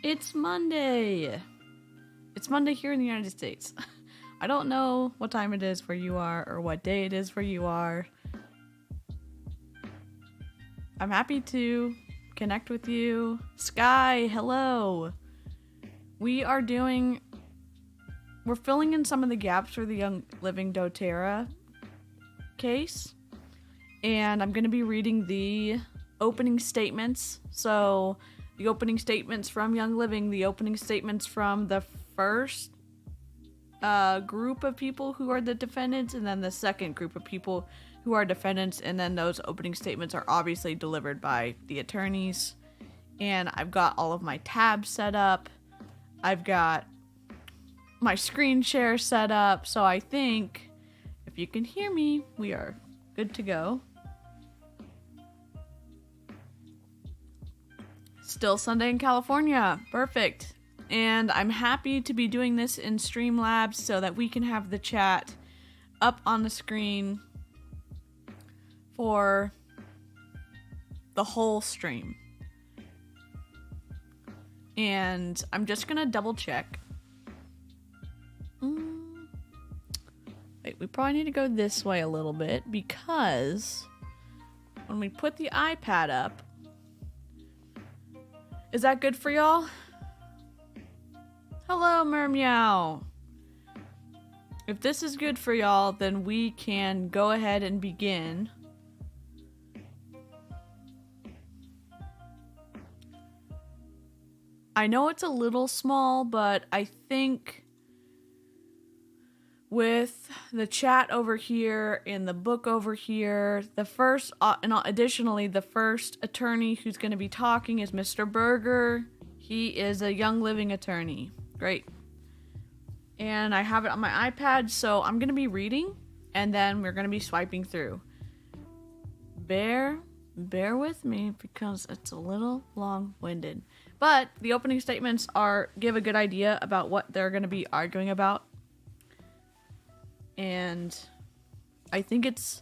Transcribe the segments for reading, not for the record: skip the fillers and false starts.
It's Monday. It's Monday here in the United States. I don't know what time it is where you are or what day it is where you are. I'm happy to connect with you. Sky, hello. We're filling in some of the gaps for the Young Living doTERRA case. And I'm going to be reading the opening statements. So the opening statements from Young Living, the opening statements from the first group of people who are the defendants, and then the second group of people who are defendants, and then those opening statements are obviously delivered by the attorneys. And I've got all of my tabs set up. I've got my screen share set up. So I think if you can hear me, we are good to go. Still Sunday in California. Perfect. And I'm happy to be doing this in Streamlabs so that we can have the chat up on the screen for the whole stream. And I'm just gonna double check. Wait, we probably need to go this way a little bit because when we put the iPad up, is that good for y'all? Hello, Mermeow. If this is good for y'all, then we can go ahead and begin. I know it's a little small, but I think with the chat over here and the book over here, additionally, the first attorney who's going to be talking is Mr. Berger. He is a Young Living attorney. Great. And I have it on my iPad, so I'm going to be reading, and then we're going to be swiping through. Bear with me because it's a little long-winded. But the opening statements give a good idea about what they're going to be arguing about. And I think it's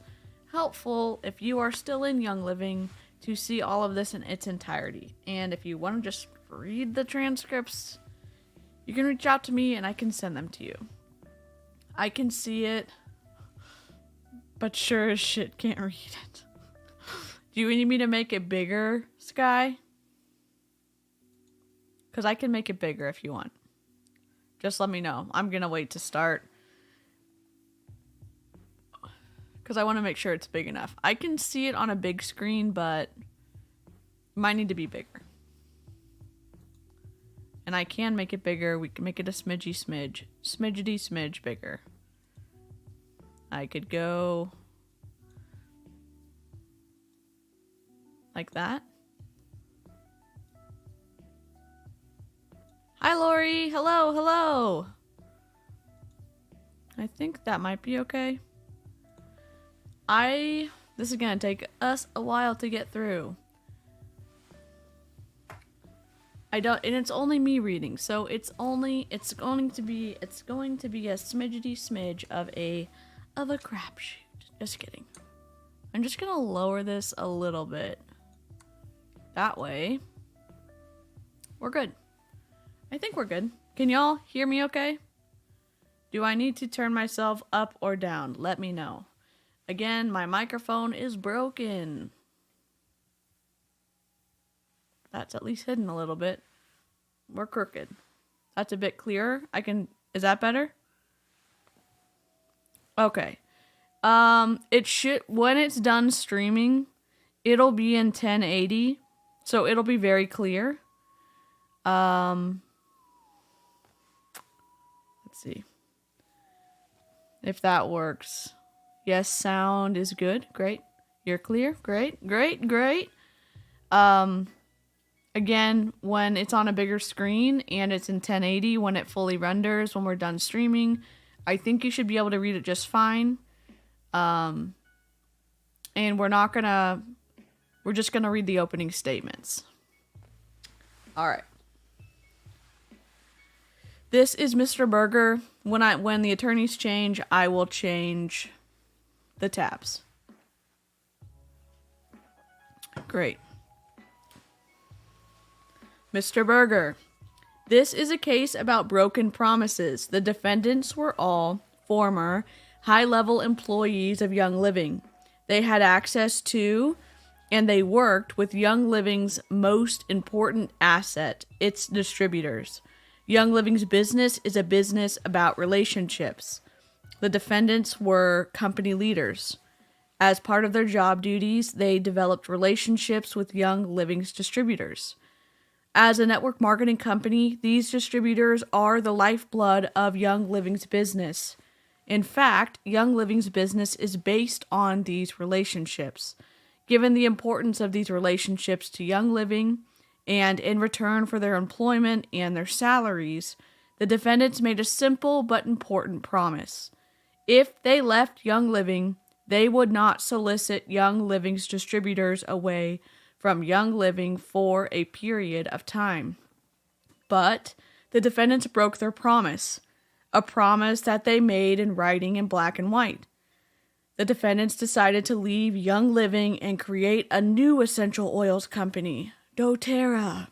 helpful if you are still in Young Living to see all of this in its entirety. And if you want to just read the transcripts, you can reach out to me and I can send them to you. I can see it, but sure as shit can't read it. Do you need me to make it bigger, Sky? Because I can make it bigger if you want. Just let me know. I'm going to wait to start. Because I want to make sure it's big enough. I can see it on a big screen, but it might need to be bigger. And I can make it bigger. We can make it a smidgety-smidge bigger. I could go like that. Hi, Lori. Hello. I think that might be okay. This is going to take us a while to get through. And it's only me reading, so it's going to be a smidgety smidge of a crapshoot. Just kidding. I'm just going to lower this a little bit. That way, we're good. I think we're good. Can y'all hear me okay? Do I need to turn myself up or down? Let me know. Again, my microphone is broken. That's at least hidden a little bit. We're crooked. That's a bit clearer. Is that better? Okay. It should, when it's done streaming, it'll be in 1080. So it'll be very clear. Let's see if that works. Yes, sound is good. Great. You're clear. Great. Again, when it's on a bigger screen and it's in 1080, when it fully renders, when we're done streaming, I think you should be able to read it just fine. And we're just gonna read the opening statements. All right. This is Mr. Berger. When the attorneys change, I will change the tabs. Great. Mr. Berger. This is a case about broken promises. The defendants were all former high-level employees of Young Living. They had access to and they worked with Young Living's most important asset, its distributors. Young Living's business is a business about relationships. The defendants were company leaders. As part of their job duties, they developed relationships with Young Living's distributors. As a network marketing company, these distributors are the lifeblood of Young Living's business. In fact, Young Living's business is based on these relationships. Given the importance of these relationships to Young Living, and in return for their employment and their salaries, the defendants made a simple but important promise. If they left Young Living, they would not solicit Young Living's distributors away from Young Living for a period of time. But the defendants broke their promise, a promise that they made in writing in black and white. The defendants decided to leave Young Living and create a new essential oils company, doTERRA.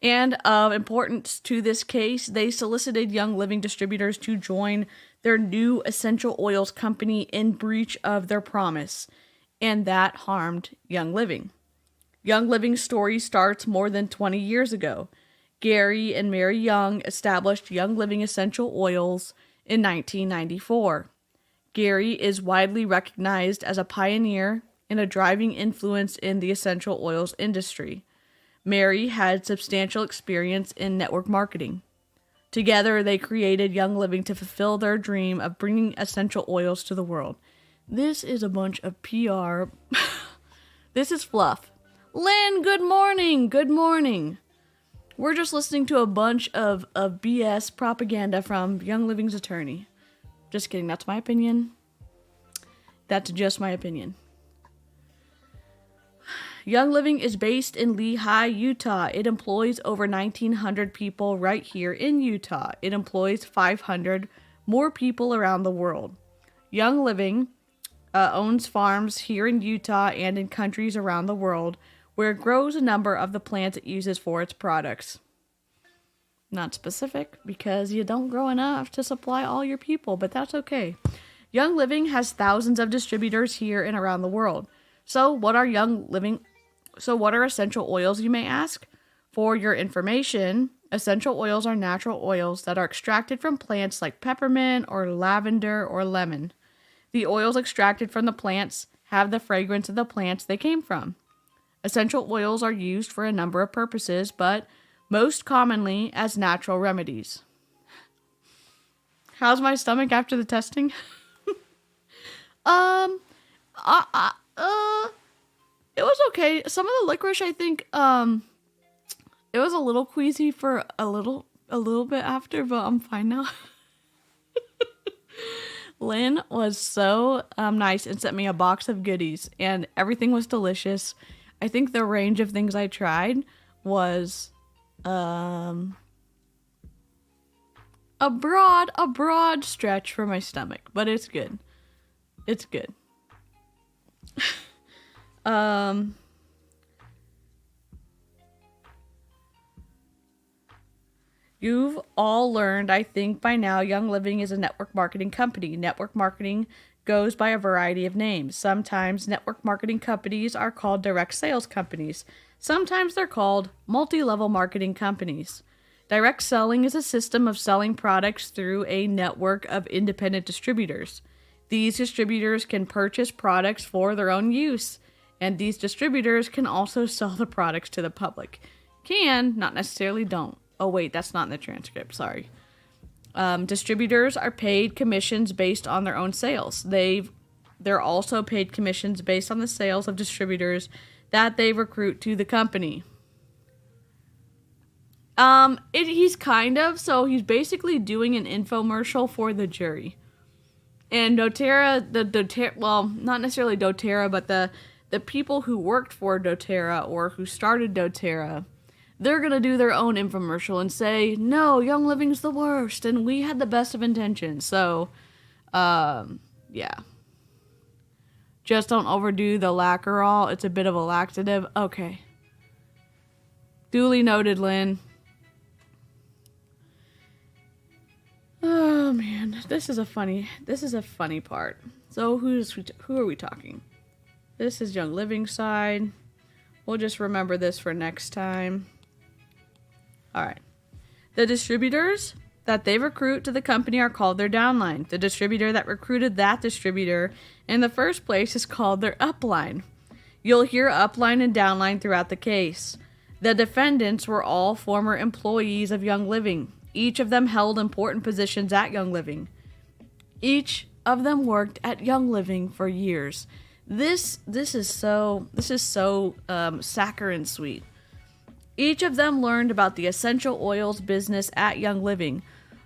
And of importance to this case, they solicited Young Living distributors to join their new essential oils company in breach of their promise, and that harmed Young Living. Young Living's story starts more than 20 years ago. Gary and Mary Young established Young Living Essential Oils in 1994. Gary is widely recognized as a pioneer and a driving influence in the essential oils industry. Mary had substantial experience in network marketing. Together, they created Young Living to fulfill their dream of bringing essential oils to the world. This is a bunch of PR. This is fluff. Lynn, good morning. Good morning. We're just listening to a bunch of BS propaganda from Young Living's attorney. Just kidding. That's my opinion. That's just my opinion. Young Living is based in Lehi, Utah. It employs over 1,900 people right here in Utah. It employs 500 more people around the world. Young Living owns farms here in Utah and in countries around the world where it grows a number of the plants it uses for its products. Not specific because you don't grow enough to supply all your people, but that's okay. Young Living has thousands of distributors here and around the world. So what are essential oils, you may ask? For your information, essential oils are natural oils that are extracted from plants like peppermint or lavender or lemon. The oils extracted from the plants have the fragrance of the plants they came from. Essential oils are used for a number of purposes, but most commonly as natural remedies. How's my stomach after the testing? It was okay. Some of the licorice, I think, it was a little queasy for a little bit after, but I'm fine now. Lynn was so nice and sent me a box of goodies, and everything was delicious. I think the range of things I tried was a broad stretch for my stomach, but it's good. It's good. You've all learned, I think, by now, Young Living is a network marketing company. Network marketing goes by a variety of names. Sometimes network marketing companies are called direct sales companies. Sometimes they're called multi-level marketing companies. Direct selling is a system of selling products through a network of independent distributors. These distributors can purchase products for their own use, and these distributors can also sell the products to the public. Can, not necessarily don't. Oh wait, that's not in the transcript, sorry. Distributors are paid commissions based on their own sales. They're also paid commissions based on the sales of distributors that they recruit to the company. He's basically doing an infomercial for the jury. And doTERRA, well, not necessarily doTERRA, but the people who worked for doTERRA or who started doTERRA, they're going to do their own infomercial and say, no, Young Living's the worst, and we had the best of intentions. So, yeah. Just don't overdo the Lacquerol. It's a bit of a laxative. Okay. Duly noted, Lynn. Oh man, this is a funny part. So who are we talking? This is Young Living side. We'll just remember this for next time. All right. The distributors that they recruit to the company are called their downline. The distributor that recruited that distributor in the first place is called their upline. You'll hear upline and downline throughout the case. The defendants were all former employees of Young Living. Each of them held important positions at Young Living. Each of them worked at Young Living for years. This is so saccharine sweet. Each of them learned about the essential oils business at Young Living.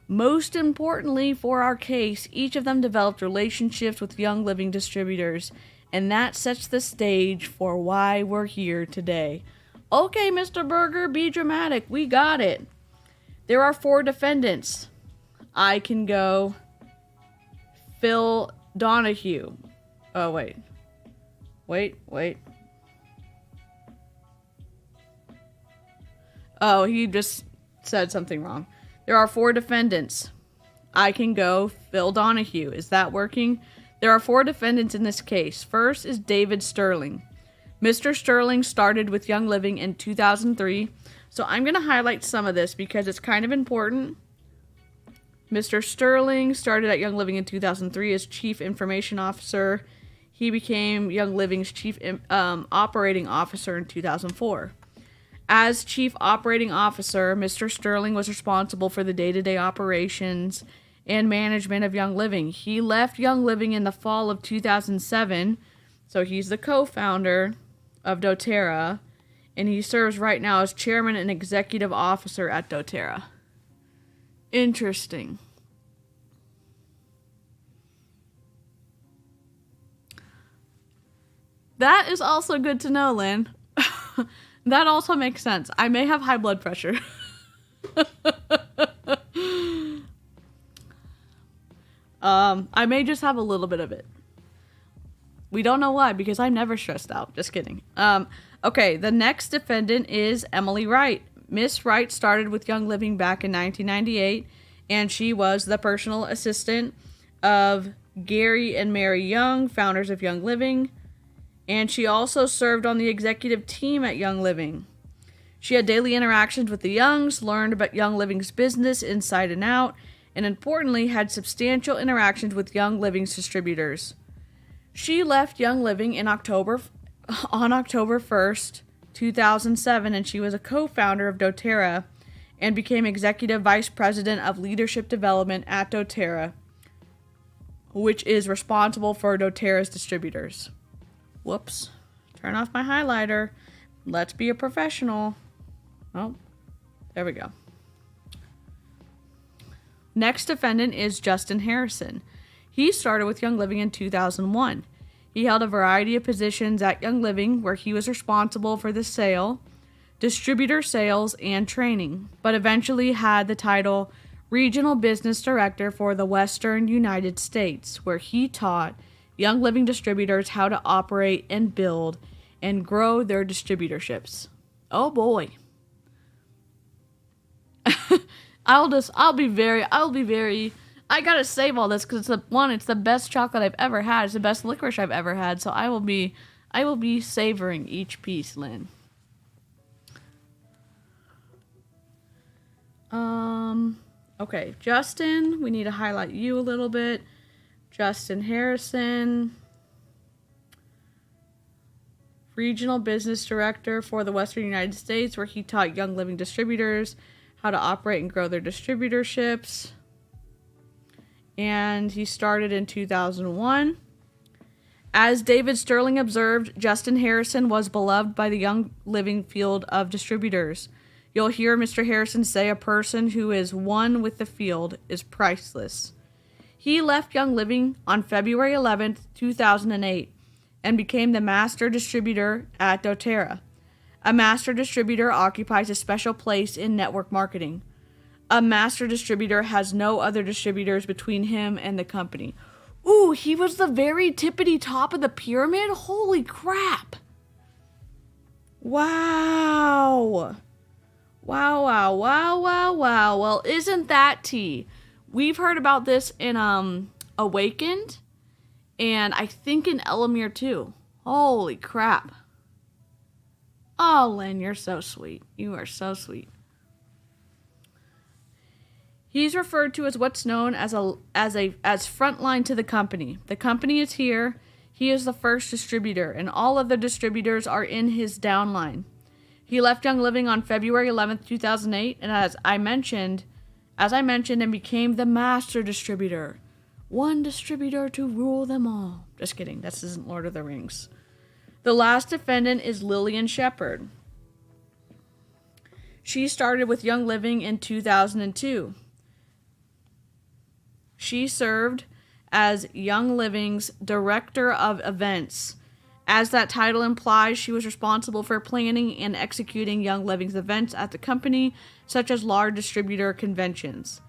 Most importantly for our case, each of them developed relationships with Young Living distributors, and that sets the stage for why we're here today. Okay, Mr. Berger, be dramatic. We got it. There are 4 defendants. I can go Phil Donahue. Oh, wait. Oh, he just said something wrong. There are 4 defendants. I can go Phil Donahue. Is that working? There are 4 defendants in this case. First is David Sterling. Mr. Sterling started with Young Living in 2003. So I'm going to highlight some of this because it's kind of important. Mr. Sterling started at Young Living in 2003 as Chief Information Officer. He became Young Living's Chief Operating Officer in 2004. As Chief Operating Officer, Mr. Sterling was responsible for the day-to-day operations and management of Young Living. He left Young Living in the fall of 2007, so he's the co-founder of doTERRA, and he serves right now as Chairman and Executive Officer at doTERRA. Interesting. That is also good to know, Lynn. That also makes sense. I may have high blood pressure. I may just have a little bit of it. We don't know why, because I'm never stressed out. Just kidding. Okay, the next defendant is Emily Wright. Miss Wright started with Young Living back in 1998, and she was the personal assistant of Gary and Mary Young, founders of Young Living. And she also served on the executive team at Young Living. She had daily interactions with the Youngs, learned about Young Living's business inside and out, and importantly, had substantial interactions with Young Living's distributors. She left Young Living on October 1st, 2007, and she was a co-founder of doTERRA and became Executive Vice President of Leadership Development at doTERRA, which is responsible for doTERRA's distributors. Whoops. Turn off my highlighter. Let's be a professional. Oh, there we go. Next defendant is Justin Harrison. He started with Young Living in 2001. He held a variety of positions at Young Living where he was responsible for the sale, distributor sales, and training, but eventually had the title Regional Business Director for the Western United States, where he taught Young Living distributors how to operate and build and grow their distributorships. Oh boy. I'll be very, I gotta save all this because it's the best chocolate I've ever had. It's the best licorice I've ever had. So I will be savoring each piece, Lynn. Okay, Justin, we need to highlight you a little bit. Justin Harrison, Regional Business Director for the Western United States, where he taught Young Living distributors how to operate and grow their distributorships. And he started in 2001. As David Sterling observed, Justin Harrison was beloved by the Young Living field of distributors. You'll hear Mr. Harrison say a person who is one with the field is priceless. He left Young Living on February 11th, 2008, and became the master distributor at doTERRA. A master distributor occupies a special place in network marketing. A master distributor has no other distributors between him and the company. Ooh, he was the very tippity top of the pyramid? Holy crap. Wow. Wow, wow, wow, wow, wow. Well, isn't that tea? We've heard about this in Awakened, and I think in 𝐊𝐈𝐍𝐃 too. Holy crap. Oh, Lynn, you're so sweet. You are so sweet. He's referred to as what's known as frontline to the company. The company is here. He is the first distributor, and all other distributors are in his downline. He left Young Living on February 11th, 2008, and as I mentioned, and became the master distributor. One distributor to rule them all. Just kidding. This isn't Lord of the Rings. The last defendant is Lillian Shepard. She started with Young Living in 2002. She served as Young Living's Director of Events. As that title implies, she was responsible for planning and executing Young Living's events at the company, such as large distributor conventions.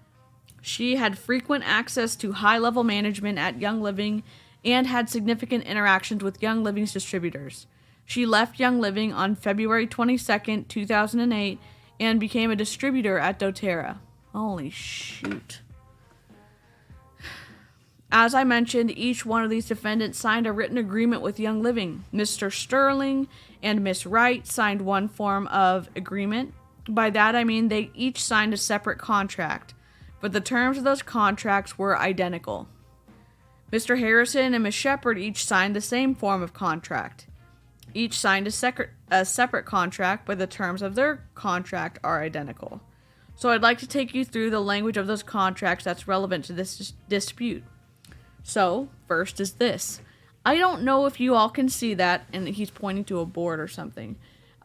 She had frequent access to high-level management at Young Living and had significant interactions with Young Living's distributors. She left Young Living on February 22nd, 2008, and became a distributor at doTERRA. Holy shoot. As I mentioned, each one of these defendants signed a written agreement with Young Living. Mr. Sterling and Miss Wright signed one form of agreement. By that I mean they each signed a separate contract, but the terms of those contracts were identical. Mr. Harrison and Miss Shepard each signed the same form of contract. Each signed a separate contract, but the terms of their contract are identical. So I'd like to take you through the language of those contracts that's relevant to this dispute. So, first is this. I don't know if you all can see that, and he's pointing to a board or something,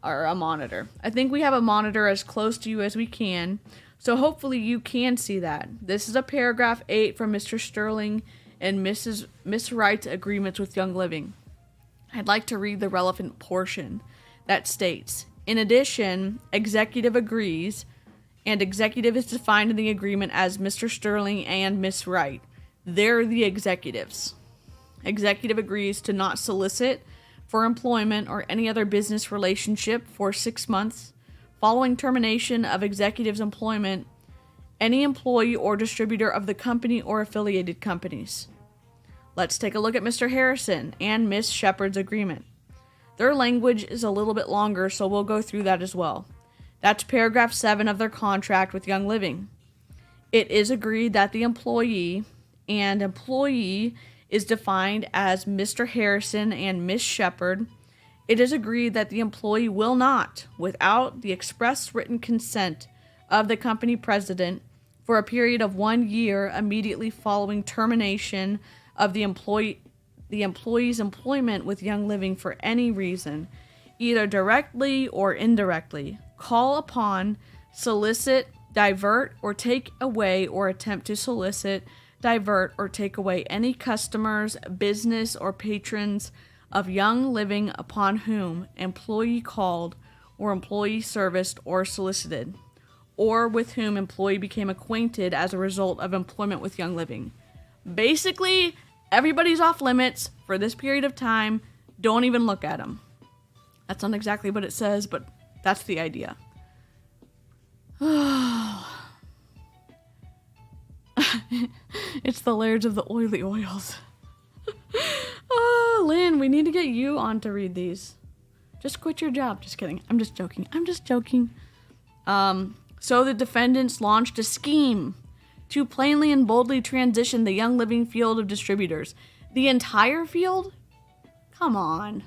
or a monitor. I think we have a monitor as close to you as we can, so hopefully you can see that. This is a paragraph 8 from Mr. Sterling and Miss Wright's agreements with Young Living. I'd like to read the relevant portion that states, in addition, executive agrees, and executive is defined in the agreement as Mr. Sterling and Miss Wright. They're the executives. Executive agrees to not solicit for employment or any other business relationship for 6 months following termination of executive's employment, any employee or distributor of the company or affiliated companies. Let's take a look at Mr. Harrison and Miss Shepard's agreement. Their language is a little bit longer, so we'll go through that as well. That's paragraph 7 of their contract with Young Living. It is agreed that the employee is defined as Mr. Harrison and Miss Shepard. It is agreed that the employee will not, without the express written consent of the company president, for a period of 1 year immediately following termination of the employee's employment with Young Living for any reason, either directly or indirectly, call upon, solicit, divert, or take away or attempt to solicit, divert, or take away any customers, business, or patrons of Young Living upon whom employee called or employee serviced or solicited, or with whom employee became acquainted as a result of employment with Young Living. Basically, everybody's off limits for this period of time. Don't even look at them. That's not exactly what it says, but that's the idea. It's the layers of the oily oils. Oh, Lynn, we need to get you on to read these. Just quit your job. Just kidding. I'm just joking. So the defendants launched a scheme to plainly and boldly transition the Young Living field of distributors. The entire field? Come on.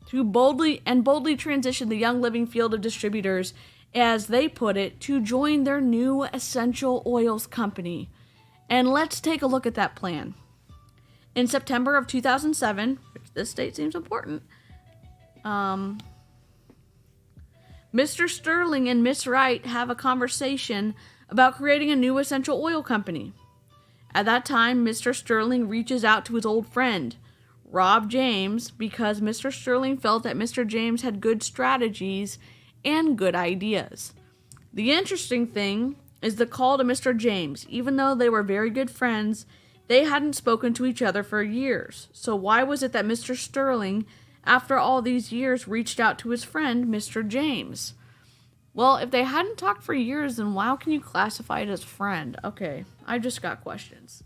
To boldly transition the Young Living field of distributors, as they put it, to join their new essential oils company. And let's take a look at that plan. In September of 2007, which this date seems important, Mr. Sterling and Miss Wright have a conversation about creating a new essential oil company. At that time, Mr. Sterling reaches out to his old friend, Rob James, because Mr. Sterling felt that Mr. James had good strategies and good ideas. The interesting thing is the call to Mr. James. Even though they were very good friends, they hadn't spoken to each other for years. So why was it that Mr. Sterling, after all these years, reached out to his friend, Mr. James? Well, if they hadn't talked for years, then how can you classify it as friend? Okay, I just got questions.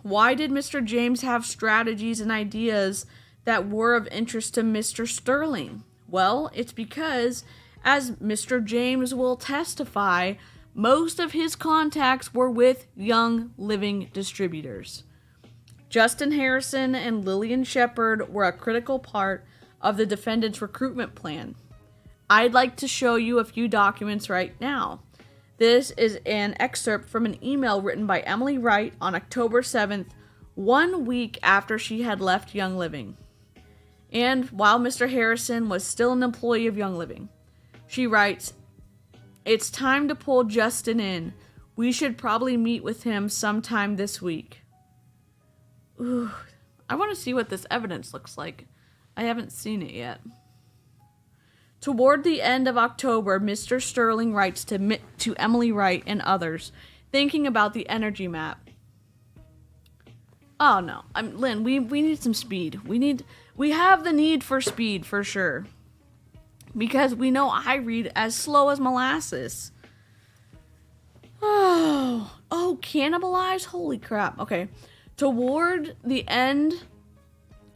Why did Mr. James have strategies and ideas that were of interest to Mr. Sterling? Well, it's because, as Mr. James will testify, most of his contacts were with Young Living distributors. Justin Harrison and Lillian Shepard were a critical part of the defendant's recruitment plan. I'd like to show you a few documents right now. This is an excerpt from an email written by Emily Wright on October 7th, 1 week after she had left Young Living, and while Mr. Harrison was still an employee of Young Living. She writes, "It's time to pull Justin in. We should probably meet with him sometime this week." Ooh, I want to see what this evidence looks like. I haven't seen it yet. Toward the end of October, Mr. Sterling writes to Emily Wright and others, thinking about the energy map. Oh no, Lynn, we need some speed. We have the need for speed for sure. Because we know I read as slow as molasses. Oh, cannibalize? Holy crap. Okay. Toward the end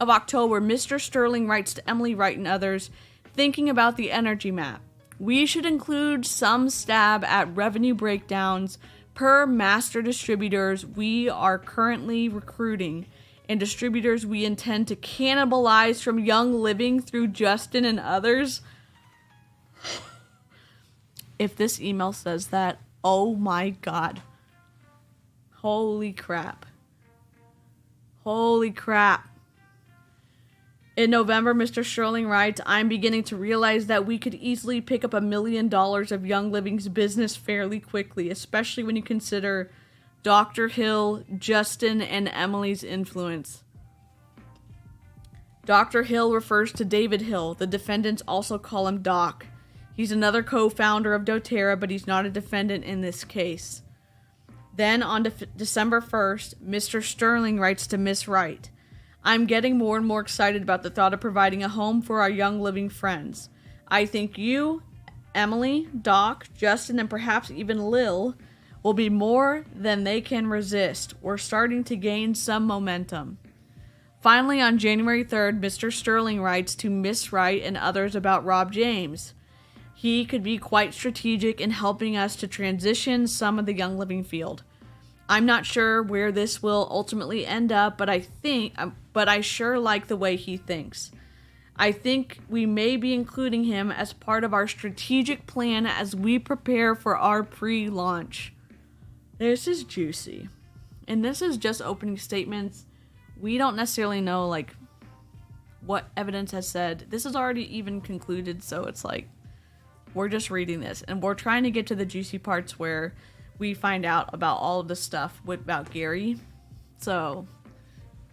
of October, Mr. Sterling writes to Emily Wright and others, thinking about the energy map. We should include some stab at revenue breakdowns per master distributors we are currently recruiting and distributors we intend to cannibalize from Young Living through Justin and others. If this email says that, oh my god. Holy crap. Holy crap. In November, Mr. Sterling writes, "I'm beginning to realize that we could easily pick up $1 million of Young Living's business fairly quickly, especially when you consider Dr. Hill, Justin, and Emily's influence." Dr. Hill refers to David Hill. The defendants also call him Doc. He's another co-founder of doTERRA, but he's not a defendant in this case. Then on December 1st, Mr. Sterling writes to Miss Wright, "I'm getting more and more excited about the thought of providing a home for our Young Living friends. I think you, Emily, Doc, Justin, and perhaps even Lil will be more than they can resist. We're starting to gain some momentum." Finally, on January 3rd, Mr. Sterling writes to Miss Wright and others about Rob James. He could be quite strategic in helping us to transition some of the Young Living field. I'm not sure where this will ultimately end up, but I sure like the way he thinks. I think we may be including him as part of our strategic plan as we prepare for our pre-launch. This is juicy. And this is just opening statements. We don't necessarily know, like, what evidence has said. This is already even concluded, so it's like, we're just reading this. And we're trying to get to the juicy parts where we find out about all of this stuff about Gary. So,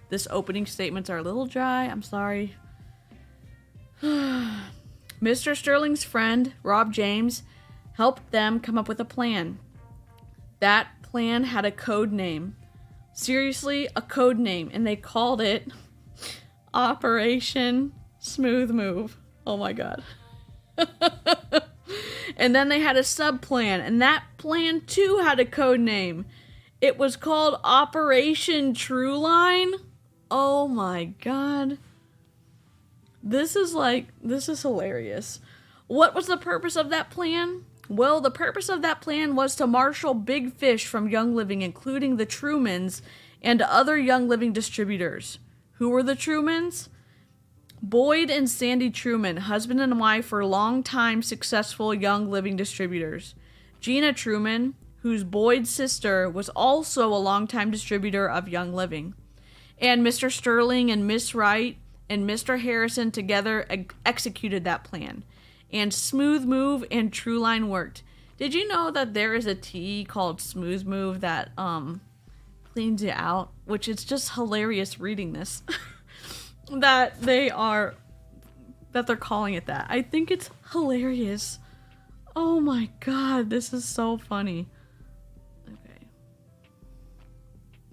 this opening statements are a little dry. I'm sorry. Mr. Sterling's friend, Rob James, helped them come up with a plan. That plan had a code name. Seriously, a code name. And they called it Operation Smooth Move. Oh my god. And then they had a sub-plan, and that plan too had a code name. It was called Operation Trueline. Oh my god. This is hilarious. What was the purpose of that plan? Well, the purpose of that plan was to marshal big fish from Young Living, including the Trumans and other Young Living distributors. Who were the Trumans? Boyd and Sandy Truman, husband and wife, were long-time successful Young Living distributors. Gina Truman, who's Boyd's sister, was also a long-time distributor of Young Living. And Mr. Sterling and Miss Wright and Mr. Harrison together executed that plan. And Smooth Move and Trueline worked. Did you know that there is a tea called Smooth Move that cleans you out? Which is just hilarious reading this. that they're calling it that. I think it's hilarious. Oh my god, this is so funny. Okay.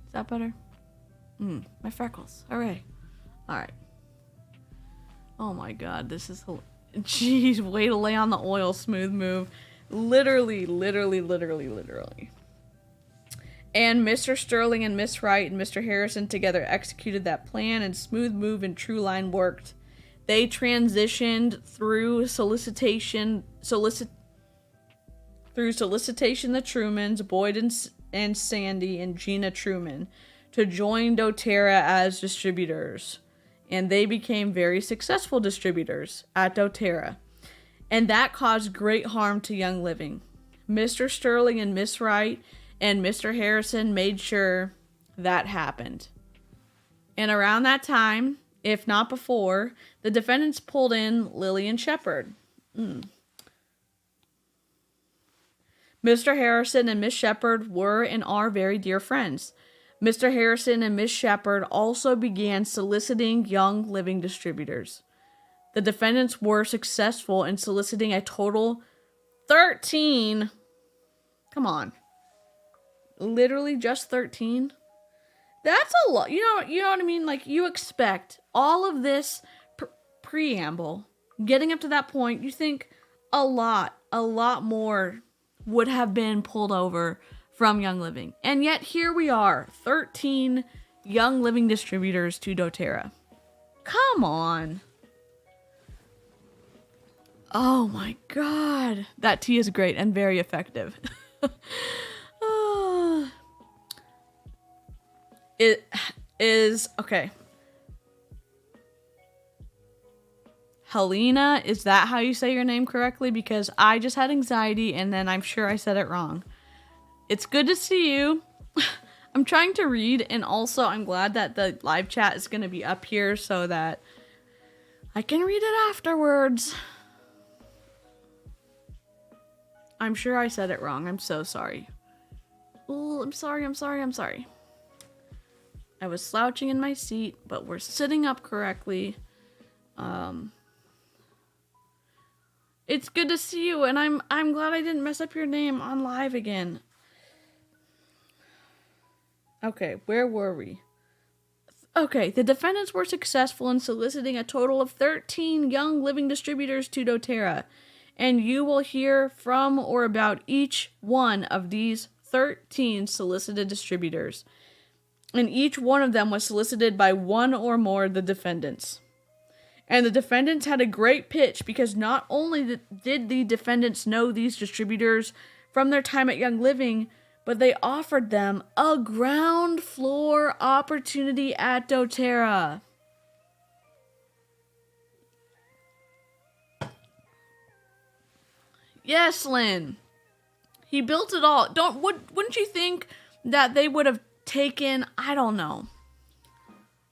Is that better? My freckles. Hooray. Alright. Oh my god, this is Jeez, way to lay on the oil, smooth move. Literally. And Mr. Sterling and Miss Wright and Mr. Harrison together executed that plan, and smooth move and true line worked. They transitioned through solicitation the Trumans, Boyd and Sandy and Gina Truman, to join doTERRA as distributors. And they became very successful distributors at doTERRA. And that caused great harm to Young Living. Mr. Sterling and Miss Wright and Mr. Harrison made sure that happened. And around that time, if not before, the defendants pulled in Lillian Shepard. Mr. Harrison and Miss Shepard were and are very dear friends. Mr. Harrison and Miss Shepard also began soliciting Young Living distributors. The defendants were successful in soliciting a total 13. Come on. Literally just 13? That's a lot. You know what I mean? Like, you expect all of this preamble, getting up to that point, you think a lot more would have been pulled over from Young Living. And yet here we are, 13 Young Living distributors to doTERRA. Come on. Oh my God. That tea is great and very effective. It is, okay. Helena, is that how you say your name correctly? Because I just had anxiety and then I'm sure I said it wrong. It's good to see you. I'm trying to read, and also I'm glad that the live chat is going to be up here so that I can read it afterwards. I'm sure I said it wrong. I'm so sorry. Oh, I'm sorry. I was slouching in my seat, but we're sitting up correctly. It's good to see you, and I'm glad I didn't mess up your name on live again. Okay, where were we? Okay, the defendants were successful in soliciting a total of 13 Young Living distributors to doTERRA, and you will hear from or about each one of these 13 solicited distributors. And each one of them was solicited by one or more of the defendants. And the defendants had a great pitch because not only did the defendants know these distributors from their time at Young Living, but they offered them a ground floor opportunity at doTERRA. Yes, Lynn. He built it all. Wouldn't you think that they would have taken, I don't know,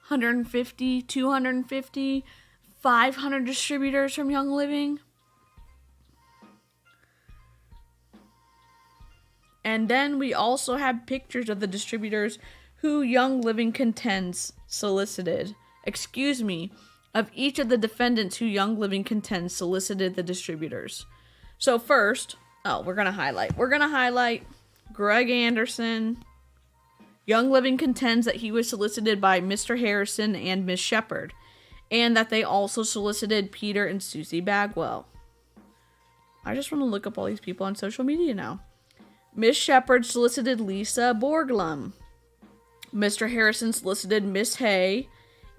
150, 250, 500 distributors from Young Living? And then we also have pictures of the distributors who Young Living contends solicited. Of each of the defendants who Young Living contends solicited the distributors. So first, we're going to highlight Greg Anderson. Young Living contends that he was solicited by Mr. Harrison and Miss Shepard, and that they also solicited Peter and Susie Bagwell. I just want to look up all these people on social media now. Miss Shepard solicited Lisa Borglum. Mr. Harrison solicited Miss Hay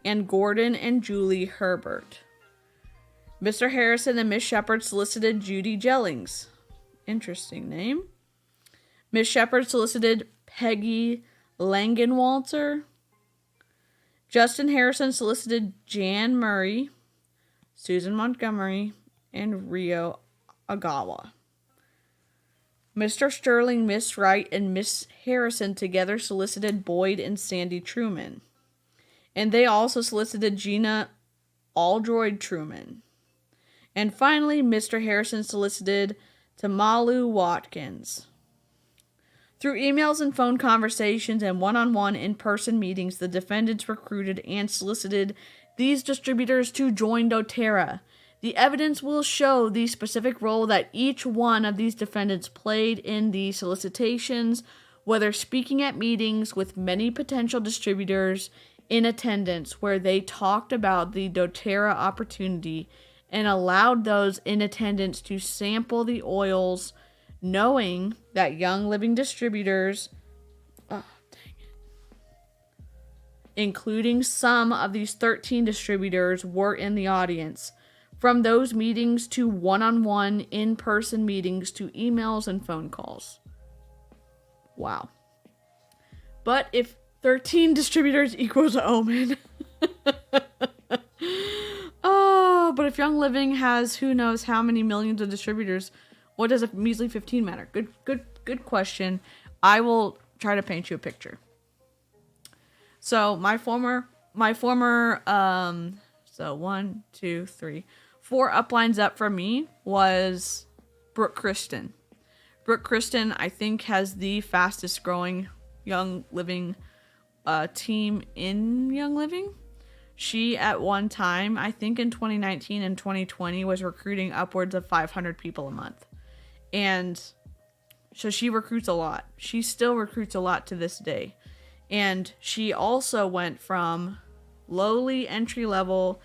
and Gordon and Julie Herbert. Mr. Harrison and Miss Shepard solicited Judy Jellings. Interesting name. Miss Shepard solicited Peggy Langenwalter. Justin Harrison solicited Jan Murray, Susan Montgomery, and Rio Agawa. Mr. Sterling, Miss Wright, and Miss Harrison together solicited Boyd and Sandy Truman. And they also solicited Gina Aldroyd Truman. And finally, Mr. Harrison solicited Tamalu Watkins. Through emails and phone conversations and one-on-one in-person meetings, the defendants recruited and solicited these distributors to join doTERRA. The evidence will show the specific role that each one of these defendants played in the solicitations, whether speaking at meetings with many potential distributors in attendance where they talked about the doTERRA opportunity and allowed those in attendance to sample the oils, knowing that Young Living distributors, including some of these 13 distributors, were in the audience. From those meetings to one-on-one in-person meetings to emails and phone calls. Wow. But if 13 distributors equals Omen. Oh, but if Young Living has who knows how many millions of distributors, what does a measly 15 matter? Good question. I will try to paint you a picture. So my former, so 1, 2, 3, 4 uplines up from me was Brooke Kristen. Brooke Kristen, I think, has the fastest growing Young Living team in Young Living. She, at one time, I think in 2019 and 2020, was recruiting upwards of 500 people a month. And so she recruits a lot. She still recruits a lot to this day. And she also went from lowly entry level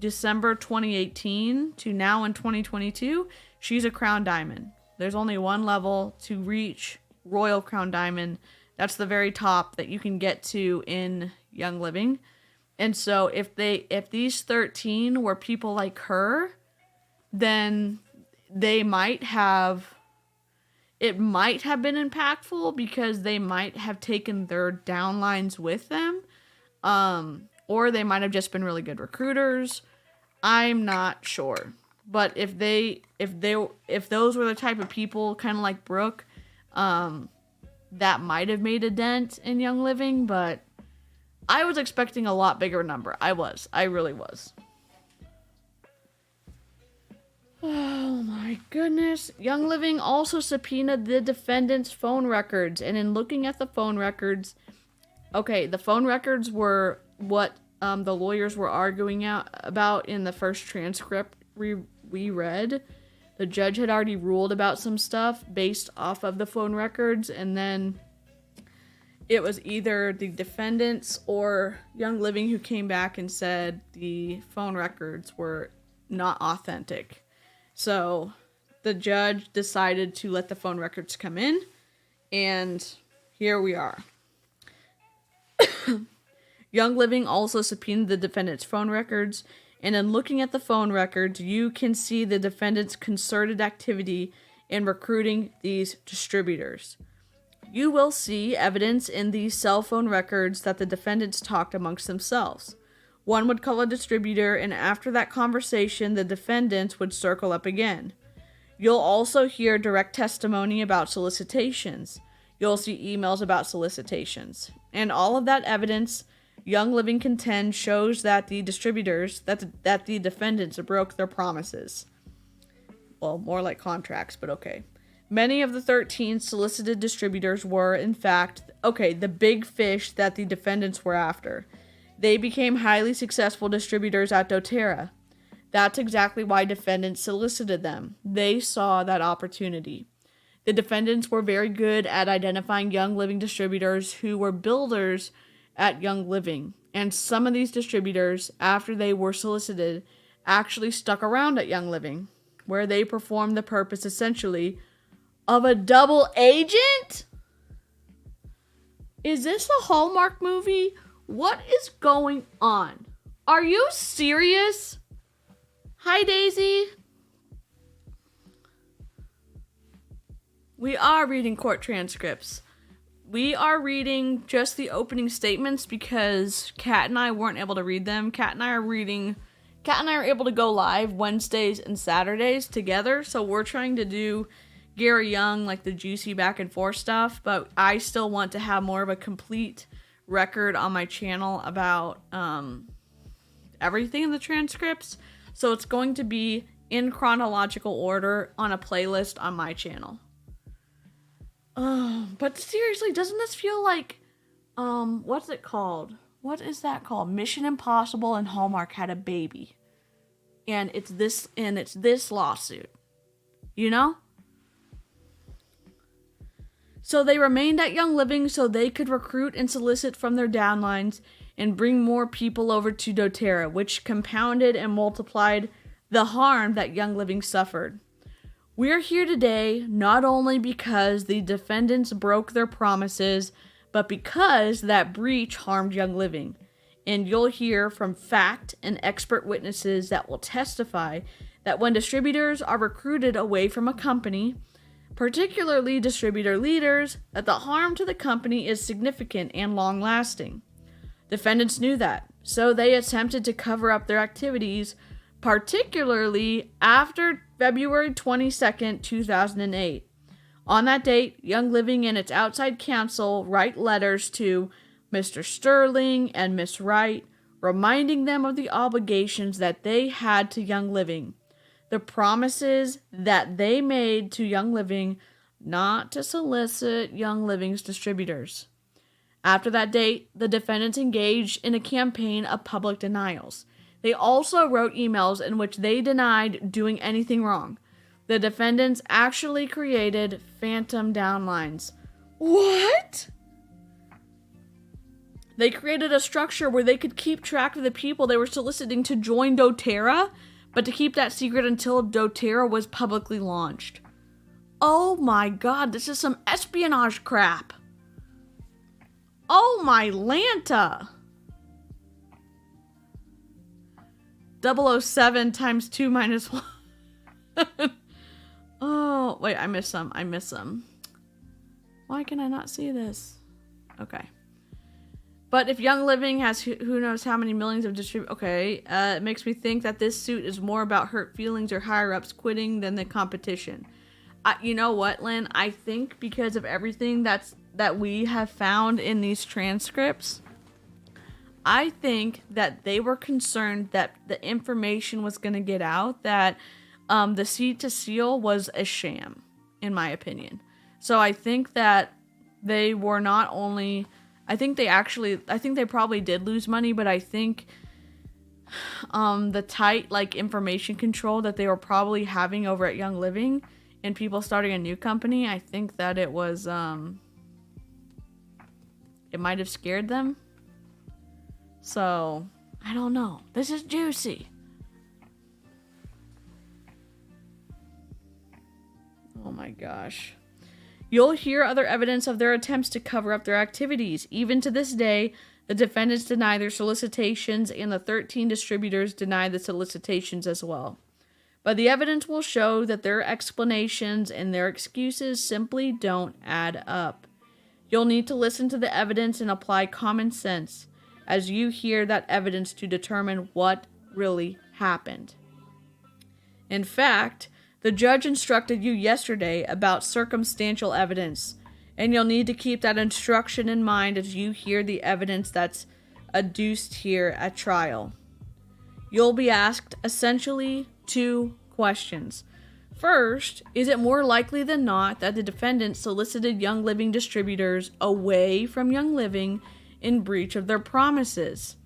December 2018 to now in 2022, she's a Crown Diamond. There's only one level to reach Royal Crown Diamond. That's the very top that you can get to in Young Living. And so if these 13 were people like her, then it might have been impactful because they might have taken their downlines with them. Or they might have just been really good recruiters. I'm not sure. But if those were the type of people, kind of like Brooke, that might have made a dent in Young Living, but I was expecting a lot bigger number. I really was. Oh my goodness. Young Living also subpoenaed the defendant's phone records, and in looking at the phone records, the phone records were what the lawyers were arguing about in the first transcript we read. The judge had already ruled about some stuff based off of the phone records, and then it was either the defendants or Young Living who came back and said the phone records were not authentic. So the judge decided to let the phone records come in, and here we are. Young Living also subpoenaed the defendant's phone records, and in looking at the phone records, you can see the defendant's concerted activity in recruiting these distributors. You will see evidence in these cell phone records that the defendants talked amongst themselves. One would call a distributor, and after that conversation, the defendants would circle up again. You'll also hear direct testimony about solicitations. You'll see emails about solicitations. And all of that evidence, Young Living contends, shows that the the defendants broke their promises. Well, more like contracts, but okay. Many of the 13 solicited distributors were, in fact, the big fish that the defendants were after. They became highly successful distributors at doTERRA. That's exactly why defendants solicited them. They saw that opportunity. The defendants were very good at identifying Young Living distributors who were builders at Young Living. And some of these distributors, after they were solicited, actually stuck around at Young Living, where they performed the purpose, essentially, of a double agent? Is this a Hallmark movie? What is going on? Are you serious? Hi, Daisy. We are reading court transcripts. We are reading just the opening statements because Kat and I weren't able to read them. Kat and I are able to go live Wednesdays and Saturdays together, so we're trying to do Gary Young, like the juicy back and forth stuff, but I still want to have more of a complete record on my channel about everything in the transcripts. So it's going to be in chronological order on a playlist on my channel. But seriously, doesn't this feel like what's it called? What is that called? Mission Impossible and Hallmark had a baby. And it's this lawsuit. You know? So they remained at Young Living so they could recruit and solicit from their downlines and bring more people over to doTERRA, which compounded and multiplied the harm that Young Living suffered. We're here today not only because the defendants broke their promises, but because that breach harmed Young Living. And you'll hear from fact and expert witnesses that will testify that when distributors are recruited away from a company, particularly distributor leaders, that the harm to the company is significant and long-lasting. Defendants knew that, so they attempted to cover up their activities, particularly after February 22nd, 2008. On that date, Young Living and its outside counsel write letters to Mr. Sterling and Miss Wright, reminding them of the obligations that they had to Young Living, the promises that they made to Young Living not to solicit Young Living's distributors. After that date, the defendants engaged in a campaign of public denials. They also wrote emails in which they denied doing anything wrong. The defendants actually created phantom downlines. What? They created a structure where they could keep track of the people they were soliciting to join doTERRA, but to keep that secret until doTERRA was publicly launched. Oh my god, this is some espionage crap. Oh my Lanta. 007 times 2 minus 1. Oh, wait, I missed some. Why can I not see this? Okay. But if Young Living has who knows how many millions of distributors... Okay, it makes me think that this suit is more about hurt feelings or higher-ups quitting than the competition. You know what, Lynn? I think because of everything that we have found in these transcripts, I think that they were concerned that the information was going to get out, that the seat to seal was a sham, in my opinion. So I think that they were not only... I think they probably did lose money, but I think the tight, information control that they were probably having over at Young Living and people starting a new company, I think that it was, it might have scared them. So, I don't know. This is juicy. Oh my gosh. You'll hear other evidence of their attempts to cover up their activities. Even to this day, the defendants deny their solicitations, and the 13 distributors deny the solicitations as well. But the evidence will show that their explanations and their excuses simply don't add up. You'll need to listen to the evidence and apply common sense as you hear that evidence to determine what really happened. In fact, the judge instructed you yesterday about circumstantial evidence, and you'll need to keep that instruction in mind as you hear the evidence that's adduced here at trial. You'll be asked essentially 2 questions. First, is it more likely than not that the defendants solicited Young Living distributors away from Young Living in breach of their promises?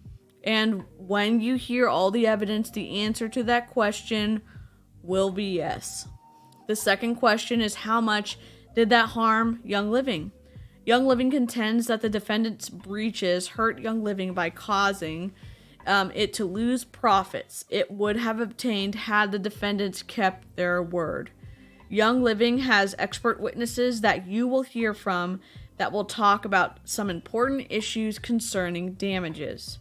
And when you hear all the evidence, the answer to that question will be yes. The second question is, how much did that harm Young Living? Young Living contends that the defendant's breaches hurt Young Living by causing it to lose profits it would have obtained had the defendants kept their word. Young Living has expert witnesses that you will hear from that will talk about some important issues concerning damages.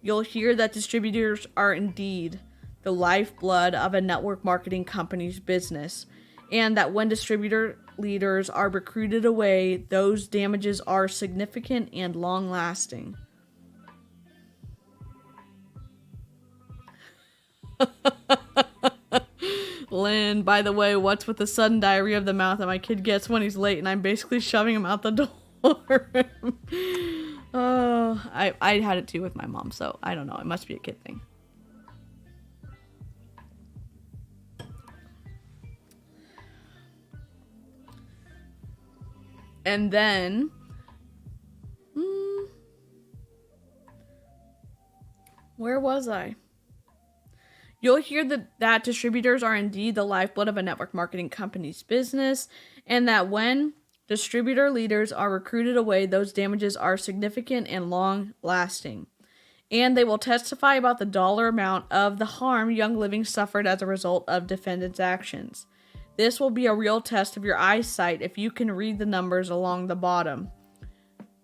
You'll hear that distributors are indeed the lifeblood of a network marketing company's business, and that when distributor leaders are recruited away, those damages are significant and long-lasting. Lynn, by the way, what's with the sudden diarrhea of the mouth that my kid gets when he's late and I'm basically shoving him out the door? Oh, I had it too with my mom, so I don't know. It must be a kid thing. And then, where was I? You'll hear that distributors are indeed the lifeblood of a network marketing company's business, and that when distributor leaders are recruited away, those damages are significant and long-lasting. and they will testify about the dollar amount of the harm Young Living suffered as a result of defendant's actions. This will be a real test of your eyesight if you can read the numbers along the bottom.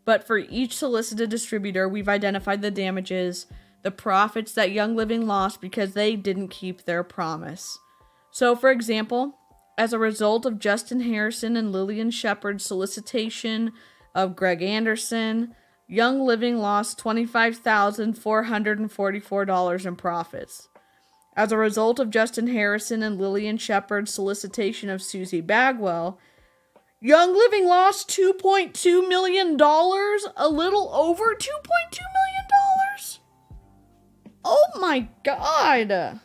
But for each solicited distributor, we've identified the damages, the profits that Young Living lost because they didn't keep their promise. So, for example, as a result of Justin Harrison and Lillian Shepard's solicitation of Greg Anderson, Young Living lost $25,444 in profits. As a result of Justin Harrison and Lillian Shepard's solicitation of Susie Bagwell, Young Living lost $2.2 million, a little over $2.2 million. Oh my God.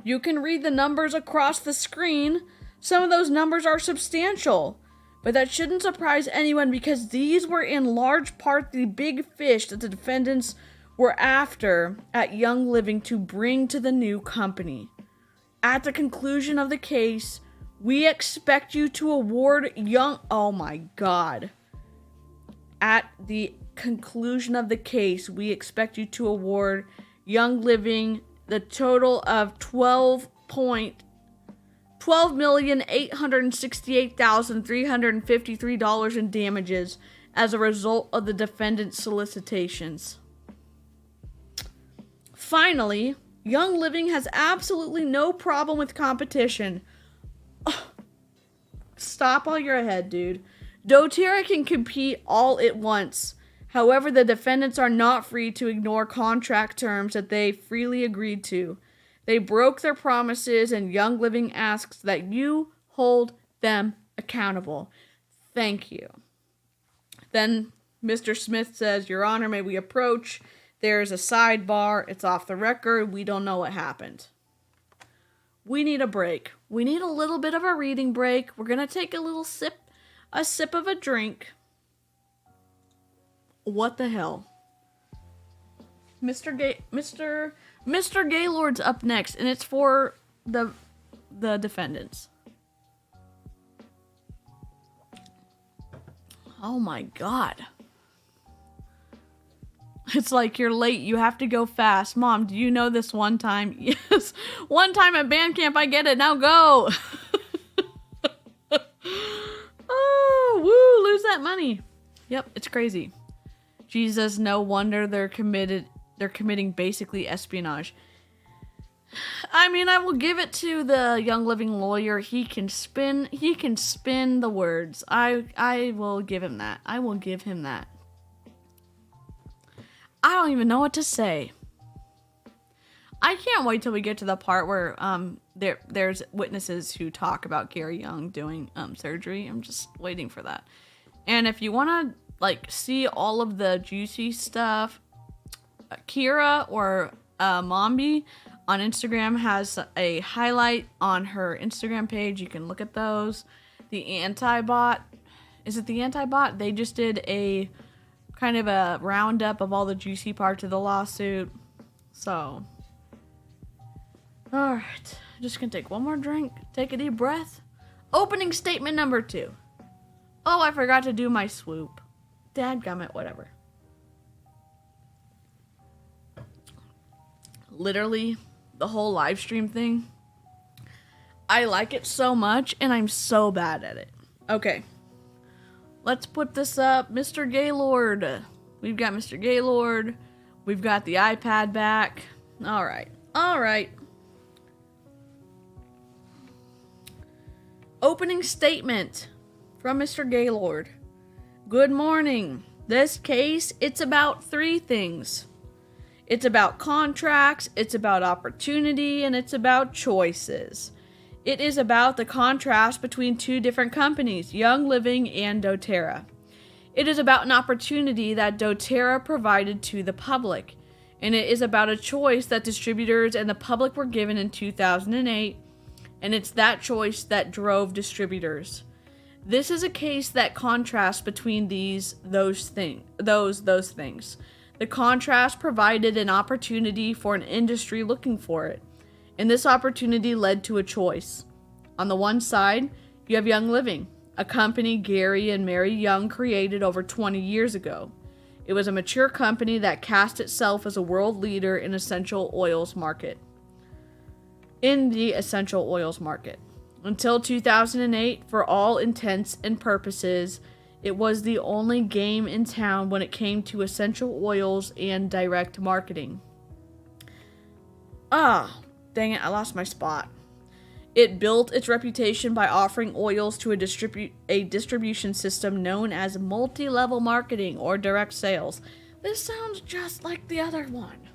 You can read the numbers across the screen. Some of those numbers are substantial, but that shouldn't surprise anyone because these were in large part the big fish that the defendants were after at Young Living to bring to the new company. At the conclusion of the case, we expect you to award oh my God. At the conclusion of the case, we expect you to award Young Living the total of $12,868,353 in damages as a result of the defendant's solicitations. Finally, Young Living has absolutely no problem with competition. Stop while you're ahead, dude. doTERRA can compete all it wants. However, the defendants are not free to ignore contract terms that they freely agreed to. They broke their promises, and Young Living asks that you hold them accountable. Thank you. Then Mr. Smith says, Your Honor, may we approach? There's a sidebar. It's off the record. We don't know what happened. We need a break. We need a little bit of a reading break. We're going to take a sip of a drink. What the hell? Mr. Gaylord's up next, and it's for the defendants. Oh my God. It's like you're late, you have to go fast. Mom, do you know this one time? Yes, one time at band camp, I get it, now go. Oh, woo, lose that money. Yep, it's crazy. Jesus, no wonder they're committing basically espionage. I mean, I will give it to the Young Living lawyer. He can spin the words. I will give him that. I will give him that. I don't even know what to say. I can't wait till we get to the part where there's witnesses who talk about Gary Young doing surgery. I'm just waiting for that. And if you want to see all of the juicy stuff, Kira or Mombi on Instagram has a highlight on her Instagram page. You can look at those. The Antibot, is it the Antibot? They just did a kind of a roundup of all the juicy parts of the lawsuit. So, all right, just gonna take one more drink, take a deep breath. Opening statement number 2. Oh, I forgot to do my swoop. Dadgummit, whatever. Literally, the whole live stream thing, I like it so much, and I'm so bad at it. Okay. Let's put this up. Mr. Gaylord. We've got Mr. Gaylord. We've got the iPad back. All right. Opening statement from Mr. Gaylord. Good morning. This case, it's about 3 things. It's about contracts, it's about opportunity, and it's about choices. It is about the contrast between 2 different companies, Young Living and doTERRA. It is about an opportunity that doTERRA provided to the public, and it is about a choice that distributors and the public were given in 2008, and it's that choice that drove distributors. This is a case that contrasts between those things. The contrast provided an opportunity for an industry looking for it. And this opportunity led to a choice. On the one side, you have Young Living, a company Gary and Mary Young created over 20 years ago. It was a mature company that cast itself as a world leader in the essential oils market. Until 2008, for all intents and purposes, it was the only game in town when it came to essential oils and direct marketing. Dang it, I lost my spot. It built its reputation by offering oils to a distribution system known as multi-level marketing or direct sales. This sounds just like the other one.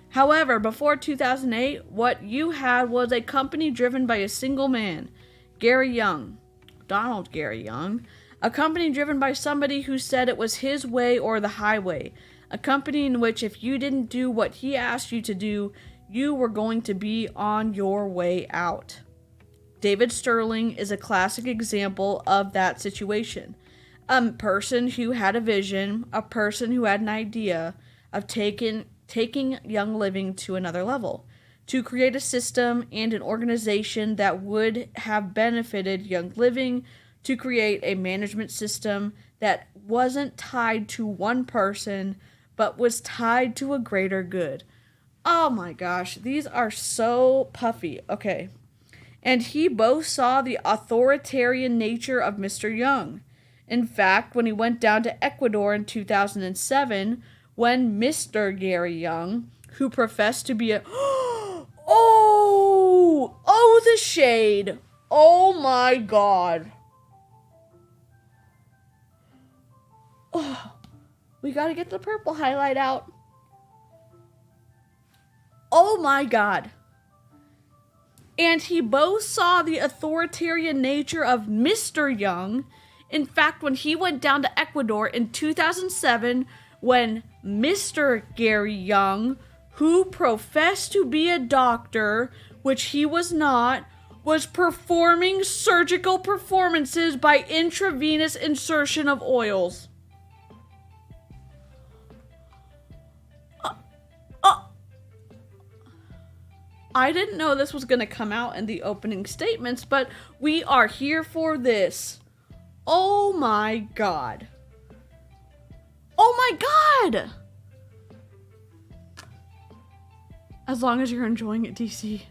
However, before 2008, what you had was a company driven by a single man, Donald Gary Young. A company driven by somebody who said it was his way or the highway. A company in which if you didn't do what he asked you to do, you were going to be on your way out. David Sterling is a classic example of that situation. A person who had a vision, a person who had an idea of taking Young Living to another level, to create a system and an organization that would have benefited Young Living, to create a management system that wasn't tied to one person, but was tied to a greater good. Oh my gosh, these are so puffy. Okay. And he both saw the authoritarian nature of Mr. Young. In fact, when he went down to Ecuador in 2007, when Mr. Gary Young, who professed to be a... Oh, the shade. Oh my God. Oh, we gotta get the purple highlight out. Oh my God. And he both saw the authoritarian nature of Mr. Young. In fact, when he went down to Ecuador in 2007, when Mr. Gary Young, who professed to be a doctor, which he was not, was performing surgical performances by intravenous insertion of oils. I didn't know this was going to come out in the opening statements, but we are here for this. Oh my God. Oh my God! As long as you're enjoying it, DC.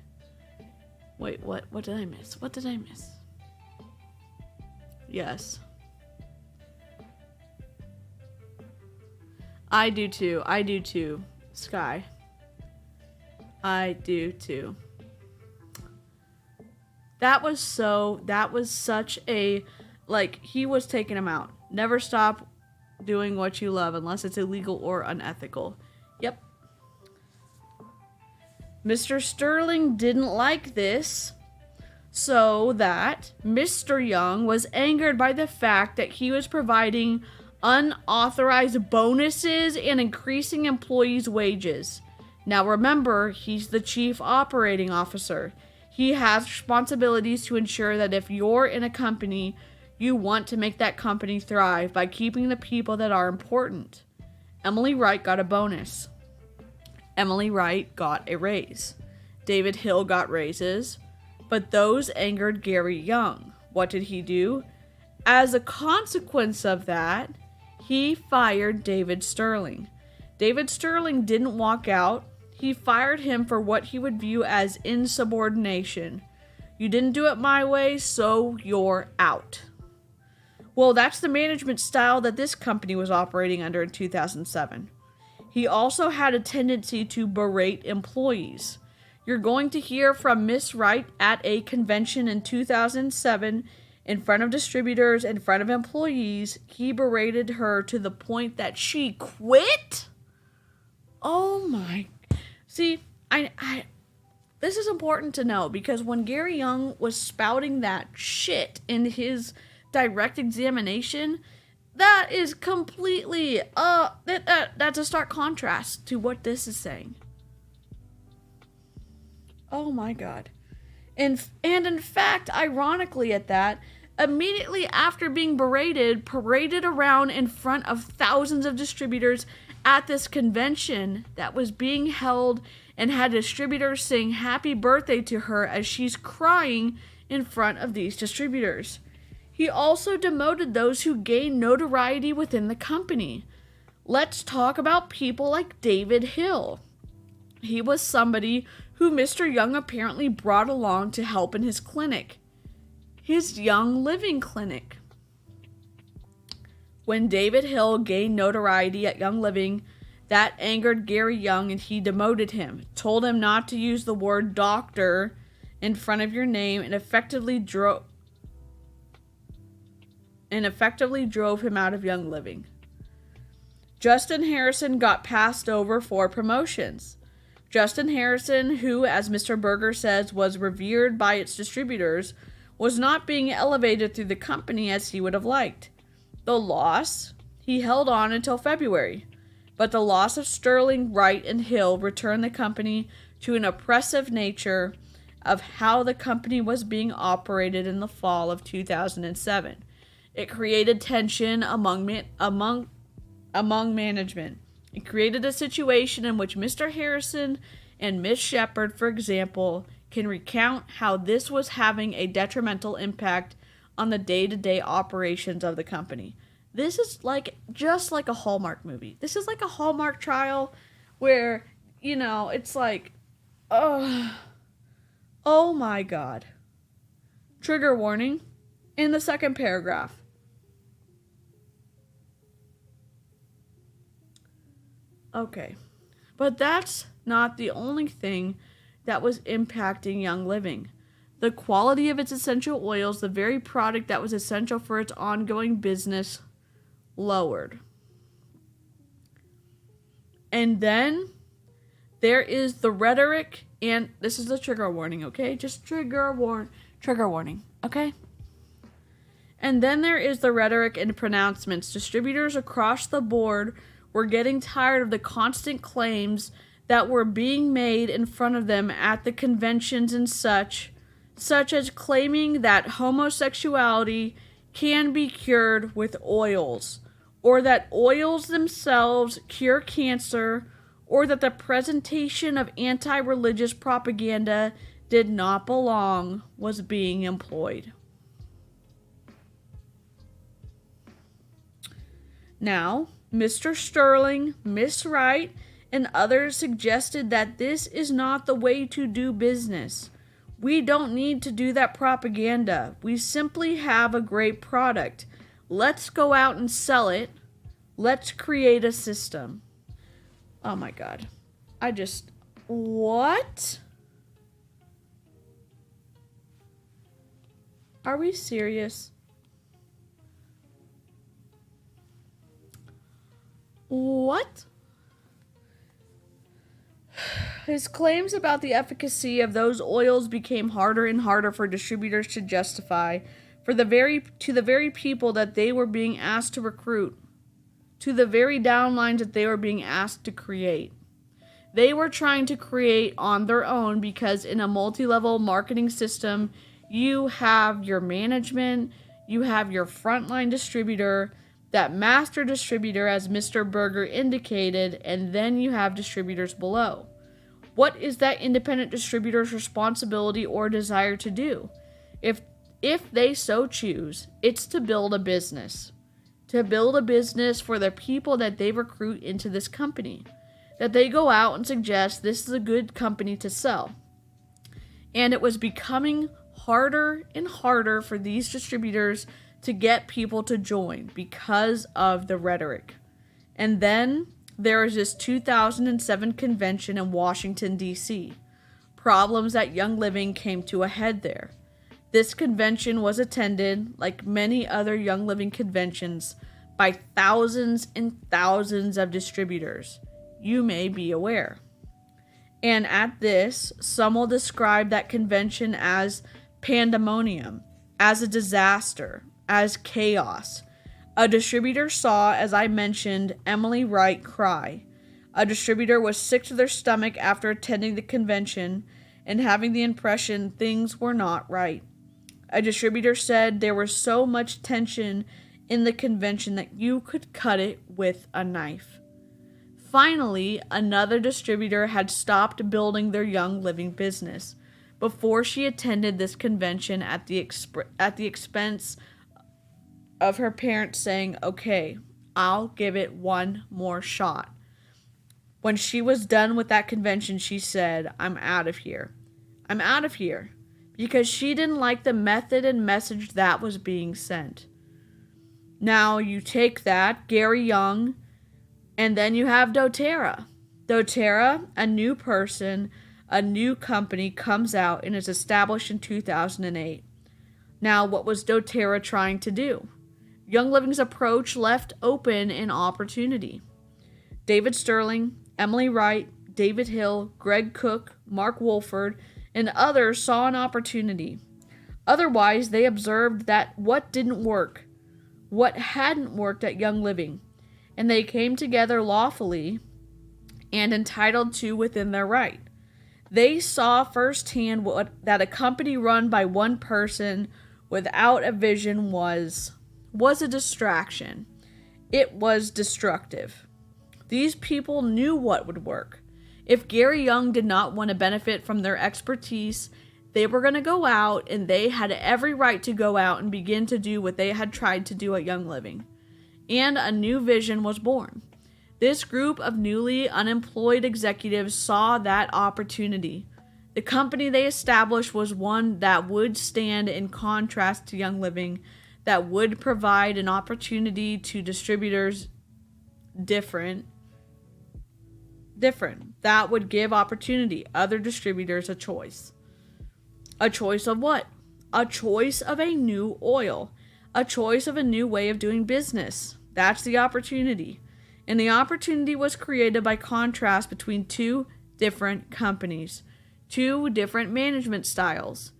Wait, what? What did I miss? What did I miss? Yes. I do too, Sky. I do too. That was such a, he was taking him out. Never stop doing what you love unless it's illegal or unethical. Yep. Mr. Sterling didn't like this, so that Mr. Young was angered by the fact that he was providing unauthorized bonuses and increasing employees' wages. Now remember, he's the chief operating officer. He has responsibilities to ensure that if you're in a company, you want to make that company thrive by keeping the people that are important. Emily Wright got a bonus. Emily Wright got a raise. David Hill got raises, but those angered Gary Young. What did he do? As a consequence of that, he fired David Sterling. David Sterling didn't walk out. He fired him for what he would view as insubordination. You didn't do it my way, so you're out. Well, that's the management style that this company was operating under in 2007. He also had a tendency to berate employees. You're going to hear from Miss Wright at a convention in 2007 in front of distributors, in front of employees. He berated her to the point that she quit? Oh my... See, this is important to know because when Gary Young was spouting that shit in his direct examination, that is completely, that's a stark contrast to what this is saying. Oh my God. And in fact, ironically at that, immediately after being paraded around in front of thousands of distributors at this convention that was being held and had distributors sing happy birthday to her as she's crying in front of these distributors. He also demoted those who gained notoriety within the company. Let's talk about people like David Hill. He was somebody who Mr. Young apparently brought along to help in his clinic, his Young Living clinic. When David Hill gained notoriety at Young Living, that angered Gary Young and he demoted him, told him not to use the word doctor in front of your name, and effectively drove him out of Young Living. Justin Harrison got passed over for promotions. Justin Harrison, who, as Mr. Berger says, was revered by its distributors, was not being elevated through the company as he would have liked. The loss, he held on until February, but the loss of Sterling, Wright, and Hill returned the company to an oppressive nature of how the company was being operated in the fall of 2007. It created tension among management. It created a situation in which Mr. Harrison and Miss Shepard, for example, can recount how this was having a detrimental impact on the day-to-day operations of the company. This is just like a Hallmark movie. This is like a Hallmark trial where, it's like, oh my God. Trigger warning in the second paragraph. Okay, but that's not the only thing that was impacting Young Living. The quality of its essential oils, the very product that was essential for its ongoing business, lowered. And then there is the rhetoric, and this is a trigger warning, okay? Just trigger warning, okay? And then there is the rhetoric and pronouncements. Distributors across the board were getting tired of the constant claims that were being made in front of them at the conventions and such as claiming that homosexuality can be cured with oils, or that oils themselves cure cancer, or that the presentation of anti-religious propaganda did not belong was being employed. Now, Mr. Sterling, Miss Wright, and others suggested that this is not the way to do business. We don't need to do that propaganda. We simply have a great product. Let's go out and sell it. Let's create a system. Oh my God. What? Are we serious? What? His claims about the efficacy of those oils became harder and harder for distributors to justify to the very people that they were being asked to recruit, to the very downlines that they were being asked to create. They were trying to create on their own because in a multi-level marketing system, you have your management, you have your frontline distributor, that master distributor, as Mr. Berger indicated, and then you have distributors below. What is that independent distributor's responsibility or desire to do? If they so choose, it's to build a business. To build a business for the people that they recruit into this company. That they go out and suggest this is a good company to sell. And it was becoming harder and harder for these distributors to get people to join because of the rhetoric. And then there was this 2007 convention in Washington, D.C. Problems at Young Living came to a head there. This convention was attended, like many other Young Living conventions, by thousands and thousands of distributors. You may be aware. And at this, some will describe that convention as pandemonium, as a disaster, as chaos. A distributor saw, as I mentioned, Emily Wright cry. A distributor was sick to their stomach after attending the convention and having the impression things were not right. A distributor said there was so much tension in the convention that you could cut it with a knife. Finally, another distributor had stopped building their Young Living business before she attended this convention at the expense of her parents saying, "Okay, I'll give it one more shot. When she was done with that convention, she said, I'm out of here. I'm out of here. Because she didn't like the method and message that was being sent. Now you take that, Gary Young, and then you have doTERRA. doTERRA, a new person, a new company, comes out and is established in 2008. Now, what was doTERRA trying to do? Young Living's approach left open an opportunity. David Sterling, Emily Wright, David Hill, Greg Cook, Mark Wolford, and others saw an opportunity. Otherwise, they observed that what didn't work, what hadn't worked at Young Living, and they came together lawfully and entitled to within their right. They saw firsthand that a company run by one person without a vision was a distraction. It was destructive. These people knew what would work. If Gary Young did not want to benefit from their expertise, they were going to go out, and they had every right to go out and begin to do what they had tried to do at Young Living. And a new vision was born. This group of newly unemployed executives saw that opportunity. The company they established was one that would stand in contrast to Young Living, that would provide an opportunity to distributors different, that would give opportunity, other distributors a choice. A choice of what? A choice of a new oil. A choice of a new way of doing business. That's the opportunity. And the opportunity was created by contrast between two different companies, two different management styles.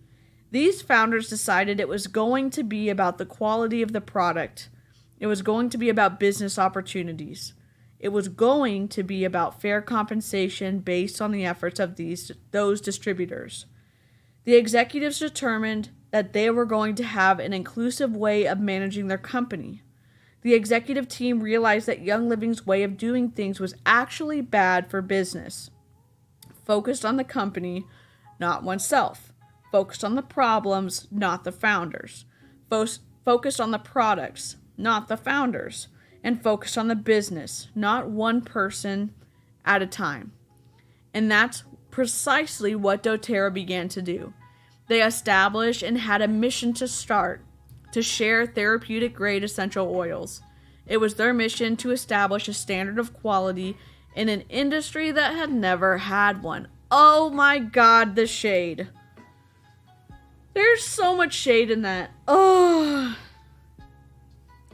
These founders decided it was going to be about the quality of the product. It was going to be about business opportunities. It was going to be about fair compensation based on the efforts of those distributors. The executives determined that they were going to have an inclusive way of managing their company. The executive team realized that Young Living's way of doing things was actually bad for business. Focused on the company, not oneself. Focused on the problems, not the founders. Focused on the products, not the founders. And focused on the business, not one person at a time. And that's precisely what doTERRA began to do. They established and had a mission to share therapeutic grade essential oils. It was their mission to establish a standard of quality in an industry that had never had one. Oh my God, the shade. There's so much shade in that. Oh.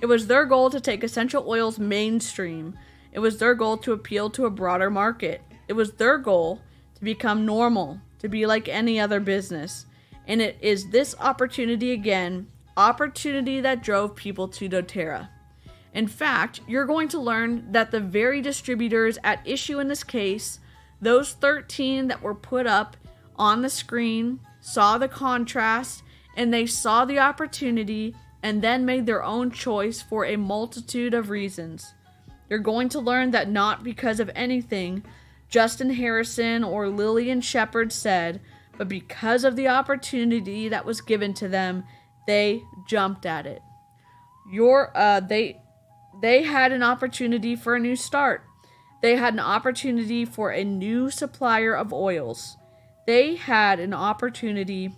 It was their goal to take essential oils mainstream. It was their goal to appeal to a broader market. It was their goal to become normal, to be like any other business. And it is this opportunity that drove people to doTERRA. In fact, you're going to learn that the very distributors at issue in this case, those 13 that were put up on the screen, saw the contrast, and they saw the opportunity and then made their own choice for a multitude of reasons. You're going to learn that not because of anything Justin Harrison or Lillian Shepard said, but because of the opportunity that was given to them, they jumped at it. They had an opportunity for a new start. They had an opportunity for a new supplier of oils. They had an opportunity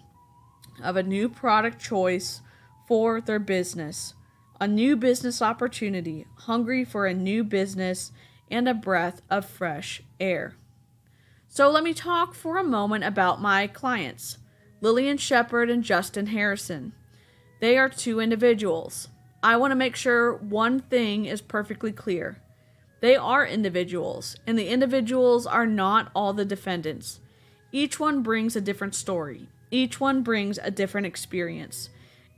of a new product choice for their business, a new business opportunity, hungry for a new business and a breath of fresh air. So let me talk for a moment about my clients, Lillian Shepard and Justin Harrison. They are two individuals. I want to make sure one thing is perfectly clear. They are individuals, and the individuals are not all the defendants. Each one brings a different story. Each one brings a different experience.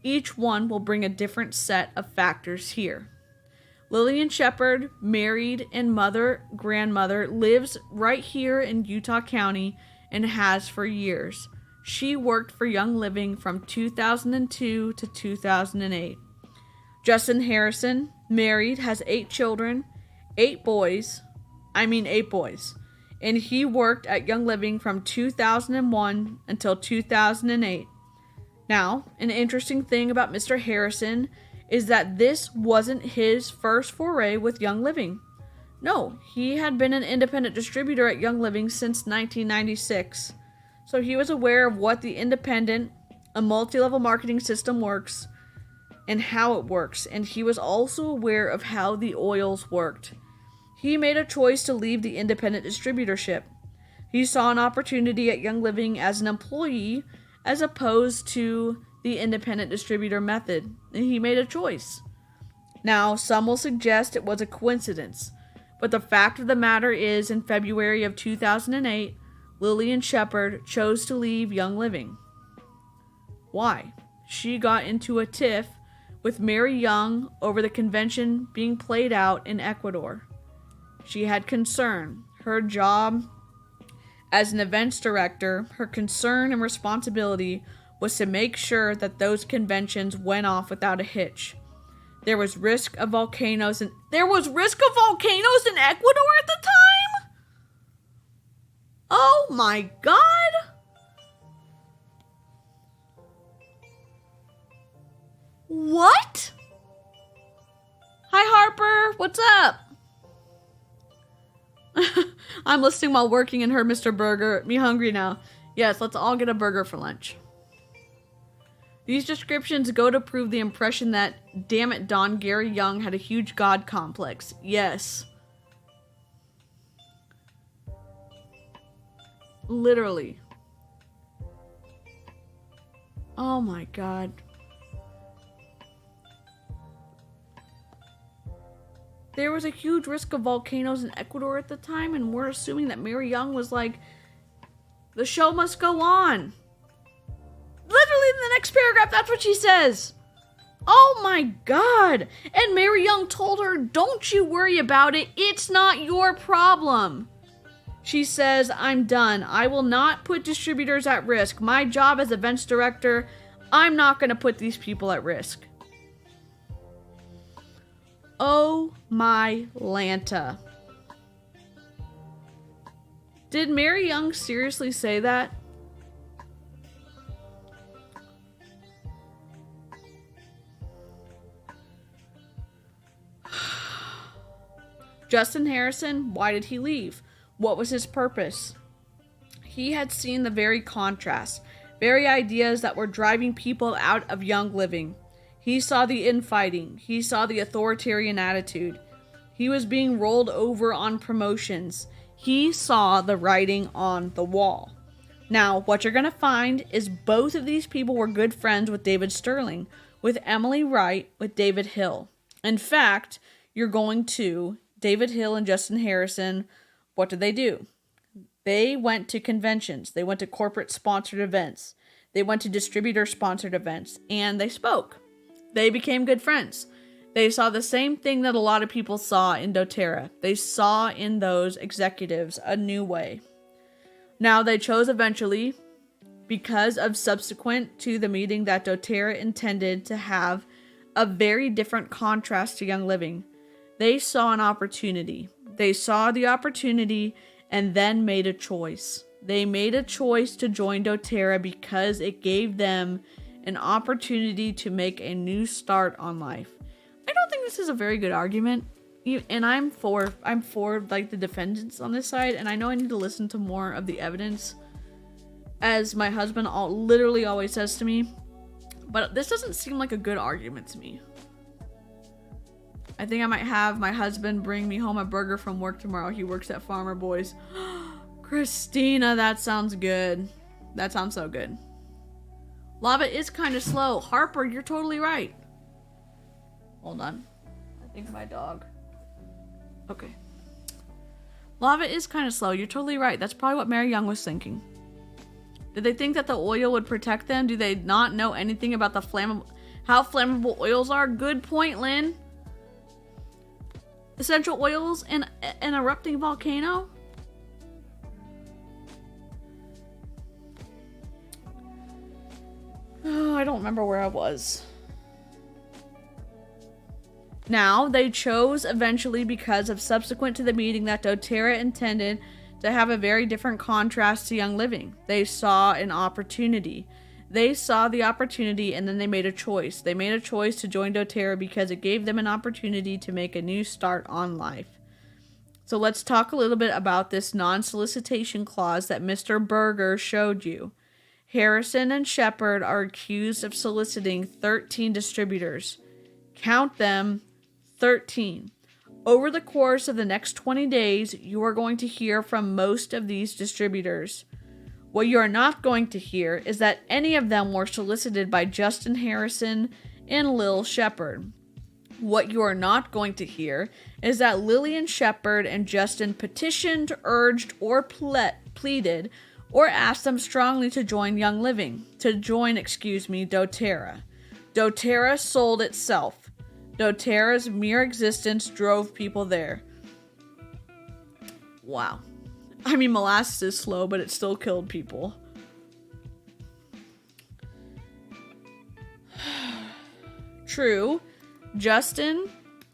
Each one will bring a different set of factors here. Lillian Shepard, married and grandmother, lives right here in Utah County and has for years. She worked for Young Living from 2002 to 2008. Justin Harrison, married, has 8 children, 8 boys, and he worked at Young Living from 2001 until 2008. Now, an interesting thing about Mr. Harrison is that this wasn't his first foray with Young Living. No, he had been an independent distributor at Young Living since 1996. So he was aware of what the independent, a multi-level marketing system works and how it works. And he was also aware of how the oils worked. He made a choice to leave the independent distributorship. He saw an opportunity at Young Living as an employee as opposed to the independent distributor method. And he made a choice. Now, some will suggest it was a coincidence. But the fact of the matter is, in February of 2008, Lillian Shepard chose to leave Young Living. Why? She got into a tiff with Mary Young over the convention being played out in Ecuador. She had concern. Her job as an events director, her concern and responsibility was to make sure that those conventions went off without a hitch. There was risk of volcanoes in Ecuador at the time? Oh my God! What? Hi Harper, what's up? I'm listening while working and heard Mr. Burger. Me hungry now. Yes, let's all get a burger for lunch. These descriptions go to prove the impression that, damn it, Don, Gary Young had a huge God complex. Yes. Literally. Oh my God. There was a huge risk of volcanoes in Ecuador at the time, and we're assuming that Mary Young was like, the show must go on. Literally in the next paragraph, that's what she says. Oh my God. And Mary Young told her, don't you worry about it. It's not your problem. She says, I'm done. I will not put distributors at risk. My job as events director, I'm not going to put these people at risk. Oh my Lanta. Did Mary Young seriously say that? Justin Harrison, why did he leave? What was his purpose? He had seen the very contrast, very ideas that were driving people out of Young Living. He saw the infighting. He saw the authoritarian attitude. He was being rolled over on promotions. He saw the writing on the wall. Now, what you're going to find is both of these people were good friends with David Sterling, with Emily Wright, with David Hill. In fact, you're going to David Hill and Justin Harrison. What did they do? They went to conventions. They went to corporate sponsored events. They went to distributor sponsored events, and they spoke. They became good friends. They saw the same thing that a lot of people saw in doTERRA. They saw in those executives a new way. Now they chose eventually, because of subsequent to the meeting, that doTERRA intended to have a very different contrast to Young Living. They saw an opportunity. They saw the opportunity and then made a choice. They made a choice to join doTERRA because it gave them an opportunity to make a new start on life. I don't think this is a very good argument, and I'm for like the defendants on this side, and I know I need to listen to more of the evidence, as my husband literally always says to me, but this doesn't seem like a good argument to me. I think I might have my husband bring me home a burger from work tomorrow. He works at Farmer Boys. Christina, that sounds good. That sounds so good. Lava is kind of slow. Harper, you're totally right. Hold on. I think my dog. Okay. Lava is kind of slow. You're totally right. That's probably what Mary Young was thinking. Did they think that the oil would protect them? Do they not know anything about how flammable oils are? Good point, Lynn. Essential oils in an erupting volcano? Oh, I don't remember where I was. Now, they chose eventually because of subsequent to the meeting that doTERRA intended to have a very different contrast to Young Living. They saw an opportunity. They saw the opportunity and then they made a choice. They made a choice to join doTERRA because it gave them an opportunity to make a new start on life. So let's talk a little bit about this non-solicitation clause that Mr. Berger showed you. Harrison and Shepard are accused of soliciting 13 distributors. Count them, 13. Over the course of the next 20 days, you are going to hear from most of these distributors. What you are not going to hear is that any of them were solicited by Justin Harrison and Lil Shepard. What you are not going to hear is that Lillian Shepard and Justin petitioned, urged, or pleaded, or asked them strongly to join doTERRA. doTERRA sold itself. doTERRA's mere existence drove people there. Wow. I mean, molasses is slow, but it still killed people. True, Justin,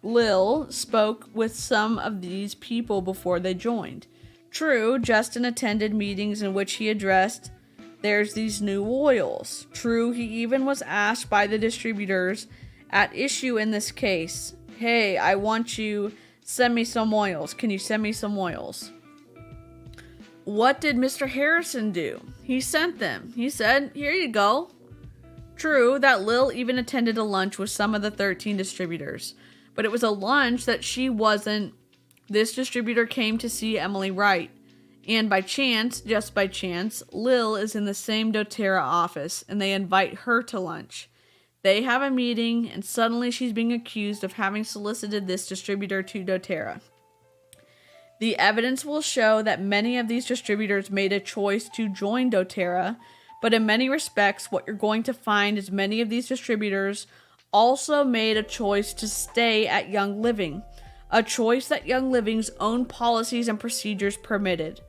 Lil spoke with some of these people before they joined. True, Justin attended meetings in which he addressed, "There's these new oils." True, he even was asked by the distributors at issue in this case, "Hey, I want you, send me some oils. Can you send me some oils?" What did Mr. Harrison do? He sent them. He said, "Here you go." True, that Lil even attended a lunch with some of the 13 distributors, but it was a lunch that she wasn't. This distributor came to see Emily Wright, and by chance, just by chance, Lil is in the same doTERRA office, and they invite her to lunch. They have a meeting, and suddenly she's being accused of having solicited this distributor to doTERRA. The evidence will show that many of these distributors made a choice to join doTERRA, but in many respects, what you're going to find is many of these distributors also made a choice to stay at Young Living, a choice that Young Living's own policies and procedures permitted.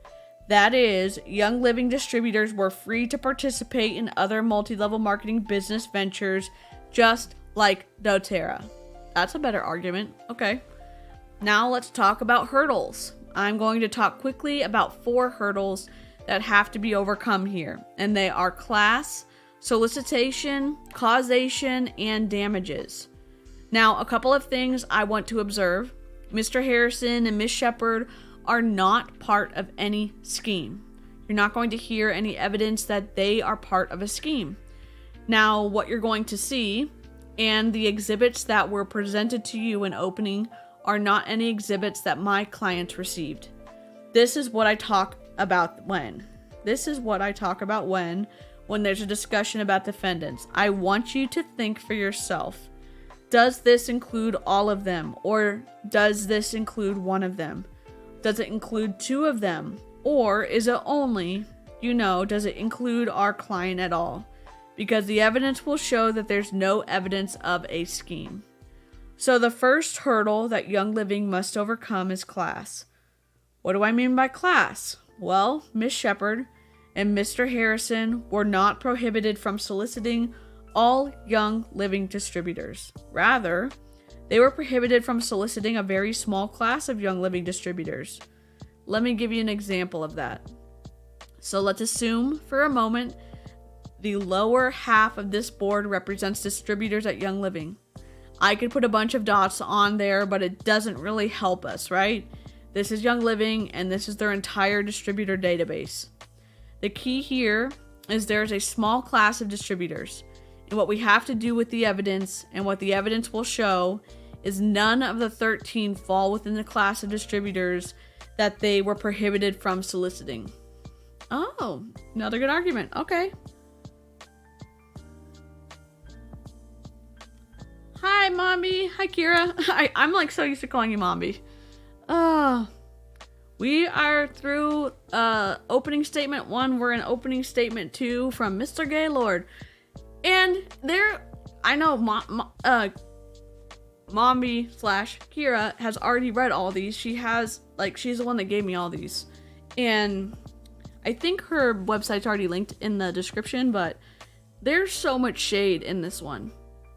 That is, Young Living distributors were free to participate in other multi-level marketing business ventures, just like doTERRA. That's a better argument. Okay. Now let's talk about hurdles. I'm going to talk quickly about 4 hurdles that have to be overcome here, and they are class, solicitation, causation, and damages. Now, a couple of things I want to observe. Mr. Harrison and Ms. Shepard are not part of any scheme. You're not going to hear any evidence that they are part of a scheme. Now, what you're going to see, and the exhibits that were presented to you in opening, are not any exhibits that my clients received. This is what I talk about when there's a discussion about defendants. I want you to think for yourself. Does this include all of them, or does this include one of them? Does it include 2 of them, or is it only, does it include our client at all? Because the evidence will show that there's no evidence of a scheme. So the first hurdle that Young Living must overcome is class. What do I mean by class? Well, Ms. Shepard and Mr. Harrison were not prohibited from soliciting all Young Living distributors. Rather, they were prohibited from soliciting a very small class of Young Living distributors. Let me give you an example of that. So let's assume for a moment the lower half of this board represents distributors at Young Living. I could put a bunch of dots on there, but it doesn't really help us, right? This is Young Living, and this is their entire distributor database. The key here is there's a small class of distributors, and what we have to do with the evidence, and what the evidence will show, is none of the 13 fall within the class of distributors that they were prohibited from soliciting. Oh, another good argument. Okay. Hi, Mombi. Hi, Kira. I'm like so used to calling you Mombi. We are through opening statement 1. We're in opening statement 2 from Mr. Gaylord. And I know Mombi/Kira has already read all these. She's the one that gave me all these. And I think her website's already linked in the description, but there's so much shade in this one.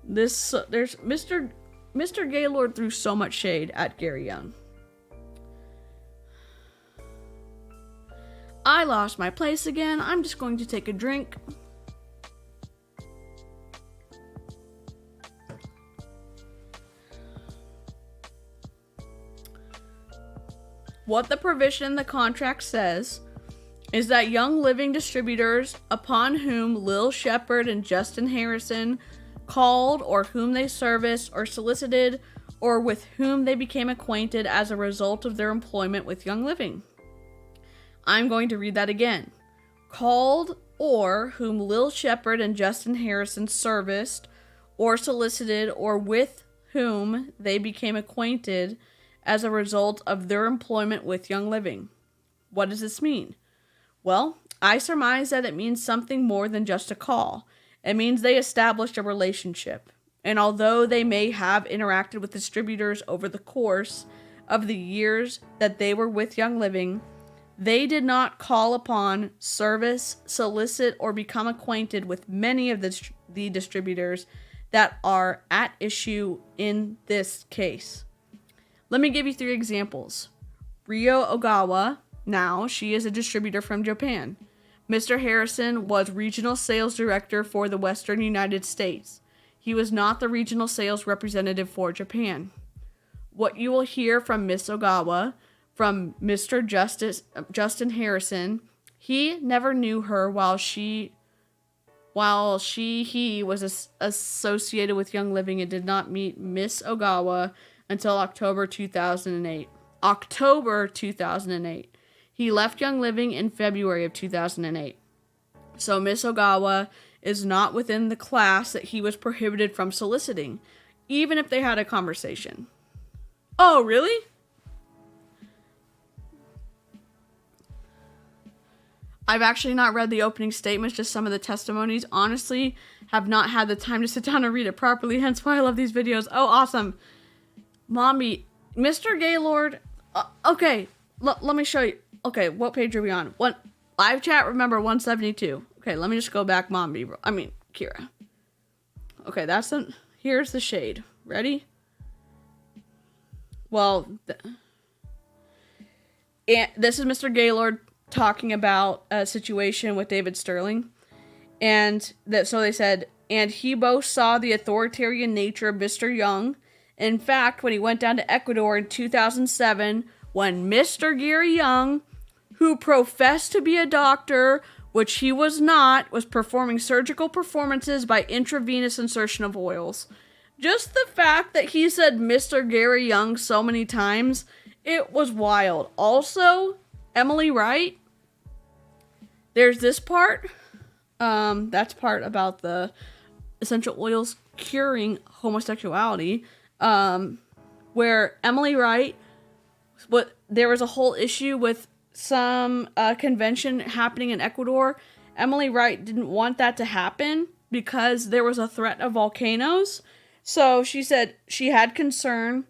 There's Mr. Gaylord threw so much shade at Gary Young. I lost my place again. I'm just going to take a drink. what the provision in the contract says is that Young Living distributors upon whom Lil Shepard and Justin Harrison called, or whom they serviced or solicited, or with whom they became acquainted as a result of their employment with Young Living. I'm going to read that again. Called, or whom Lil Shepard and Justin Harrison serviced or solicited, or with whom they became acquainted as a result of their employment with Young Living. What does this mean? Well, I surmise that it means something more than just a call. It means they established a relationship. And although they may have interacted with distributors over the course of the years that they were with Young Living, they did not call upon, service, solicit, or become acquainted with many of the distributors that are at issue in this case. Let me give you 3 examples. Ryo Ogawa, now she is a distributor from Japan. Mr. Harrison was regional sales director for the Western United States. He was not the regional sales representative for Japan. What you will hear from Miss Ogawa, from Mr. Justin Harrison, he never knew her while he was associated with Young Living, and did not meet Miss Ogawa until October 2008. October 2008. He left Young Living in February of 2008. So Miss Ogawa is not within the class that he was prohibited from soliciting, even if they had a conversation. Oh, really? I've actually not read the opening statements, just some of the testimonies. Honestly, have not had the time to sit down and read it properly, hence why I love these videos. Oh, awesome. Mommy, Mr. Gaylord, okay, let me show you. Okay, what page are we on? Live chat, remember, 172. Okay, let me just go back, Kira. Okay, here's the shade. Ready? Well, this is Mr. Gaylord talking about a situation with David Sterling. So they said, and he both saw the authoritarian nature of Mr. Young. In fact, when he went down to Ecuador in 2007, when Mr. Gary Young, who professed to be a doctor, which he was not, was performing surgical performances by intravenous insertion of oils. Just the fact that he said Mr. Gary Young so many times, it was wild. Also, Emily Wright, there's this part, that's part about the essential oils curing homosexuality, where Emily Wright, there was a whole issue with some convention happening in Ecuador. Emily Wright didn't want that to happen because there was a threat of volcanoes. So she said she had concern.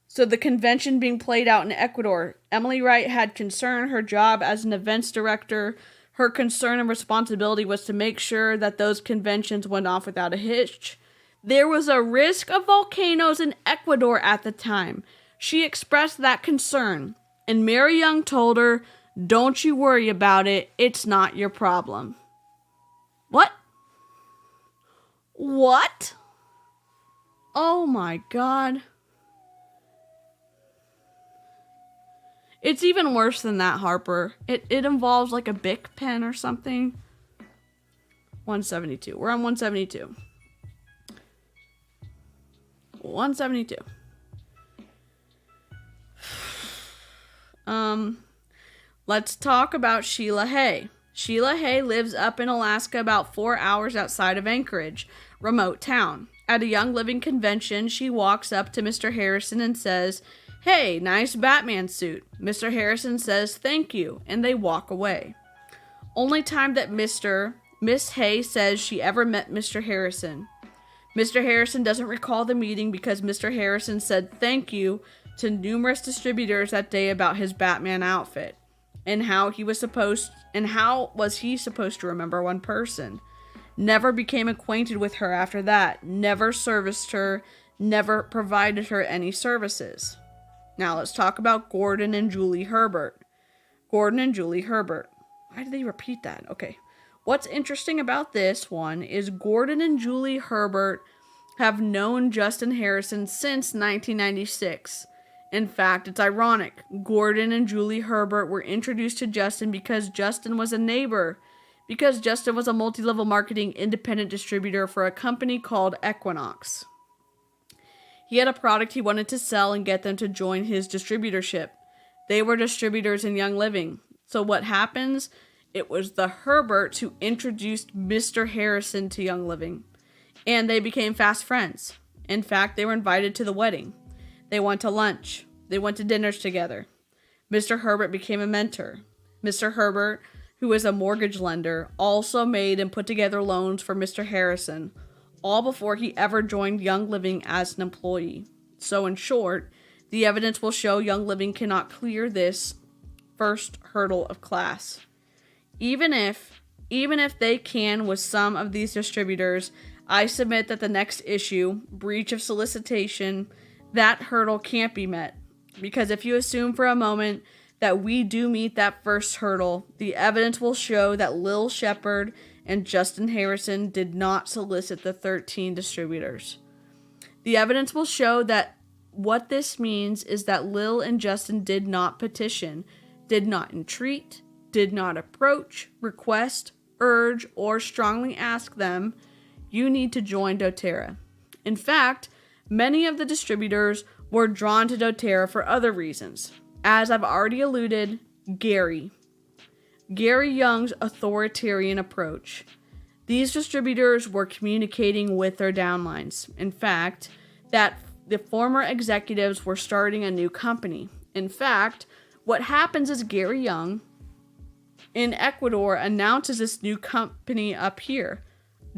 So the convention being played out in Ecuador, Emily Wright had concern. Her job as an events director, her concern and responsibility was to make sure that those conventions went off without a hitch. There was a risk of volcanoes in Ecuador at the time. She expressed that concern, and Mary Young told her, "Don't you worry about it. It's not your problem." What? What? Oh my God. It's even worse than that, Harper. It involves like a Bic pen or something. 172. We're on 172. 172. Let's talk about Sheila Hay. Sheila Hay lives up in Alaska, about 4 hours outside of Anchorage, remote town. At a Young Living convention, she walks up to Mr. Harrison and says, "Hey, nice Batman suit." Mr. Harrison says, "Thank you," and they walk away. Only time that Miss Hay says she ever met Mr. Harrison. Mr. Harrison doesn't recall the meeting because Mr. Harrison said thank you to numerous distributors that day about his Batman outfit, and how was he supposed to remember one person? Never became acquainted with her after that, never serviced her, never provided her any services. Now let's talk about Gordon and Julie Herbert. Gordon and Julie Herbert. Why did they repeat that? Okay. What's interesting about this one is Gordon and Julie Herbert have known Justin Harrison since 1996. In fact, it's ironic. Gordon and Julie Herbert were introduced to Justin because Justin was a neighbor, because Justin was a multi-level marketing independent distributor for a company called Equinox. He had a product he wanted to sell and get them to join his distributorship. They were distributors in Young Living. So what happens? It was the Herberts who introduced Mr. Harrison to Young Living, and they became fast friends. In fact, they were invited to the wedding. They went to lunch. They went to dinners together. Mr. Herbert became a mentor. Mr. Herbert, who was a mortgage lender, also made and put together loans for Mr. Harrison, all before he ever joined Young Living as an employee. So in short, the evidence will show Young Living cannot clear this first hurdle of class. Even if they can with some of these distributors, I submit that the next issue, breach of solicitation, that hurdle can't be met. Because if you assume for a moment that we do meet that first hurdle, the evidence will show that Lil Shepard and Justin Harrison did not solicit the 13 distributors. The evidence will show that what this means is that Lil and Justin did not petition, did not entreat, did not approach, request, urge, or strongly ask them, you need to join doTERRA. In fact, many of the distributors were drawn to doTERRA for other reasons. As I've already alluded, Gary Young's authoritarian approach. These distributors were communicating with their downlines. In fact, that the former executives were starting a new company. In fact, what happens is Gary Young in Ecuador announces this new company up here.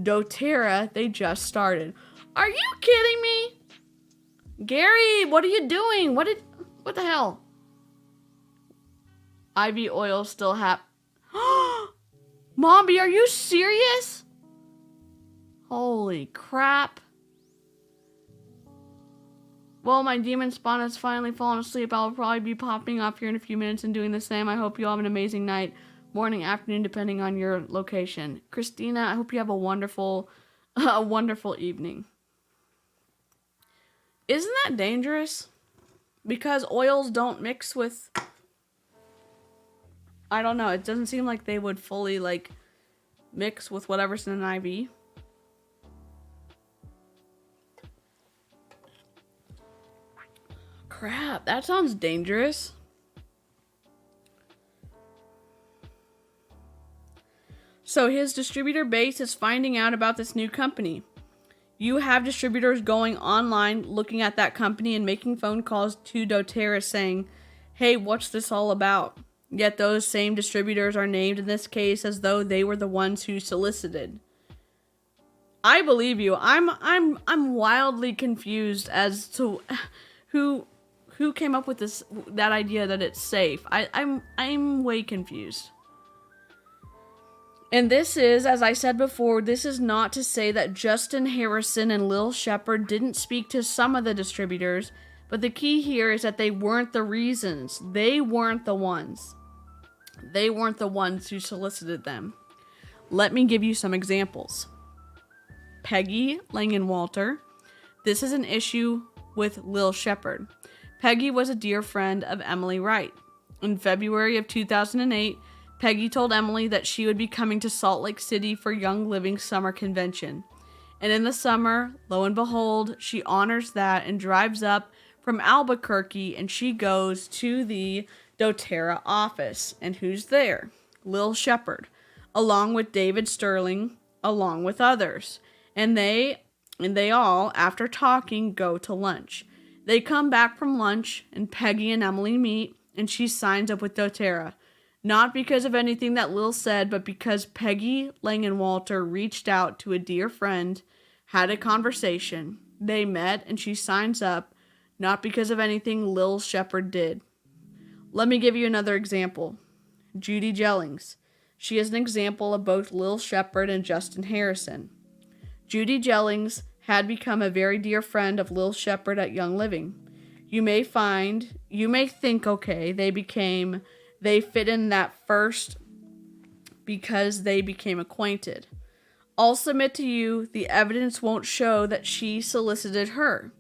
doTERRA, they just started. Are you kidding me? Gary, what are you doing? What the hell? IV oil still Mombi, are you serious? Holy crap. Well, my demon spawn has finally fallen asleep. I'll probably be popping up here in a few minutes and doing the same. I hope you all have an amazing night, morning, afternoon, depending on your location. Christina, I hope you have a wonderful evening. Isn't that dangerous? Because oils don't mix with... I don't know. It doesn't seem like they would fully, mix with whatever's in an IV. Crap, that sounds dangerous. So his distributor base is finding out about this new company. You have distributors going online, looking at that company and making phone calls to doTERRA saying, hey, what's this all about? Yet those same distributors are named in this case as though they were the ones who solicited. I believe you. I'm wildly confused as to who came up with that idea that it's safe. I'm way confused. And this is, as I said before, this is not to say that Justin Harrison and Lil Shepard didn't speak to some of the distributors, but the key here is that they weren't the reasons. They weren't the ones. They weren't the ones who solicited them. Let me give you some examples. Peggy Langenwalter. This is an issue with Lil Shepard. Peggy was a dear friend of Emily Wright. In February of 2008, Peggy told Emily that she would be coming to Salt Lake City for Young Living Summer Convention. And in the summer, lo and behold, she honors that and drives up from Albuquerque and she goes to the doTERRA office. And who's there? Lil Shepard, along with David Sterling, along with others. And they all, after talking, go to lunch. They come back from lunch and Peggy and Emily meet and she signs up with doTERRA. Not because of anything that Lil said, but because Peggy Langenwalter reached out to a dear friend, had a conversation, they met, and she signs up, not because of anything Lil Shepard did. Let me give you another example. Judy Jellings. She is an example of both Lil Shepard and Justin Harrison. Judy Jellings had become a very dear friend of Lil Shepard at Young Living. You may think, okay, they fit in that first because they became acquainted. I'll submit to you the evidence won't show that she solicited her.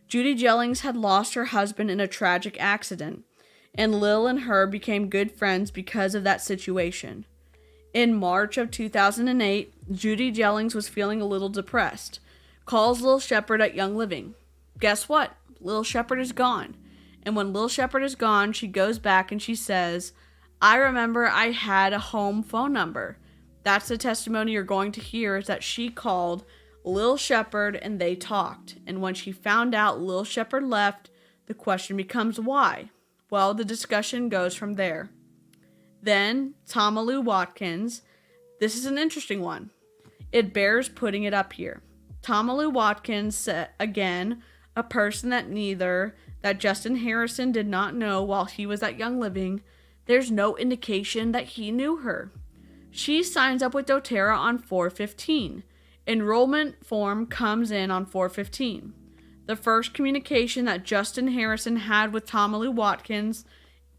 Judy Jellings had lost her husband in a tragic accident, and Lil and her became good friends because of that situation. In March of 2008, Judy Jellings was feeling a little depressed. Calls Lil Shepard at Young Living. Guess what? Lil Shepard is gone. And when Lil Shepard is gone, she goes back and she says, I remember I had a home phone number. That's the testimony you're going to hear, is that she called Lil Shepard and they talked. And when she found out Lil Shepard left, the question becomes why? Well, the discussion goes from there. Then, Tomalou Watkins. This is an interesting one. It bears putting it up here. Tomalou Watkins said, again, a person that Justin Harrison did not know while he was at Young Living. There's no indication that he knew her. She signs up with doTERRA on 4/15. Enrollment form comes in on 4/15. The first communication that Justin Harrison had with Tomalou Watkins,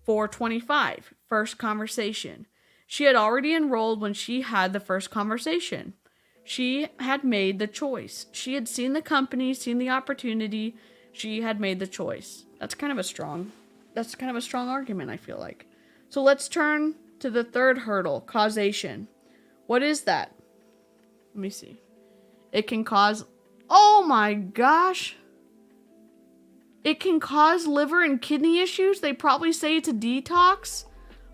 4/25, first conversation. She had already enrolled when she had the first conversation. She had made the choice. She had seen the company, seen the opportunity. She had made the choice. That's kind of a strong argument, I feel like. So let's turn to the third hurdle, causation. What is that? Let me see. It can cause, oh my gosh. It can cause liver and kidney issues. They probably say it's a detox.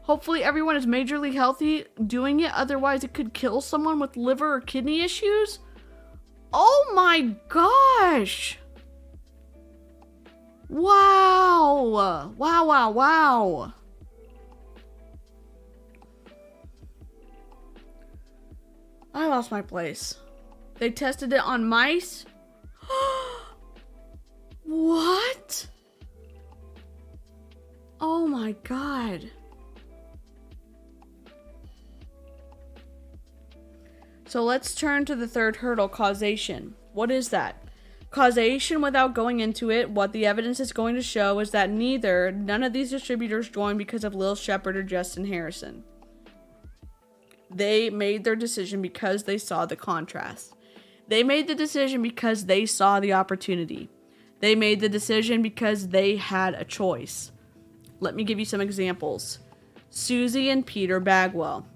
Hopefully everyone is majorly healthy doing it. Otherwise it could kill someone with liver or kidney issues. Oh my gosh. Wow. Wow. I lost my place. They tested it on mice. What? Oh my god. So let's turn to the third hurdle, causation. What is that? Causation, without going into it, what the evidence is going to show is that none of these distributors joined because of Lil Shepard or Justin Harrison. They made their decision because they saw the contrast. They made the decision because they saw the opportunity. They made the decision because they had a choice. Let me give you some examples. Susie and Peter Bagwell.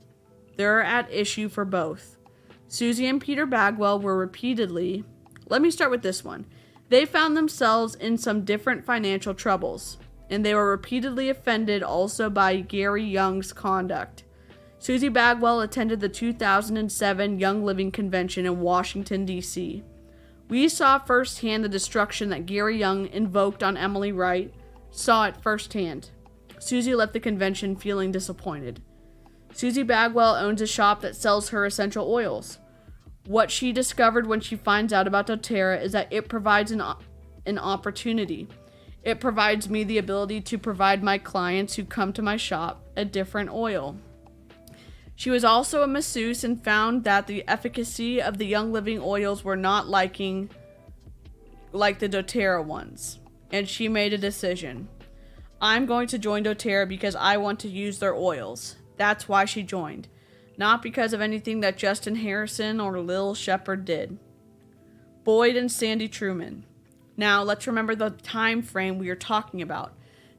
They're at issue for both. Susie and Peter Bagwell were repeatedly... Let me start with this one. They found themselves in some different financial troubles, and they were repeatedly offended also by Gary Young's conduct. Susie Bagwell attended the 2007 Young Living Convention in Washington, D.C. We saw firsthand the destruction that Gary Young invoked on Emily Wright, saw it firsthand. Susie left the convention feeling disappointed. Susie Bagwell owns a shop that sells her essential oils. What she discovered when she finds out about doTERRA is that it provides an opportunity. It provides me the ability to provide my clients who come to my shop a different oil. She was also a masseuse and found that the efficacy of the Young Living oils were not like the doTERRA ones. And she made a decision. I'm going to join doTERRA because I want to use their oils. That's why she joined. Not because of anything that Justin Harrison or Lil Shepard did. Boyd and Sandy Truman. Now, let's remember the time frame we are talking about.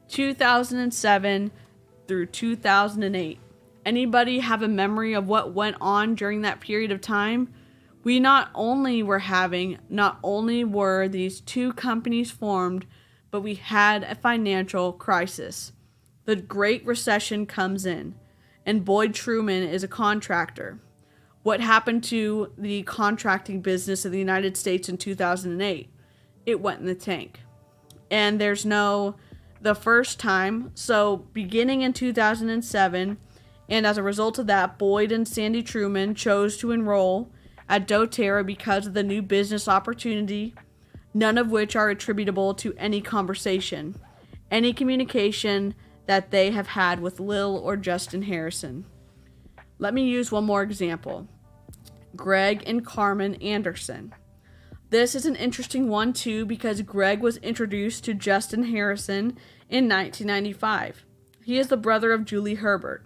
2007 through 2008. Anybody have a memory of what went on during that period of time? Not only were these two companies formed, but we had a financial crisis. The Great Recession comes in. And Boyd Truman is a contractor. What happened to the contracting business of the United States in 2008? It went in the tank. And the first time, so beginning in 2007, and as a result of that, Boyd and Sandy Truman chose to enroll at doTERRA because of the new business opportunity, none of which are attributable to any conversation, any communication that they have had with Lil or Justin Harrison. Let me use one more example. Greg and Carmen Anderson. This is an interesting one too because Greg was introduced to Justin Harrison in 1995. He is the brother of Julie Herbert.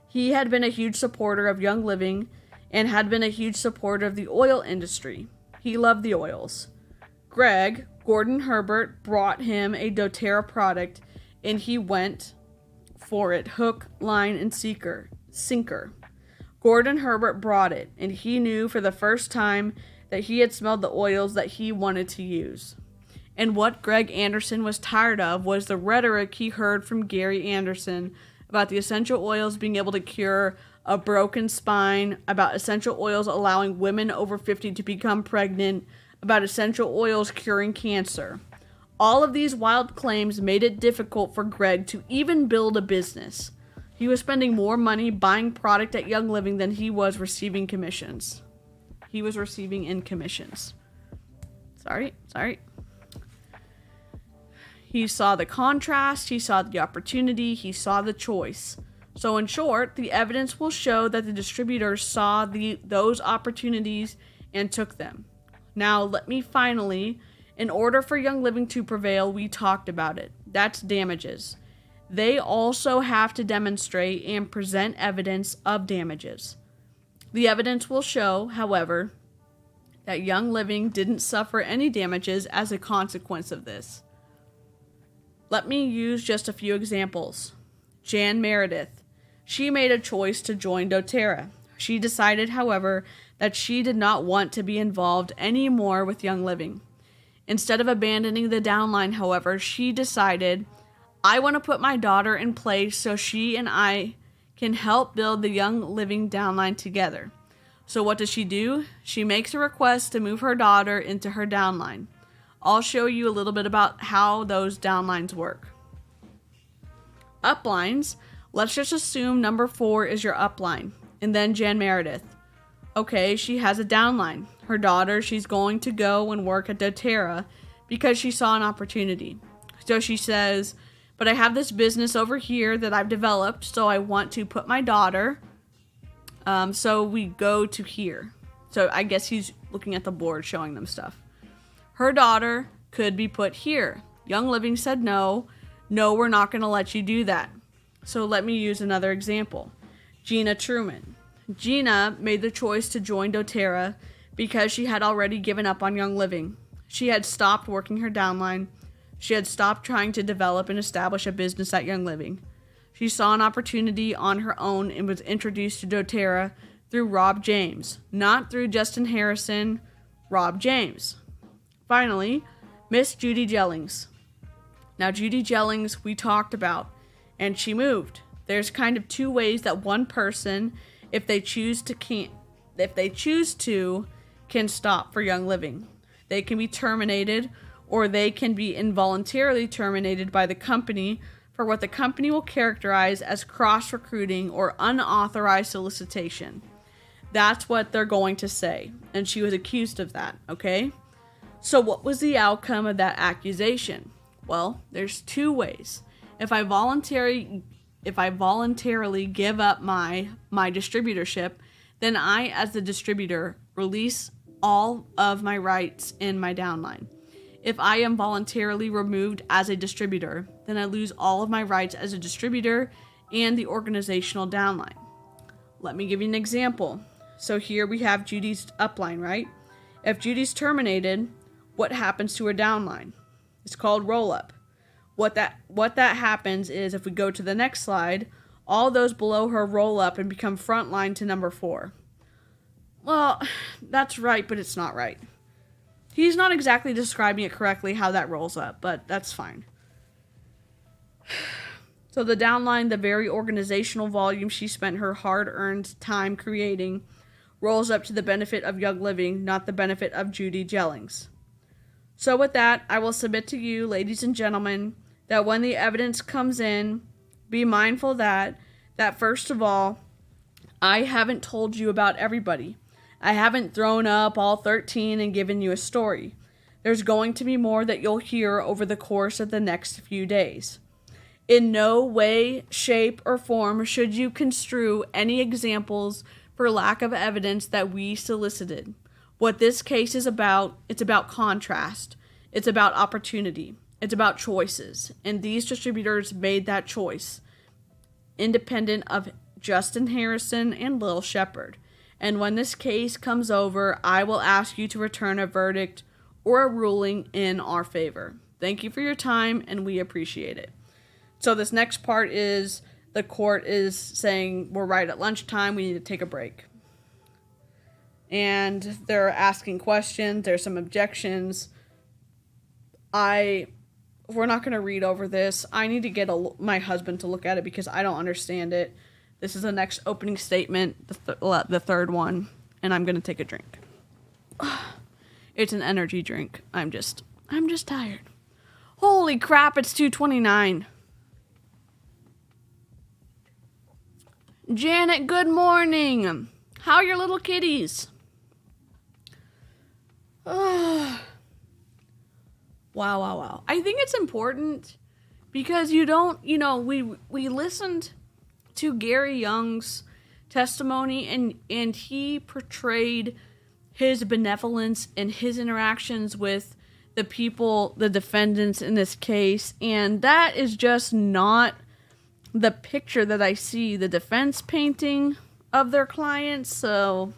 He had been a huge supporter of Young Living and had been a huge supporter of the oil industry. He loved the oils. Greg Gordon Herbert brought him a doTERRA product, and he went for it hook, line, and sinker. Gordon Herbert brought it, and he knew for the first time that he had smelled the oils that he wanted to use. And what Greg Anderson was tired of was the rhetoric he heard from Gary Anderson about the essential oils being able to cure a broken spine, about essential oils allowing women over 50 to become pregnant, about essential oils curing cancer. All of these wild claims made it difficult for Greg to even build a business. He was spending more money buying product at Young Living than he was receiving commissions. He was receiving in commissions. Sorry. He saw the contrast, he saw the opportunity, he saw the choice. So in short, the evidence will show that the distributors saw those opportunities and took them. Now let me finally, in order for Young Living to prevail, we talked about it. That's damages. They also have to demonstrate and present evidence of damages. The evidence will show, however, that Young Living didn't suffer any damages as a consequence of this. Let me use just a few examples. Jan Meredith. She made a choice to join doTERRA. She decided, however, that she did not want to be involved anymore with Young Living. Instead of abandoning the downline, however, she decided, I want to put my daughter in place so she and I can help build the Young Living downline together. So what does she do? She makes a request to move her daughter into her downline. I'll show you a little bit about how those downlines work. Uplines. Let's just assume number 4 is your upline, and then Jan Meredith. Okay, she has a downline. Her daughter, she's going to go and work at doTERRA because she saw an opportunity. So she says, but I have this business over here that I've developed, so I want to put my daughter. So we go to here. So I guess he's looking at the board showing them stuff. Her daughter could be put here. Young Living said no, we're not going to let you do that. So let me use another example. Gina Truman. Gina made the choice to join doTERRA because she had already given up on Young Living. She had stopped working her downline. She had stopped trying to develop and establish a business at Young Living. She saw an opportunity on her own and was introduced to doTERRA through Rob James, not through Justin Harrison, Rob James. Finally, Miss Judy Jellings. Now, Judy Jellings we talked about, and she moved. There's kind of two ways that one person, if they choose to, can stop for Young Living. They can be terminated, or they can be involuntarily terminated by the company for what the company will characterize as cross-recruiting or unauthorized solicitation. That's what they're going to say, and she was accused of that, okay? So what was the outcome of that accusation? Well, there's two ways. If I voluntarily give up my distributorship, then I, as the distributor, release all of my rights in my downline. If I am voluntarily removed as a distributor, then I lose all of my rights as a distributor and the organizational downline. Let me give you an example. So here we have Judy's upline, right? If Judy's terminated, what happens to her downline? It's called roll-up. What that happens is, if we go to the next slide, all those below her roll up and become frontline to number 4. Well, that's right, but it's not right. He's not exactly describing it correctly how that rolls up, but that's fine. So the downline, the very organizational volume she spent her hard-earned time creating, rolls up to the benefit of Young Living, not the benefit of Judy Jellings. So with that, I will submit to you, ladies and gentlemen, that when the evidence comes in, be mindful that first of all, I haven't told you about everybody. I haven't thrown up all 13 and given you a story. There's going to be more that you'll hear over the course of the next few days. In no way, shape, or form should you construe any examples for lack of evidence that we solicited. What this case is about, it's about contrast. It's about opportunity. It's about choices. And these distributors made that choice, independent of Justin Harrison and Lil Shepard. And when this case comes over, I will ask you to return a verdict or a ruling in our favor. Thank you for your time, and we appreciate it. So this next part is the court is saying we're right at lunchtime, we need to take a break. And they're asking questions, there's some objections. We're not going to read over this. I need to get my husband to look at it because I don't understand it. This is the next opening statement, the third one, and I'm going to take a drink. It's an energy drink. I'm just tired. Holy crap, it's 2:29. Janet, good morning. How are your little kitties? Wow. I think it's important because we listened to Gary Young's testimony and he portrayed his benevolence and his interactions with the people, the defendants in this case, and that is just not the picture that I see the defense painting of their clients. So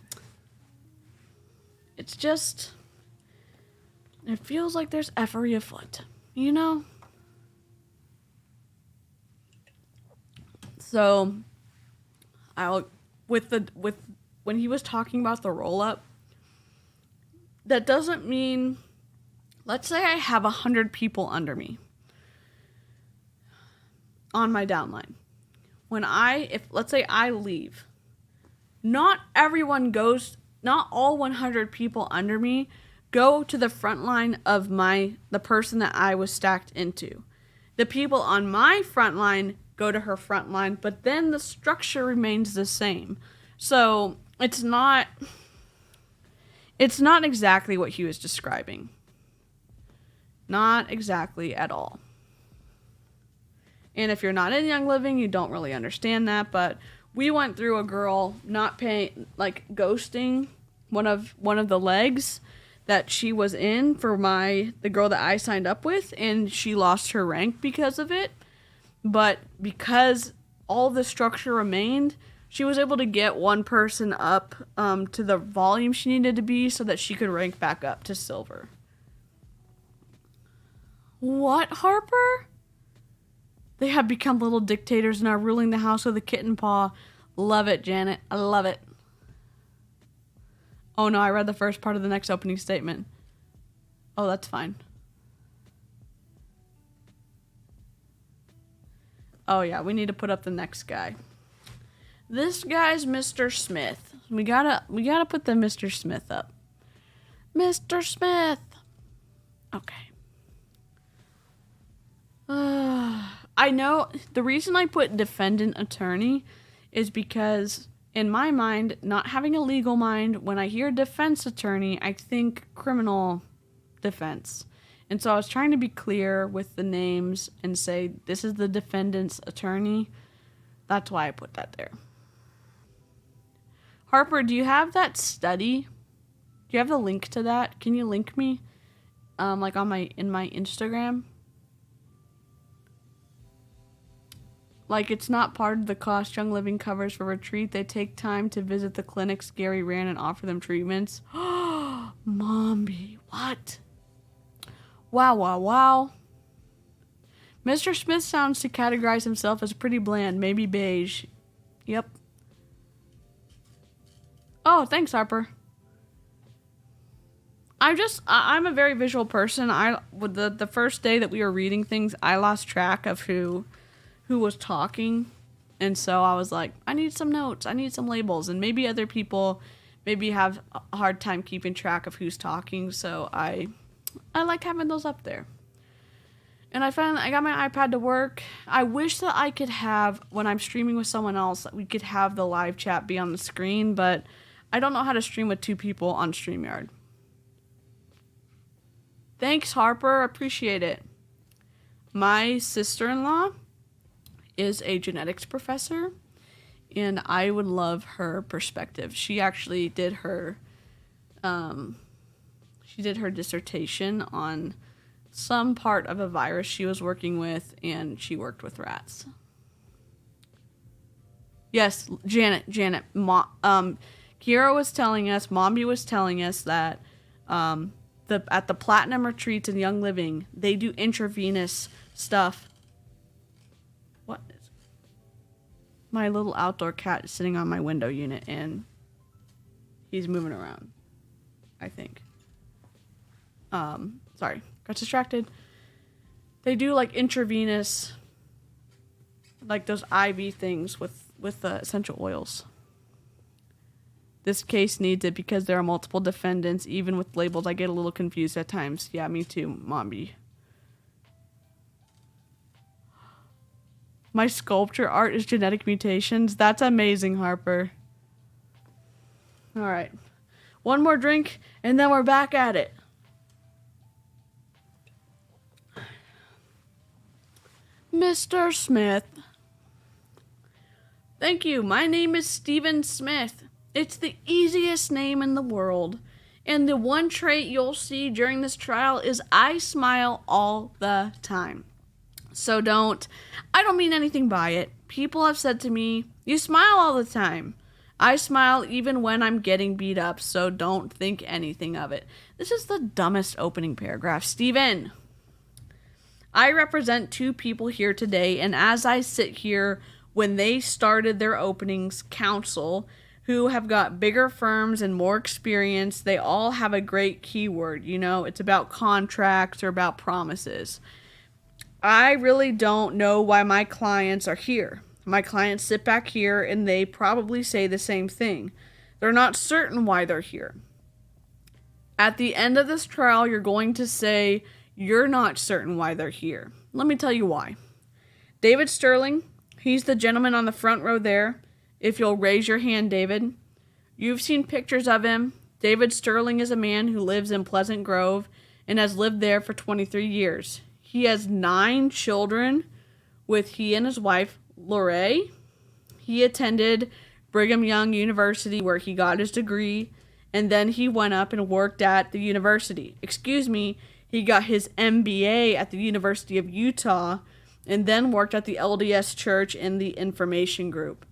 it's just, it feels like there's effery afoot, you know? So when he was talking about the roll-up, that doesn't mean, let's say I have 100 people under me on my downline. Let's say I leave, not all 100 people under me go to the front line of the person that I was stacked into. The people on my front line go to her front line, but then the structure remains the same. So it's not exactly what he was describing. Not exactly at all. And if you're not in Young Living, you don't really understand that, but we went through a girl not paying, ghosting one of the legs that she was in for the girl that I signed up with, and she lost her rank because of it. But because all the structure remained, she was able to get one person up to the volume she needed to be so that she could rank back up to silver. What, Harper? They have become little dictators and are ruling the house with a kitten paw. Love it, Janet. I love it. Oh no, I read the first part of the next opening statement. Oh, that's fine. Oh yeah, we need to put up the next guy. This guy's Mr. Smith. We gotta put the Mr. Smith up. Mr. Smith. Okay. I know the reason I put defendant attorney is because in my mind, not having a legal mind, when I hear defense attorney, I think criminal defense. And so I was trying to be clear with the names and say, this is the defendant's attorney. That's why I put that there. Harper, do you have that study? Do you have the link to that? Can you link me? In my Instagram? It's not part of the cost Young Living covers for retreat. They take time to visit the clinics Gary ran and offer them treatments. Mommy, what? Wow. Mr. Smith sounds to categorize himself as pretty bland, maybe beige. Yep. Oh, thanks, Harper. I'm a very visual person. With the first day that we were reading things, I lost track of who was talking, and so I was like, I need some notes, I need some labels, and maybe other people have a hard time keeping track of who's talking, so I like having those up there. And I got my iPad to work. I wish that I could have, when I'm streaming with someone else, that we could have the live chat be on the screen, but I don't know how to stream with two people on StreamYard. Thanks, Harper, appreciate it. My sister-in-law is a genetics professor, and I would love her perspective. She actually did her dissertation on some part of a virus she was working with, and she worked with rats. Yes, Janet. Kira was telling us, Mombi was telling us that at the Platinum Retreats in Young Living, they do intravenous stuff. What is... My little outdoor cat is sitting on my window unit and he's moving around, I think. Sorry, got distracted. They do like intravenous, like those IV things with essential oils. This case needs it because there are multiple defendants. Even with labels, I get a little confused at times. Yeah, me too, Mombi. My sculpture art is genetic mutations. That's amazing, Harper. All right. One more drink, and then we're back at it. Mr. Smith. Thank you. My name is Stephen Smith. It's the easiest name in the world. And the one trait you'll see during this trial is I smile all the time. So I don't mean anything by it. People have said to me, you smile all the time. I smile even when I'm getting beat up, so don't think anything of it. This is the dumbest opening paragraph. Stephen, I represent two people here today, and as I sit here when they started their openings, counsel, who have got bigger firms and more experience, they all have a great keyword. You know, it's about contracts or about promises. I really don't know why my clients are here. My clients sit back here and they probably say the same thing. They're not certain why they're here. At the end of this trial, you're going to say you're not certain why they're here. Let me tell you why. David Sterling, he's the gentleman on the front row there. If you'll raise your hand, David. You've seen pictures of him. David Sterling is a man who lives in Pleasant Grove and has lived there for 23 years. He has 9 children with he and his wife, Lorraine. He attended Brigham Young University where he got his degree, and then he went up and worked at the university. He got his MBA at the University of Utah, and then worked at the LDS Church in the information group.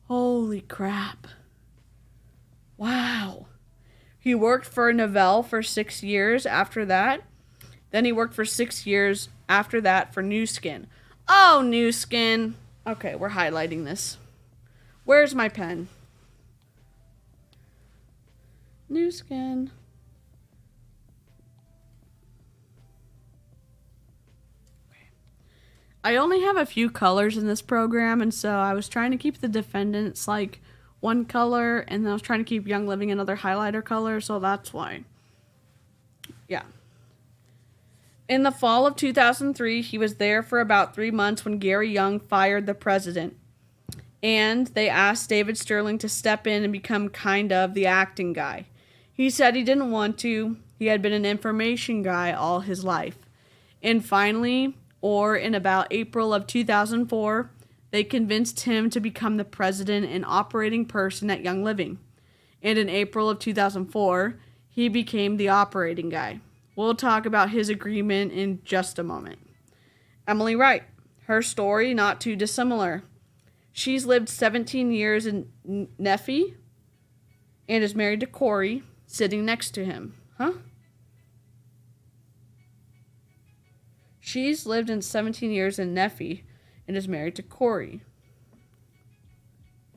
Holy crap. Wow. He worked for Novell for 6 years after that. Then he worked for 6 years after that for New Skin. Oh, New Skin. Okay, we're highlighting this. Where's my pen? New Skin. I only have a few colors in this program, and so I was trying to keep the defendants like one color, and then I was trying to keep Young Living another highlighter color, so that's why. Yeah. In the fall of 2003, he was there for about 3 months when Gary Young fired the president, and they asked David Sterling to step in and become kind of the acting guy. He said he didn't want to. He had been an information guy all his life. And finally, or in about April of 2004, they convinced him to become the president and operating person at Young Living. And in April of 2004, he became the operating guy. We'll talk about his agreement in just a moment. Emily Wright, her story not too dissimilar. She's lived 17 years in Nephi and is married to Corey, sitting next to him. Huh? She's lived in 17 years in Nephi and is married to Corey.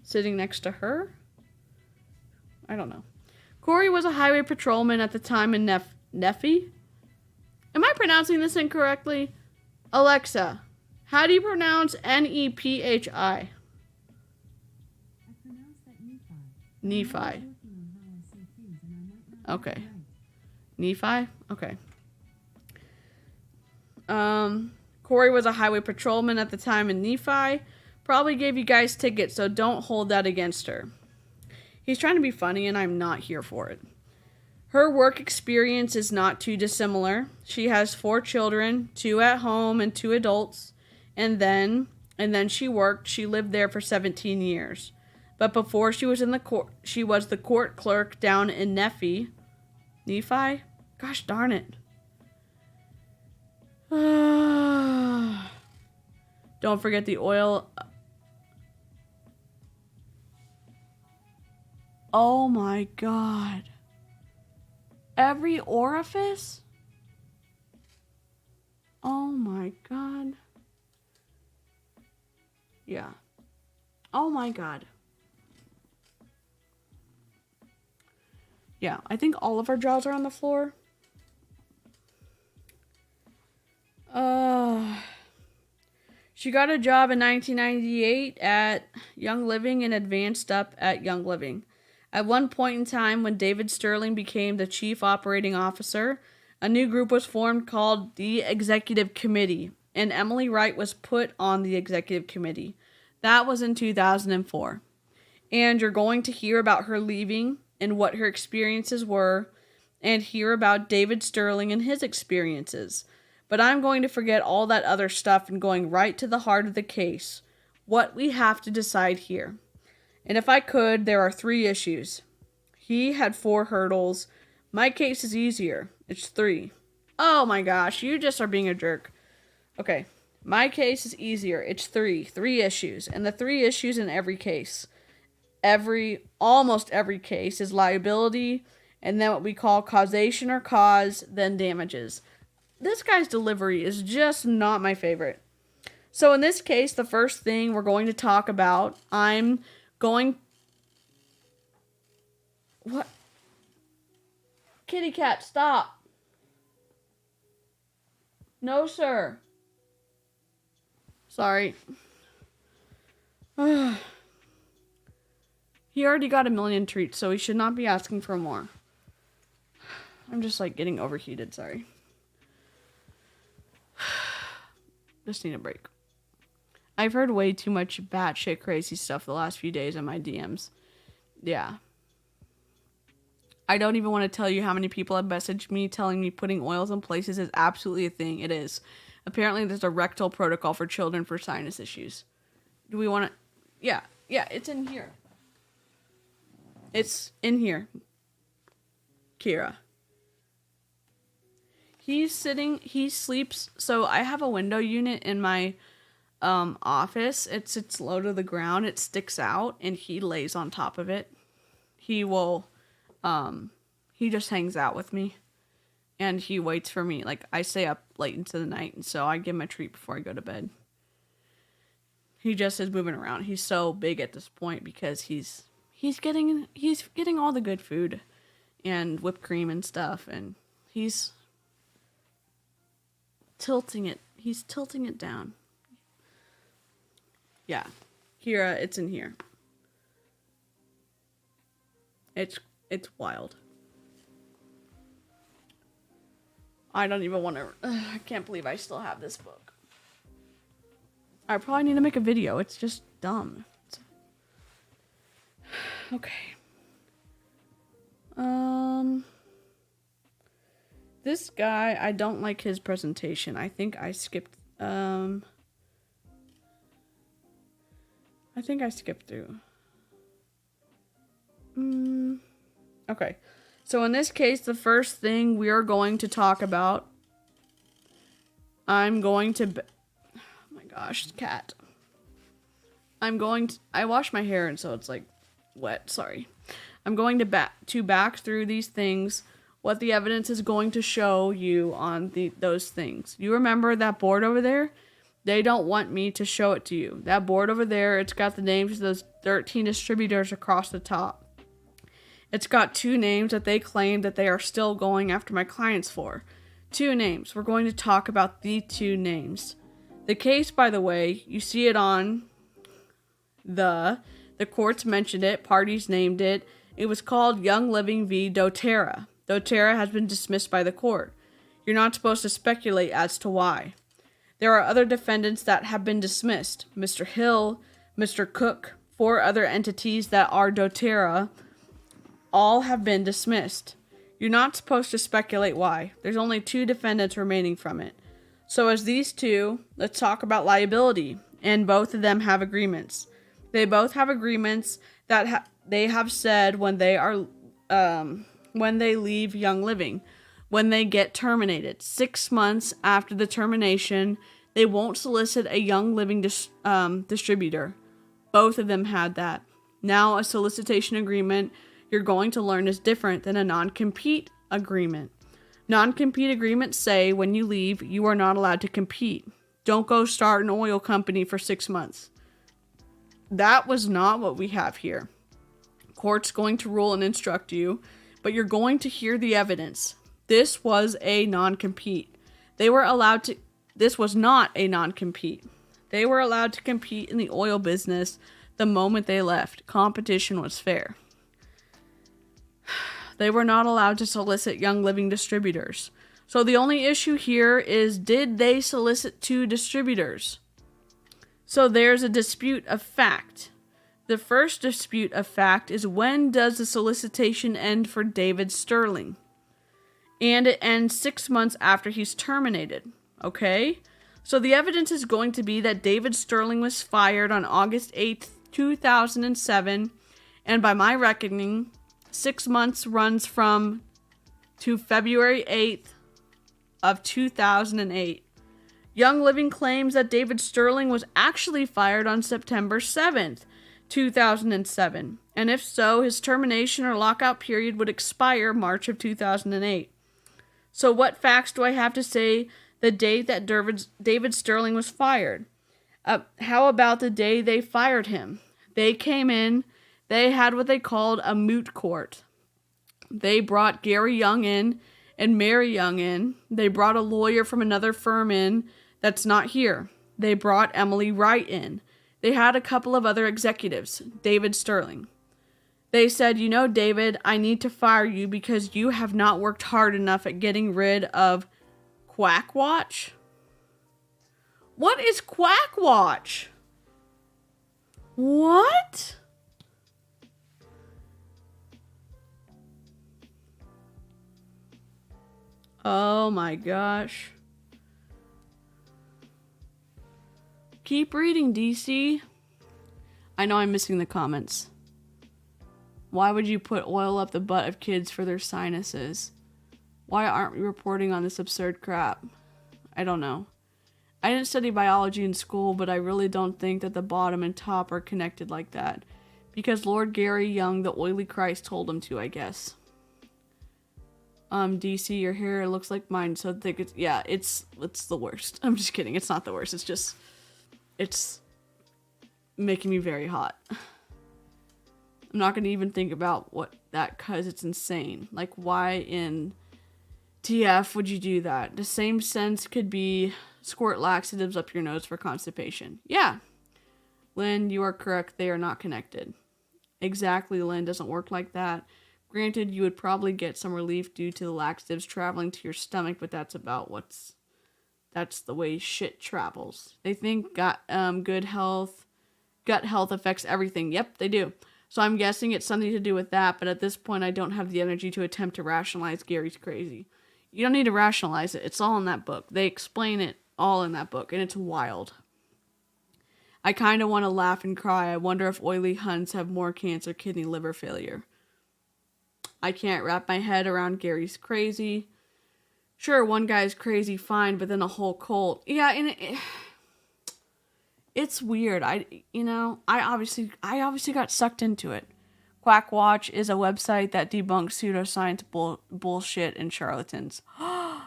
Sitting next to her? I don't know. Corey was a highway patrolman at the time in Nephi? Am I pronouncing this incorrectly? Alexa, how do you pronounce Nephi? I pronounced that Nephi. Okay. Nephi? Okay. Corey was a highway patrolman at the time in Nephi. Probably gave you guys tickets, so don't hold that against her. He's trying to be funny, and I'm not here for it. Her work experience is not too dissimilar. She has 4 children, 2 at home and 2 adults, and then she lived there for 17 years. But before she was in the court, she was the court clerk down in Nephi. Nephi? Gosh darn it. Don't forget the oil. Oh my God. Every orifice? Oh my god. Yeah. Oh my god. Yeah, I think all of our jaws are on the floor. She got a job in 1998 at Young Living and advanced up at Young Living. At one point in time, when David Sterling became the chief operating officer, a new group was formed called the Executive Committee, and Emily Wright was put on the Executive Committee. That was in 2004. And you're going to hear about her leaving and what her experiences were, and hear about David Sterling and his experiences. But I'm going to forget all that other stuff and going right to the heart of the case. What we have to decide here. And if I could, there are 3 issues. He had 4 hurdles. My case is easier. It's 3. Oh my gosh, you just are being a jerk. Okay, my case is easier. It's 3. 3 issues. And the 3 issues in every case. Almost every case is liability, and then what we call causation or cause, then damages. This guy's delivery is just not my favorite. So in this case, the first thing we're going to talk about, What? Kitty cat, stop. No, sir. Sorry. He already got 1 million treats, so he should not be asking for more. I'm just like getting overheated, sorry. Just need a break. I've heard way too much batshit crazy stuff the last few days in my DMs. Yeah. I don't even want to tell you how many people have messaged me telling me putting oils in places is absolutely a thing. It is. Apparently there's a rectal protocol for children for sinus issues. Do we want to... Yeah, it's in here. It's in here. Kira. He sleeps, so I have a window unit in my office. It sits low to the ground, it sticks out, and he lays on top of it. He just hangs out with me, and he waits for me. Like, I stay up late into the night, and so I give him a treat before I go to bed. He just is moving around. He's so big at this point because he's getting all the good food and whipped cream and stuff, and he's tilting it. He's tilting it down. Yeah. Kira, it's in here. It's wild. I don't even want to... I can't believe I still have this book. I probably need to make a video. It's just dumb. Okay. This guy, I don't like his presentation. I think I skipped through. Okay. So in this case, the first thing we are going to talk about, oh my gosh, cat. I wash my hair and so it's like wet, sorry. I'm going to back through these things, what the evidence is going to show you on those things. You remember that board over there? They don't want me to show it to you. That board over there, it's got the names of those 13 distributors across the top. It's got 2 names that they claim that they are still going after my clients for. 2 names. We're going to talk about the 2 names. The case, by the way, you see it on the courts mentioned it, parties named it. It was called Young Living v. doTERRA. doTERRA has been dismissed by the court. You're not supposed to speculate as to why. There are other defendants that have been dismissed. Mr. Hill, Mr. Cook, 4 other entities that are doTERRA, all have been dismissed. You're not supposed to speculate why. There's only 2 defendants remaining from it. So as these 2, let's talk about liability. And both of them have agreements. They both have agreements that they have said when they leave Young Living. When they get terminated, 6 months after the termination, they won't solicit a Young Living distributor. Both of them had that. Now, a solicitation agreement, you're going to learn, is different than a non-compete agreement. Non-compete agreements say when you leave, you are not allowed to compete. Don't go start an oil company for 6 months. That was not what we have here. Court's going to rule and instruct you, but you're going to hear the evidence. This was a non-compete. This was not a non-compete. They were allowed to compete in the oil business the moment they left. Competition was fair. They were not allowed to solicit Young Living distributors. So the only issue here is, did they solicit 2 distributors? So there's a dispute of fact. The first dispute of fact is, when does the solicitation end for David Sterling? And it ends 6 months after he's terminated. Okay? So the evidence is going to be that David Sterling was fired on August 8th, 2007. And by my reckoning, 6 months runs from to February 8th of 2008. Young Living claims that David Sterling was actually fired on September 7th, 2007. And if so, his termination or lockout period would expire March of 2008. So what facts do I have to say the date that David Sterling was fired? How about the day they fired him? They came in, they had what they called a moot court. They brought Gary Young in and Mary Young in. They brought a lawyer from another firm in that's not here. They brought Emily Wright in. They had a couple of other executives, David Sterling. They said, you know, David, I need to fire you because you have not worked hard enough at getting rid of Quackwatch. What is Quackwatch? What? Oh my gosh. Keep reading, DC. I know I'm missing the comments. Why would you put oil up the butt of kids for their sinuses? Why aren't we reporting on this absurd crap? I don't know. I didn't study biology in school, but I really don't think that the bottom and top are connected like that. Because Lord Gary Young, the oily Christ, told him to, I guess. DC, your hair looks like mine, so I think it's the worst. I'm just kidding. It's not the worst. It's making me very hot. I'm not going to even think about because it's insane. Like, why in TF would you do that? The same sense could be squirt laxatives up your nose for constipation. Yeah. Lynn, you are correct. They are not connected. Exactly, Lynn. Doesn't work like that. Granted, you would probably get some relief due to the laxatives traveling to your stomach, but that's the way shit travels. They think gut health affects everything. Yep, they do. So I'm guessing it's something to do with that, but at this point I don't have the energy to attempt to rationalize Gary's crazy. You don't need to rationalize it. It's all in that book. They explain it all in that book, and it's wild. I kind of want to laugh and cry. I wonder if oily Huns have more cancer, kidney, liver failure. I can't wrap my head around Gary's crazy. Sure, one guy's crazy, fine, but then a whole cult. Yeah, and it's weird. I obviously got sucked into it. Quackwatch is a website that debunks pseudoscience bullshit and charlatans. Wow,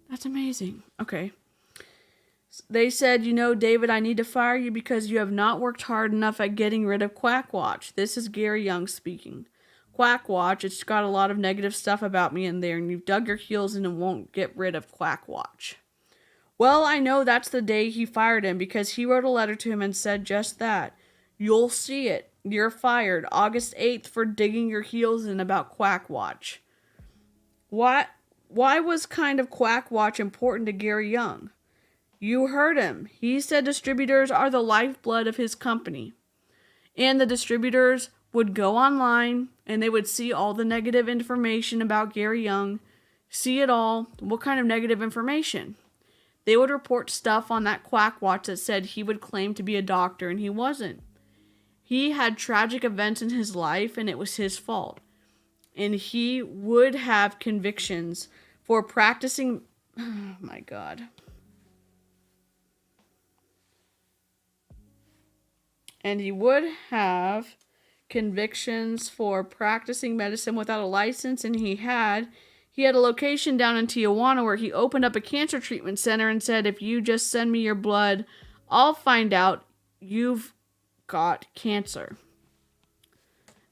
that's amazing. Okay. They said, you know, David, I need to fire you because you have not worked hard enough at getting rid of Quackwatch. This is Gary Young speaking. Quackwatch, it's got a lot of negative stuff about me in there, and you've dug your heels in and won't get rid of Quackwatch. Well, I know that's the day he fired him because he wrote a letter to him and said just that. You'll see it. You're fired. August 8th for digging your heels in about Quackwatch. Why was kind of Quackwatch important to Gary Young? You heard him. He said distributors are the lifeblood of his company. And the distributors would go online and they would see all the negative information about Gary Young. See it all. What kind of negative information? They would report stuff on that Quackwatch that said he would claim to be a doctor and he wasn't. He had tragic events in his life and it was his fault. And he would have convictions for practicing... Oh my God. And he would have convictions for practicing medicine without a license, and he had a location down in Tijuana where he opened up a cancer treatment center and said, if you just send me your blood, I'll find out you've got cancer.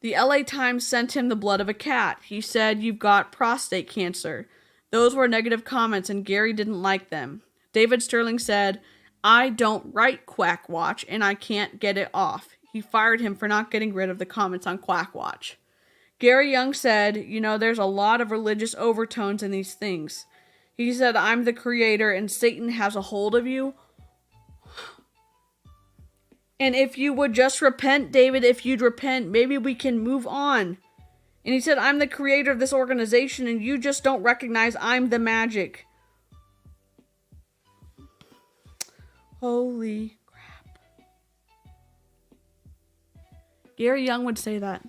The LA Times sent him the blood of a cat. He said, you've got prostate cancer. Those were negative comments, and Gary didn't like them. David Sterling said, I don't write Quack Watch, and I can't get it off. He fired him for not getting rid of the comments on Quack Watch. Gary Young said, there's a lot of religious overtones in these things. He said, I'm the creator, and Satan has a hold of you. And if you would just repent, David, if you'd repent, maybe we can move on. And he said, I'm the creator of this organization, and you just don't recognize I'm the magic. Holy crap. Gary Young would say that.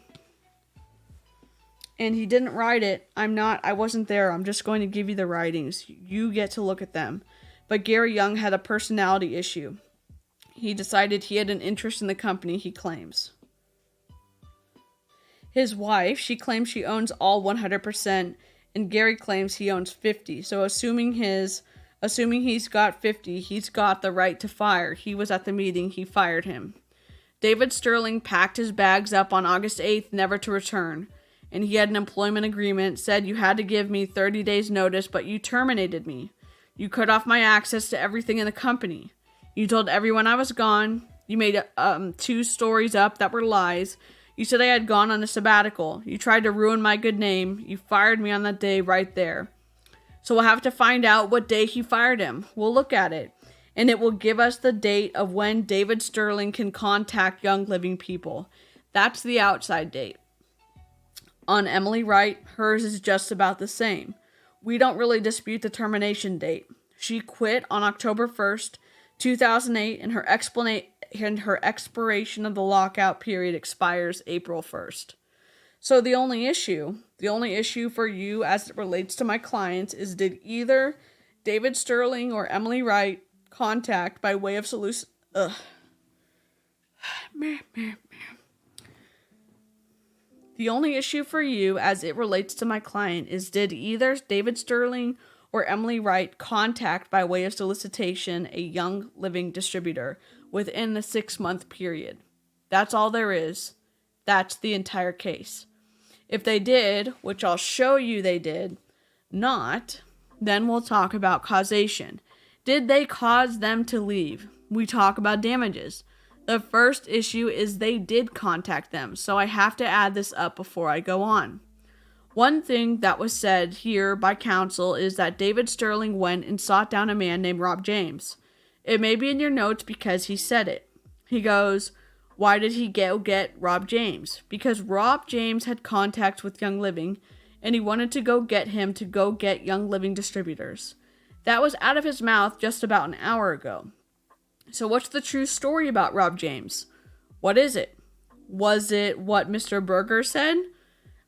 And he didn't write it. I wasn't there. I'm just going to give you the writings. You get to look at them. But Gary Young had a personality issue. He decided he had an interest in the company, he claims. His wife, she claims she owns all 100%, and Gary claims he owns 50. So assuming he's got 50, he's got the right to fire. He was at the meeting, he fired him. David Sterling packed his bags up on August 8th, never to return. And he had an employment agreement, said you had to give me 30 days notice, but you terminated me. You cut off my access to everything in the company. You told everyone I was gone. You made 2 stories up that were lies. You said I had gone on a sabbatical. You tried to ruin my good name. You fired me on that day right there. So we'll have to find out what day he fired him. We'll look at it. And it will give us the date of when David Sterling can contact young living people. That's the outside date. On Emily Wright, hers is just about the same. We don't really dispute the termination date. She quit on October 1st, 2008, and her expiration of the lockout period expires April 1st. So the only issue for you as it relates to my clients is, did either David Sterling or Emily Wright contact by way of solution? The only issue for you as it relates to my client is, did either David Sterling or Emily Wright contact by way of solicitation a young living distributor within the 6-month period? That's all there is. That's the entire case. If they did, which I'll show you they did not, then we'll talk about causation. Did they cause them to leave? We talk about damages. The first issue is they did contact them, so I have to add this up before I go on. One thing that was said here by counsel is that David Sterling went and sought down a man named Rob James. It may be in your notes because he said it. He goes, why did he go get Rob James? Because Rob James had contacts with Young Living, and he wanted to go get him to go get Young Living distributors. That was out of his mouth just about an hour ago. So what's the true story about Rob James? What is it? Was it what Mr. Berger said?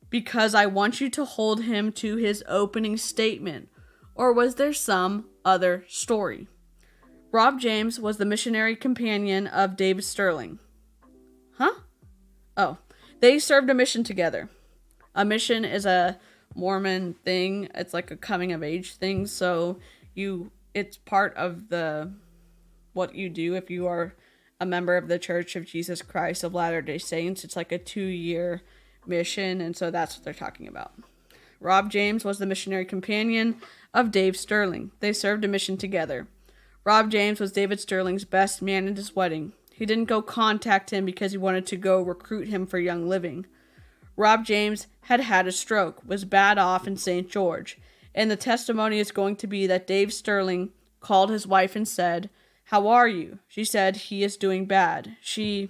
Because I want you to hold him to his opening statement. Or was there some other story? Rob James was the missionary companion of David Sterling. Huh? Oh, they served a mission together. A mission is a Mormon thing. It's like a coming of age thing. So it's part of what you do if you are a member of the Church of Jesus Christ of Latter-day Saints. It's like a 2-year mission, and so that's what they're talking about. Rob James was the missionary companion of Dave Sterling. They served a mission together. Rob James was David Sterling's best man at his wedding. He didn't go contact him because he wanted to go recruit him for Young Living. Rob James had had a stroke, was bad off in St. George, and the testimony is going to be that Dave Sterling called his wife and said, "How are you?" She said, "He is doing bad." He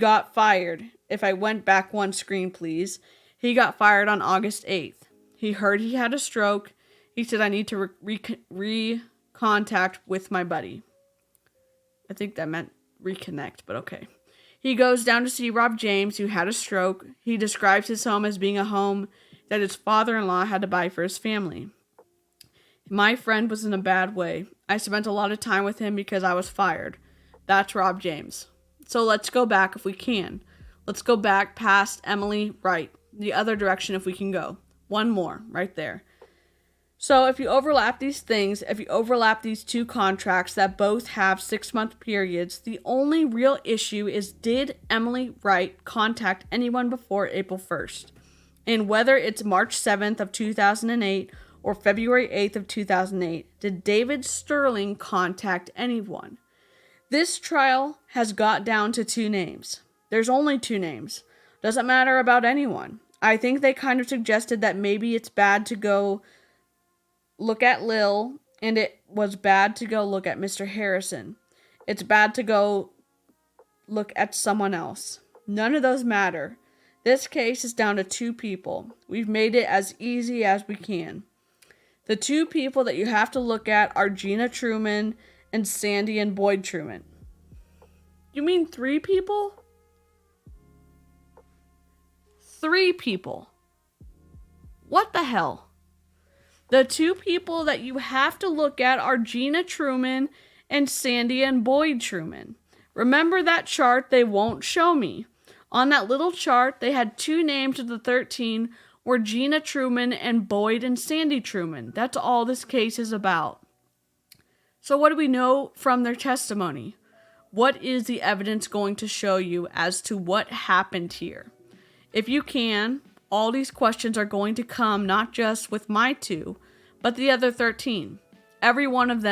got fired. If I went back one screen, please. He got fired on August 8th. He heard he had a stroke. He said, "I need to recontact with my buddy." I think that meant reconnect, but okay. He goes down to see Rob James, who had a stroke. He describes his home as being a home that his father-in-law had to buy for his family. My friend was in a bad way. I spent a lot of time with him because I was fired. That's Rob James. So let's go back if we can. Let's go back past Emily Wright. The other direction if we can go. One more, right there. So if you overlap these things, if you overlap these two contracts that both have 6-month periods, the only real issue is, did Emily Wright contact anyone before April 1st? And whether it's March 7th of 2008 or February 8th of 2008, did David Sterling contact anyone? This trial has got down to 2 names. There's only 2 names. Doesn't matter about anyone. I think they kind of suggested that maybe it's bad to go look at Lil, and it was bad to go look at Mr. Harrison. It's bad to go look at someone else. None of those matter. This case is down to 2 people. We've made it as easy as we can. The 2 people that you have to look at are Gina Truman and Sandy and Boyd Truman. You mean 3 people? 3 people. What the hell? The 2 people that you have to look at are Gina Truman and Sandy and Boyd Truman. Remember that chart they won't show me. On that little chart, they had 2 names of the 13 were Gina Truman and Boyd and Sandy Truman. That's all this case is about. So what do we know from their testimony? What is the evidence going to show you as to what happened here? If you can, all these questions are going to come not just with my 2, but the other 13. Every one of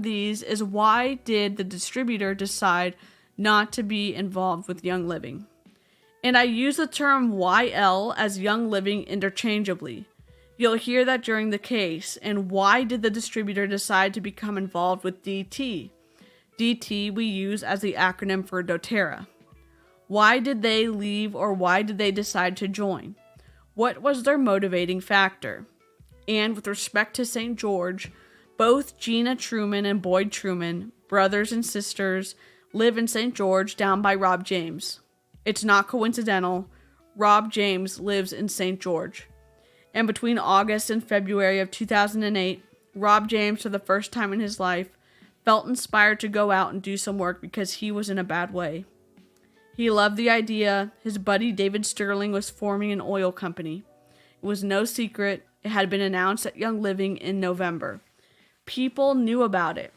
these is, why did the distributor decide not to be involved with Young Living? And I use the term YL as Young Living interchangeably. You'll hear that during the case. And why did the distributor decide to become involved with DT? DT we use as the acronym for doTERRA. Why did they leave, or why did they decide to join? What was their motivating factor? And with respect to St. George, both Gina Truman and Boyd Truman, brothers and sisters, live in St. George down by Rob James. It's not coincidental. Rob James lives in St. George. And between August and February of 2008, Rob James, for the first time in his life, felt inspired to go out and do some work because he was in a bad way. He loved the idea. His buddy David Sterling was forming an oil company. It was no secret. It had been announced at Young Living in November. People knew about it.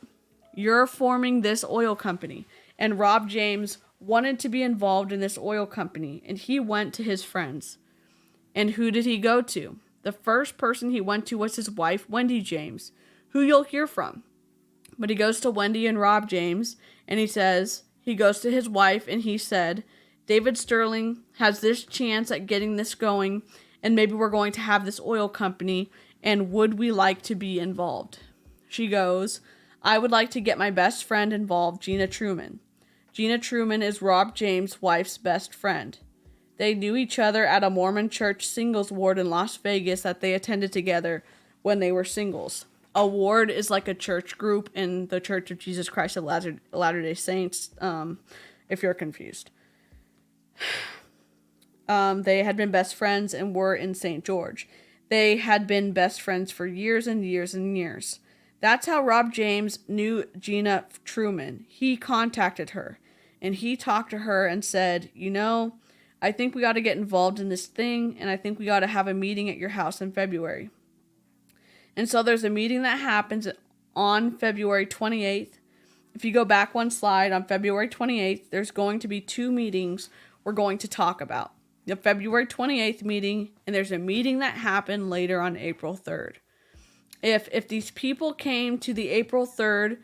You're forming this oil company. And Rob James wanted to be involved in this oil company. And he went to his friends. And who did he go to? The first person he went to was his wife, Wendy James, who you'll hear from. But he goes to Wendy and Rob James, and he goes to his wife, and he said, David Sterling has this chance at getting this going, and maybe we're going to have this oil company, and would we like to be involved? She goes, I would like to get my best friend involved, Gina Truman. Gina Truman is Rob James' wife's best friend. They knew each other at a Mormon church singles ward in Las Vegas that they attended together when they were singles. A ward is like a church group in the Church of Jesus Christ of Latter-day Saints, if you're confused. They had been best friends and were in St. George. They had been best friends for years and years and years. That's how Rob James knew Gina Truman. He contacted her, and he talked to her and said, I think we got to get involved in this thing, and I think we got to have a meeting at your house in February. And so there's a meeting that happens on February 28th. If you go back one slide, on February 28th, there's going to be 2 meetings we're going to talk about. The February 28th meeting, and there's a meeting that happened later on April 3rd. If these people came to the April 3rd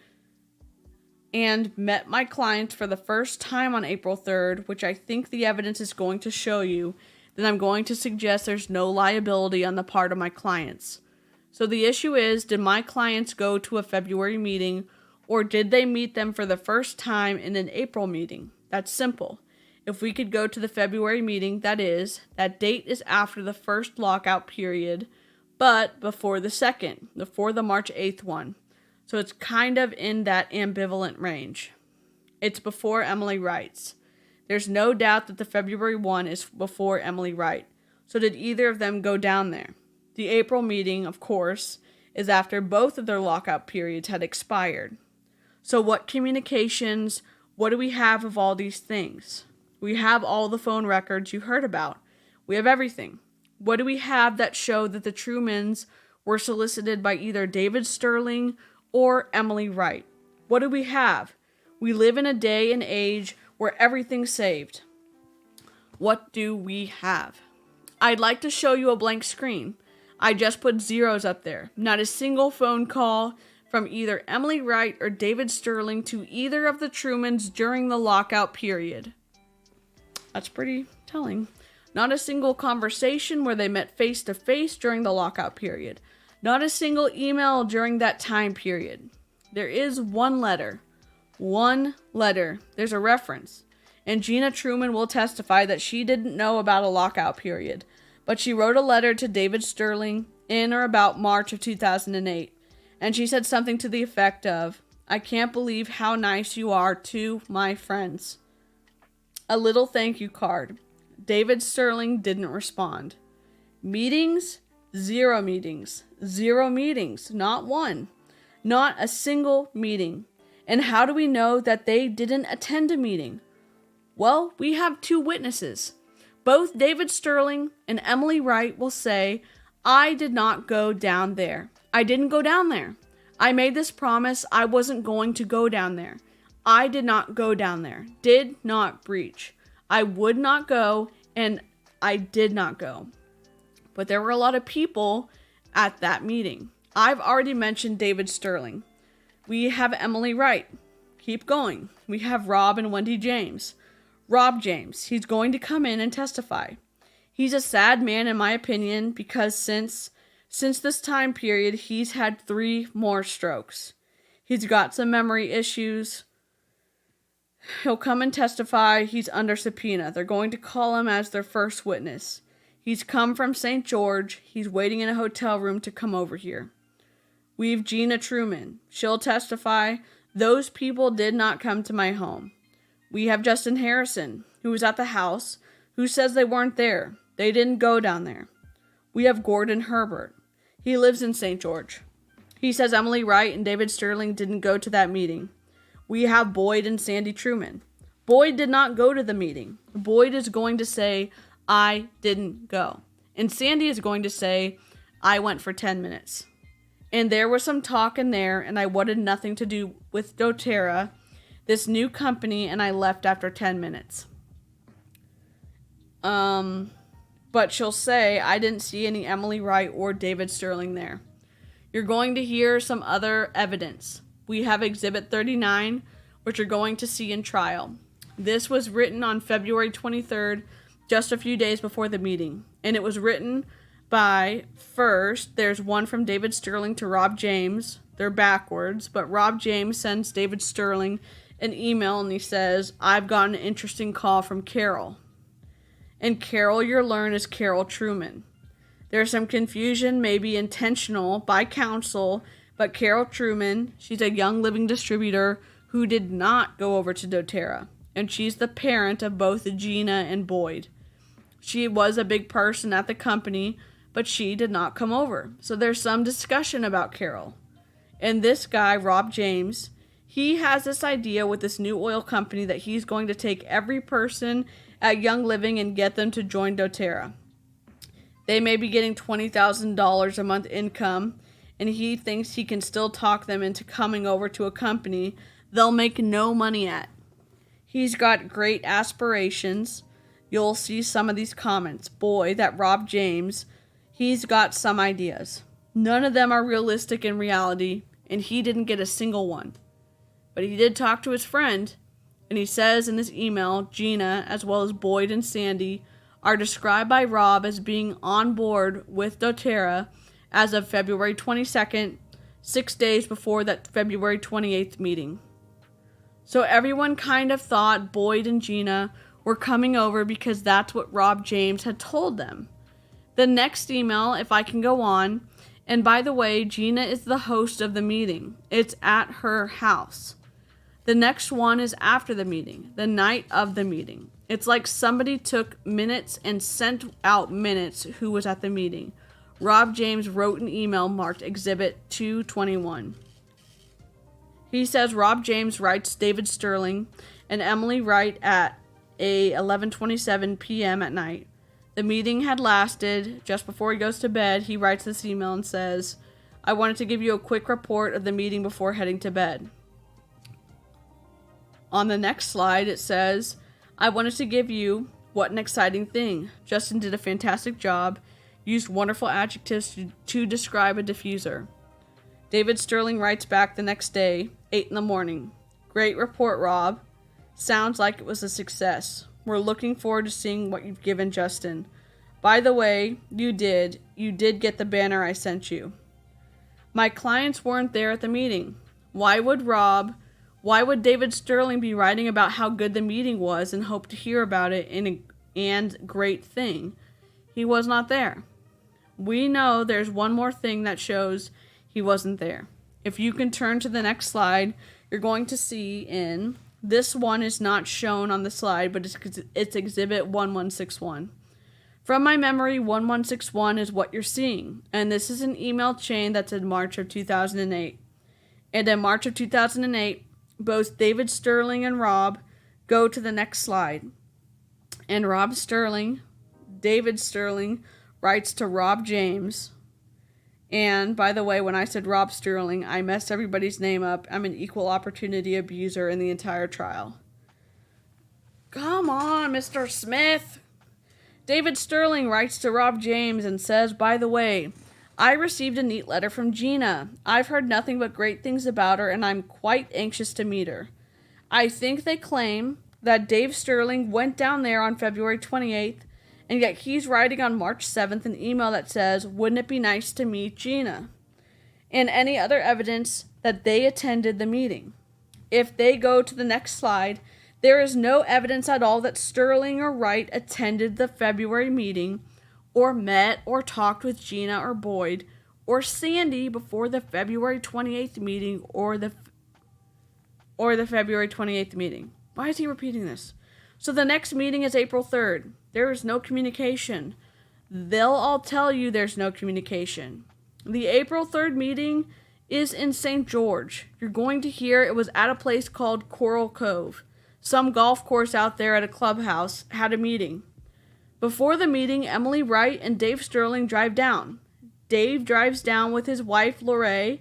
and met my clients for the first time on April 3rd, which I think the evidence is going to show you, then I'm going to suggest there's no liability on the part of my clients. So the issue is, did my clients go to a February meeting, or did they meet them for the first time in an April meeting? That's simple. If we could go to the February meeting, that date is after the first lockout period, but before the second, before the March 8th one. So it's kind of in that ambivalent range. It's before Emily Wright's. There's no doubt that the February one is before Emily Wright. So did either of them go down there? The April meeting, of course, is after both of their lockout periods had expired. So what communications, what do we have of all these things? We have all the phone records you heard about. We have everything. What do we have that show that the Trumans were solicited by either David Sterling or Emily Wright? What do we have? We live in a day and age where everything's saved. What do we have? I'd like to show you a blank screen. I just put zeros up there. Not a single phone call from either Emily Wright or David Sterling to either of the Trumans during the lockout period. That's pretty telling. Not a single conversation where they met face to face during the lockout period. Not a single email during that time period. There is one letter. One letter. There's a reference. And Gina Truman will testify that she didn't know about a lockout period, but she wrote a letter to David Sterling in or about March of 2008. And she said something to the effect of, "I can't believe how nice you are to my friends." A little thank you card. David Sterling didn't respond. Meetings? 0 meetings. 0 meetings. Not one. Not a single meeting. And how do we know that they didn't attend a meeting? Well, we have 2 witnesses. Both David Sterling and Emily Wright will say, "I did not go down there. I didn't go down there. I made this promise I wasn't going to go down there. I did not go down there. Did not breach. I would not go, and I did not go." But there were a lot of people at that meeting. I've already mentioned David Sterling. We have Emily Wright. Keep going. We have Rob and Wendy James. Rob James. He's going to come in and testify. He's a sad man in my opinion because since this time period, he's had 3 more strokes. He's got some memory issues. He'll come and testify. He's under subpoena. They're going to call him as their first witness. He's come from St. George. He's waiting in a hotel room to come over here. We've Gina Truman. She'll testify. Those people did not come to my home. We have Justin Harrison, who was at the house, who says they weren't there. They didn't go down there. We have Gordon Herbert. He lives in St. George. He says Emily Wright and David Sterling didn't go to that meeting. We have Boyd and Sandy Truman. Boyd did not go to the meeting. Boyd is going to say, "I didn't go." And Sandy is going to say, "I went for 10 minutes. And there was some talk in there, and I wanted nothing to do with doTERRA, this new company, and I left after 10 minutes. But she'll say, "I didn't see any Emily Wright or David Sterling there." You're going to hear some other evidence. We have Exhibit 39, which you're going to see in trial. This was written on February 23rd, just a few days before the meeting. And it was written by, first, there's one from David Sterling to Rob James. They're backwards, but Rob James sends David Sterling an email and he says, "I've got an interesting call from Carol." And Carol, you'll learn, is Carol Truman. There's some confusion, maybe intentional, by counsel, but Carol Truman, she's a Young Living distributor who did not go over to doTERRA. And she's the parent of both Gina and Boyd. She was a big person at the company, but she did not come over. So there's some discussion about Carol. And this guy, Rob James, he has this idea with this new oil company that he's going to take every person at Young Living and get them to join doTERRA. They may be getting $20,000 a month income, and he thinks he can still talk them into coming over to a company they'll make no money at. He's got great aspirations. You'll see some of these comments. Boy, that Rob James, he's got some ideas. None of them are realistic in reality, and he didn't get a single one. But he did talk to his friend, and he says in this email, Gina, as well as Boyd and Sandy, are described by Rob as being on board with doTERRA as of February 22nd, 6 days before that February 28th meeting. So everyone kind of thought Boyd and Gina were coming over because that's what Rob James had told them. The next email, if I can go on, and by the way, Gina is the host of the meeting. It's at her house. The next one is after the meeting, the night of the meeting. It's like somebody took minutes and sent out minutes who was at the meeting. Rob James wrote an email marked Exhibit 221. He says Rob James writes David Sterling and Emily Wright at 11:27 p.m. at night. The meeting had lasted. Just before he goes to bed, he writes this email and says, "I wanted to give you a quick report of the meeting before heading to bed." On the next slide, it says, "I wanted to give you, what an exciting thing. Justin did a fantastic job, used wonderful adjectives to describe a diffuser." David Sterling writes back the next day, 8 in the morning. "Great report, Rob. Sounds like it was a success. We're looking forward to seeing what you've given Justin. By the way, you did get the banner I sent you." My clients weren't there at the meeting. Why would David Sterling be writing about how good the meeting was and hope to hear about it and great thing? He was not there. We know there's one more thing that shows he wasn't there. If you can turn to the next slide, you're going to see this one is not shown on the slide, but it's Exhibit 1161. From my memory, 1161 is what you're seeing, and this is an email chain that's in March of 2008. And in March of 2008, both David Sterling and Rob go to the next slide. And David Sterling writes to Rob James. And by the way, when I said Rob Sterling, I messed everybody's name up. I'm an equal opportunity abuser in the entire trial. Come on, Mr. Smith. David Sterling writes to Rob James and says, "By the way, I received a neat letter from Gina. I've heard nothing but great things about her, and I'm quite anxious to meet her. I think they claim that Dave Sterling went down there on February 28th, and yet he's writing on March 7th an email that says, 'Wouldn't it be nice to meet Gina?' And any other evidence that they attended the meeting." If they go to the next slide, there is no evidence at all that Sterling or Wright attended the February meeting or met or talked with Gina or Boyd or Sandy before the February 28th meeting or the February 28th meeting. Why is he repeating this? So the next meeting is April 3rd. There is no communication. They'll all tell you there's no communication. The April 3rd meeting is in St. George. You're going to hear it was at a place called Coral Cove. Some golf course out there at a clubhouse had a meeting. Before the meeting, Emily Wright and Dave Sterling drive down. Dave drives down with his wife, Lorraine,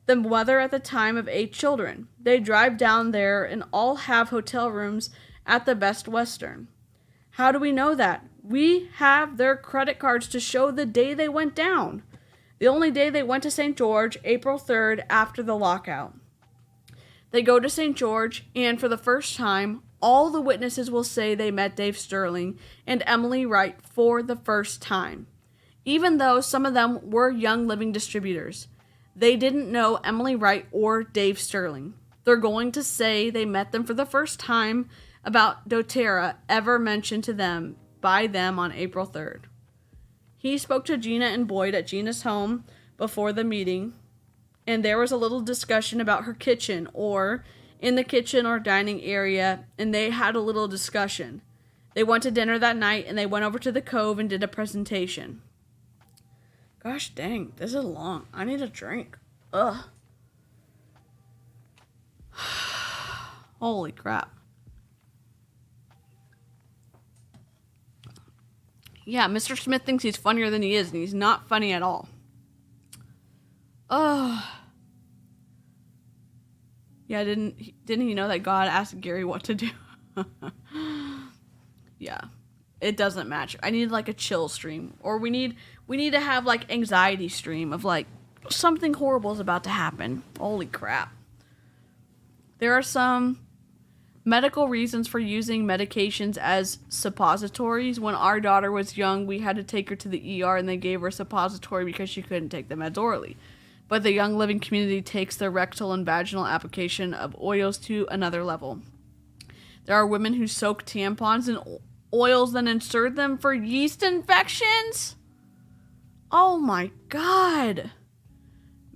the mother at the time of 8 children. They drive down there and all have hotel rooms at the Best Western. How do we know that? We have their credit cards to show the day they went down. The only day they went to St. George, April 3rd, after the lockout. They go to St. George, and for the first time, all the witnesses will say they met Dave Sterling and Emily Wright for the first time. Even though some of them were Young Living distributors, they didn't know Emily Wright or Dave Sterling. They're going to say they met them for the first time about doTERRA ever mentioned to them by them on April 3rd. He spoke to Gina and Boyd at Gina's home before the meeting, and there was a little discussion about her kitchen or in the kitchen or dining area, and they had a little discussion. They went to dinner that night, and they went over to the Cove and did a presentation. Gosh dang, this is long. I need a drink. Ugh. Holy crap. Yeah, Mr. Smith thinks he's funnier than he is, and he's not funny at all. Oh. Yeah, didn't he know that God asked Gary what to do? Yeah. It doesn't match. I need like a chill stream. Or we need to have like anxiety stream of like something horrible is about to happen. Holy crap. There are some medical reasons for using medications as suppositories. When our daughter was young, we had to take her to the ER and they gave her a suppository because she couldn't take the meds orally. But the Young Living community takes the rectal and vaginal application of oils to another level. There are women who soak tampons in oils, then insert them for yeast infections? Oh my god.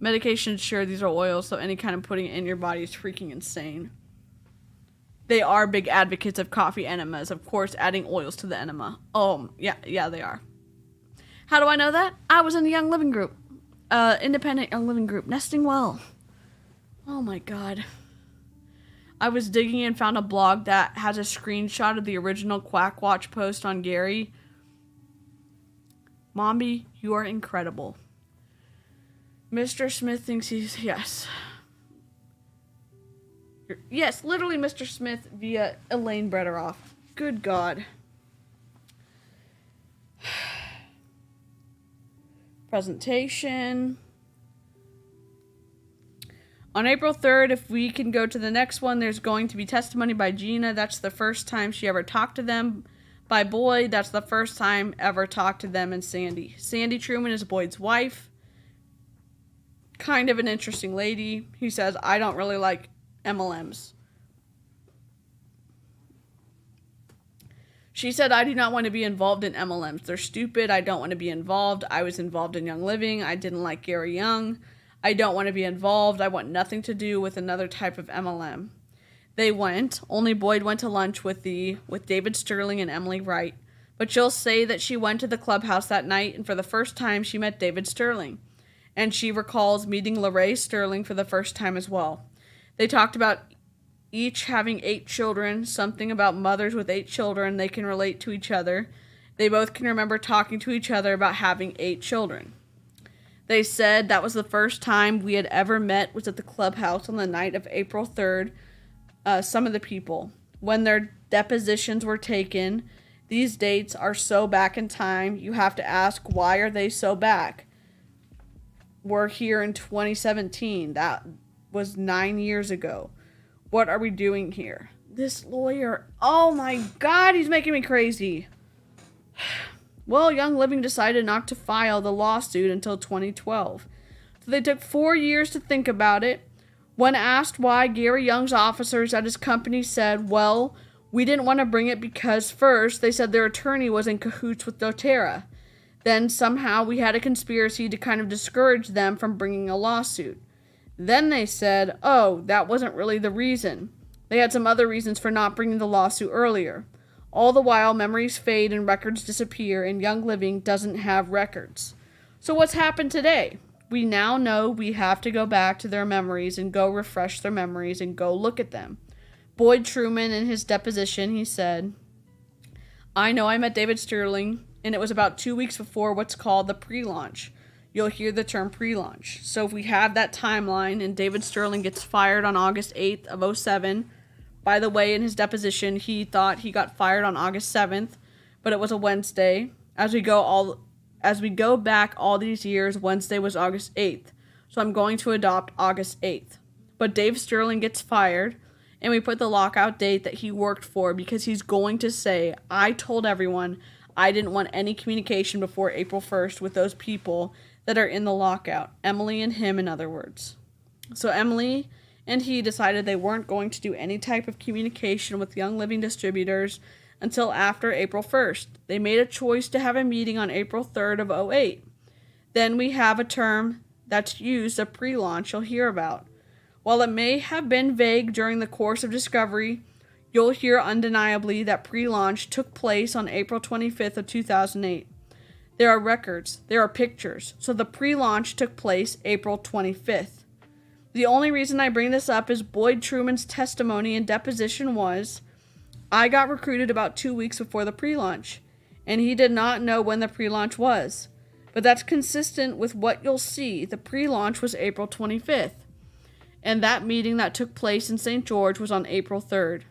Medications, sure, these are oils, so any kind of putting it in your body is freaking insane. They are big advocates of coffee enemas, of course, adding oils to the enema. Oh, yeah, they are. How do I know that? I was in the Young Living group. Independent Young Living group. Nesting well. Oh my god. I was digging and found a blog that has a screenshot of the original Quack Watch post on Gary. Mombi, you are incredible. Mr. Smith thinks he's... Yes. Yes, literally Mr. Smith via Elaine Brederoff. Good God. Presentation. On April 3rd, if we can go to the next one, there's going to be testimony by Gina. That's the first time she ever talked to them. By Boyd, that's the first time ever talked to them. And Sandy. Sandy Truman is Boyd's wife. Kind of an interesting lady. He says, I don't really like MLMs. She said, I do not want to be involved in MLMs. They're stupid. I don't want to be involved. I was involved in Young Living. I didn't like Gary Young. I don't want to be involved. I want nothing to do with another type of MLM. They went. Only Boyd went to lunch with David Sterling and Emily Wright. But she'll say that she went to the clubhouse that night, and for the first time she met David Sterling. And she recalls meeting Larae Sterling for the first time as well. They talked about each having 8 children, something about mothers with 8 children. They can relate to each other. They both can remember talking to each other about having 8 children. They said that was the first time we had ever met was at the clubhouse on the night of April 3rd. Some of the people, when their depositions were taken, these dates are so back in time, you have to ask, why are they so back? We're here in 2017. That was 9 years ago. What are we doing here? This lawyer, oh my God, he's making me crazy. Well, Young Living decided not to file the lawsuit until 2012. So they took 4 years to think about it. When asked why, Gary Young's officers at his company said, well, we didn't want to bring it because first they said their attorney was in cahoots with doTERRA. Then somehow we had a conspiracy to kind of discourage them from bringing a lawsuit. Then they said, oh, that wasn't really the reason. They had some other reasons for not bringing the lawsuit earlier. All the while, memories fade and records disappear, and Young Living doesn't have records. So what's happened today? We now know we have to go back to their memories and go refresh their memories and go look at them. Boyd Truman, in his deposition, he said, I know I met David Sterling, and it was about 2 weeks before what's called the pre-launch. You'll hear the term pre-launch. So if we have that timeline, and David Sterling gets fired on August 8th of 2007, by the way, in his deposition, he thought he got fired on August 7th, but it was a Wednesday. As we go back all these years, Wednesday was August 8th. So I'm going to adopt August 8th. But Dave Sterling gets fired, and we put the lockout date that he worked for because he's going to say, I told everyone I didn't want any communication before April 1st with those people that are in the lockout. Emily and him, in other words. So Emily and he decided they weren't going to do any type of communication with Young Living distributors until after April 1st. They made a choice to have a meeting on April 3rd of 2008. Then we have a term that's used, a pre-launch, you'll hear about. While it may have been vague during the course of discovery, you'll hear undeniably that pre-launch took place on April 25th of 2008. There are records, there are pictures, so the pre-launch took place April 25th. The only reason I bring this up is Boyd Truman's testimony and deposition was, I got recruited about 2 weeks before the pre-launch, and he did not know when the pre-launch was. But that's consistent with what you'll see. The pre-launch was April 25th, and that meeting that took place in St. George was on April 3rd.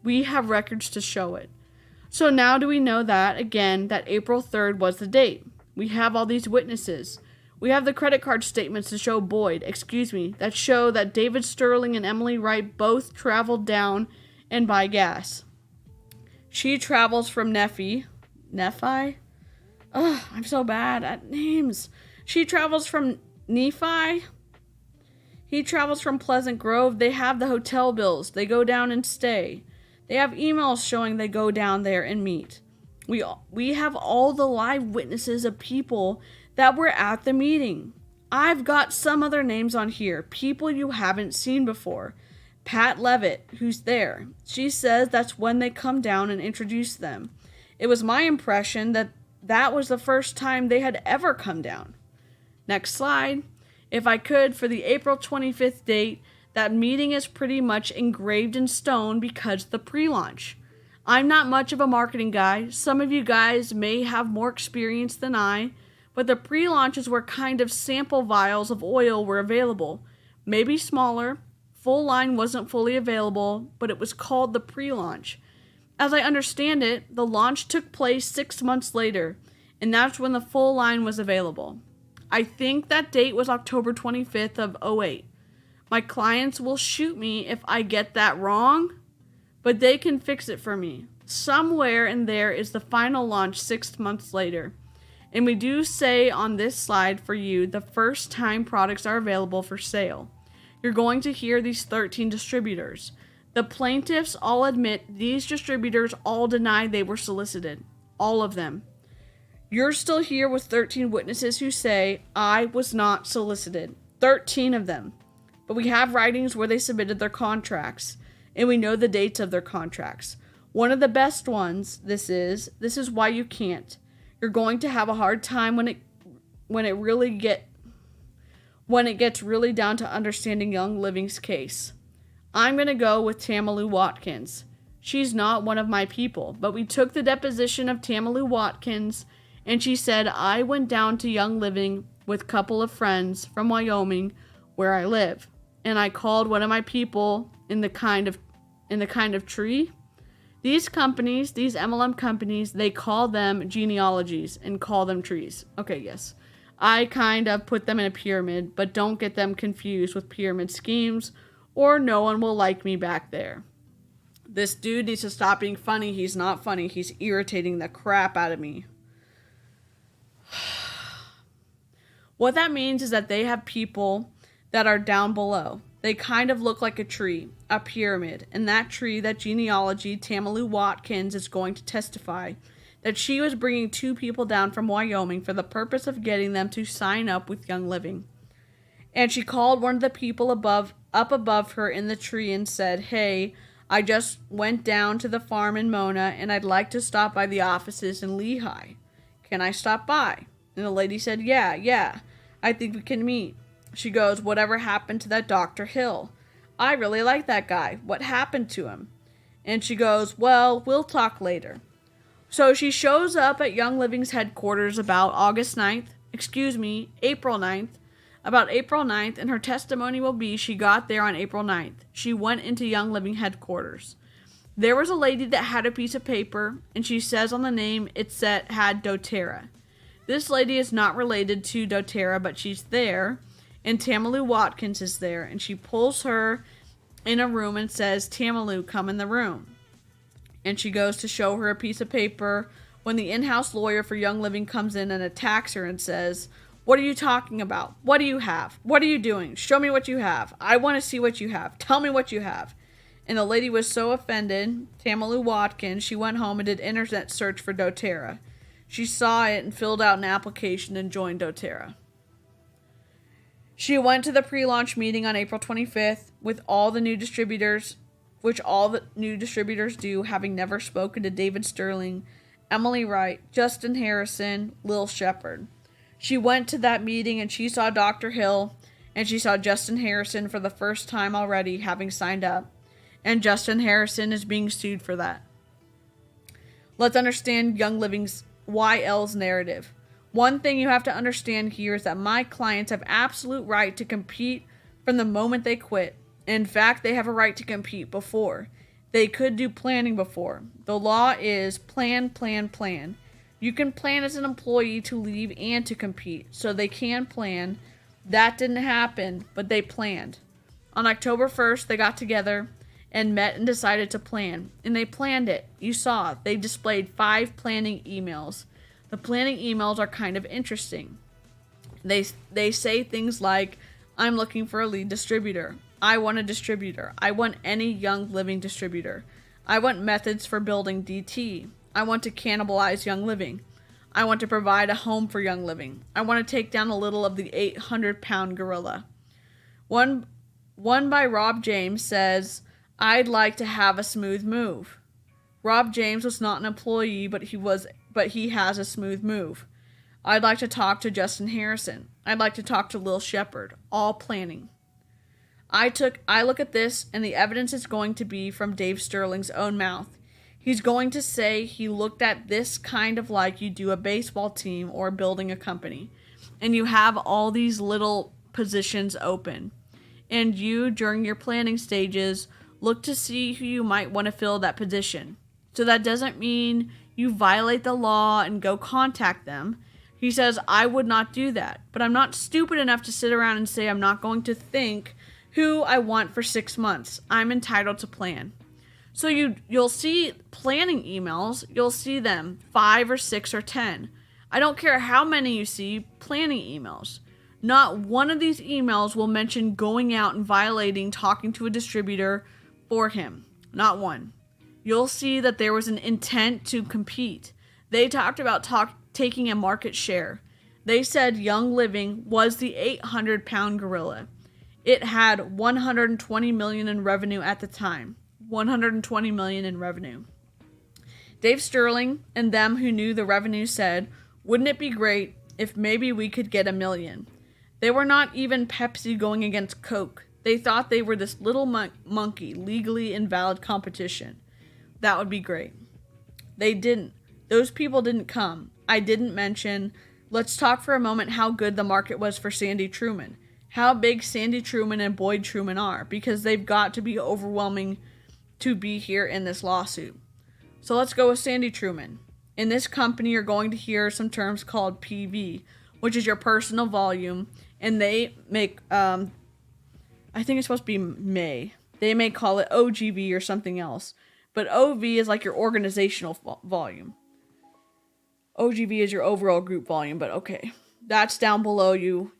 We have records to show it. So now do we know that, again, that April 3rd was the date? We have all these witnesses. We have the credit card statements to show that show that David Sterling and Emily Wright both traveled down and buy gas. She travels from Nephi. Ugh, I'm so bad at names. She travels from Nephi. He travels from Pleasant Grove. They have the hotel bills. They go down and stay. They have emails showing they go down there and meet. We have all the live witnesses of people that were at the meeting. I've got some other names on here, people you haven't seen before. Pat Levitt, who's there. She says that's when they come down and introduce them. It was my impression that that was the first time they had ever come down. Next slide. If I could, for the April 25th date, That meeting is pretty much engraved in stone because of the pre-launch. I'm not much of a marketing guy. Some of you guys may have more experience than I, but the pre-launches were kind of sample vials of oil were available. Maybe smaller. Full line wasn't fully available, but it was called the pre-launch. As I understand it, the launch took place 6 months later, and that's when the full line was available. I think that date was October 25th of 2008. My clients will shoot me if I get that wrong, but they can fix it for me. Somewhere in there is the final launch 6 months later. And we do say on this slide for you the first time products are available for sale. You're going to hear these 13 distributors. The plaintiffs all admit these distributors all deny they were solicited. All of them. You're still here with 13 witnesses who say, I was not solicited. 13 of them. But we have writings where they submitted their contracts. And we know the dates of their contracts. One of the best ones, this is why you can't. You're going to have a hard time when it gets really down to understanding Young Living's case. I'm going to go with Tamalu Watkins. She's not one of my people, but we took the deposition of Tamalu Watkins, and she said, I went down to Young Living with a couple of friends from Wyoming where I live, and I called one of my people in the kind of tree. These companies, these MLM companies, they call them genealogies and call them trees. Okay, yes. I kind of put them in a pyramid, but don't get them confused with pyramid schemes, or no one will like me back there. This dude needs to stop being funny. He's not funny. He's irritating the crap out of me. What that means is that they have people that are down below. They kind of look like a tree, a pyramid. And that tree, that genealogy, Tamalu Watkins is going to testify that she was bringing 2 people down from Wyoming for the purpose of getting them to sign up with Young Living. And she called one of the people up above her in the tree and said, hey, I just went down to the farm in Mona and I'd like to stop by the offices in Lehigh. Can I stop by? And the lady said, yeah, I think we can meet. She goes, whatever happened to that Dr. Hill? I really like that guy. What happened to him? And she goes, well, we'll talk later. So she shows up at Young Living's headquarters about April 9th. About April 9th, and her testimony will be she got there on April 9th. She went into Young Living headquarters. There was a lady that had a piece of paper, and she says on the name it had doTERRA. This lady is not related to doTERRA, but she's there, and Tamalu Watkins is there, and she pulls her in a room and says, Tamalu, come in the room. And she goes to show her a piece of paper when the in-house lawyer for Young Living comes in and attacks her and says, what are you talking about? What do you have? What are you doing? Show me what you have. I want to see what you have. Tell me what you have. And the lady was so offended, Tamalu Watkins, she went home and did internet search for doTERRA. She saw it and filled out an application and joined doTERRA. She went to the pre-launch meeting on April 25th with all the new distributors, which all the new distributors do, having never spoken to David Sterling, Emily Wright, Justin Harrison, Lil Shepard. She went to that meeting and she saw Dr. Hill and she saw Justin Harrison for the first time already, having signed up. And Justin Harrison is being sued for that. Let's understand Young Living's YL's narrative. One thing you have to understand here is that my clients have absolute right to compete from the moment they quit. In fact, they have a right to compete before. They could do planning before. The law is plan. You can plan as an employee to leave and to compete, so they can plan. That didn't happen, but they planned. On October 1st, they got together and met and decided to plan. And they planned it. You saw, they displayed 5 planning emails. The planning emails are kind of interesting. They say things like, I'm looking for a lead distributor. I want a distributor. I want any Young Living distributor. I want methods for building DT. I want to cannibalize Young Living. I want to provide a home for Young Living. I want to take down a little of the 800-pound gorilla. One by Rob James says, I'd like to have a smooth move. Rob James was not an employee, but he has a smooth move. I'd like to talk to Justin Harrison. I'd like to talk to Lil Shepard. All planning. I look at this, and the evidence is going to be from Dave Sterling's own mouth. He's going to say he looked at this kind of like you do a baseball team or building a company, and you have all these little positions open. And you, during your planning stages, look to see who you might want to fill that position. So that doesn't mean you violate the law and go contact them. He says, I would not do that, but I'm not stupid enough to sit around and say I'm not going to think who I want for 6 months. I'm entitled to plan. So you'll see planning emails, you'll see them 5 or 6 or 10. I don't care how many you see planning emails. Not one of these emails will mention going out and violating talking to a distributor for him. Not one. You'll see that there was an intent to compete. They talked about taking a market share. They said Young Living was the 800-pound gorilla. It had $120 million in revenue at the time. $120 million in revenue. Dave Sterling and them who knew the revenue said, wouldn't it be great if maybe we could get $1 million? They were not even Pepsi going against Coke. They thought they were this little monkey, legally invalid competition. That would be great. They didn't. Those people didn't come. I didn't mention, let's talk for a moment how good the market was for Sandy Truman. How big Sandy Truman and Boyd Truman are, because they've got to be overwhelming to be here in this lawsuit. So let's go with Sandy Truman. In this company, you're going to hear some terms called PV, which is your personal volume, and they make, I think it's supposed to be May. They may call it OGV or something else, but OV is like your organizational volume. OGV is your overall group volume, but okay. That's down below you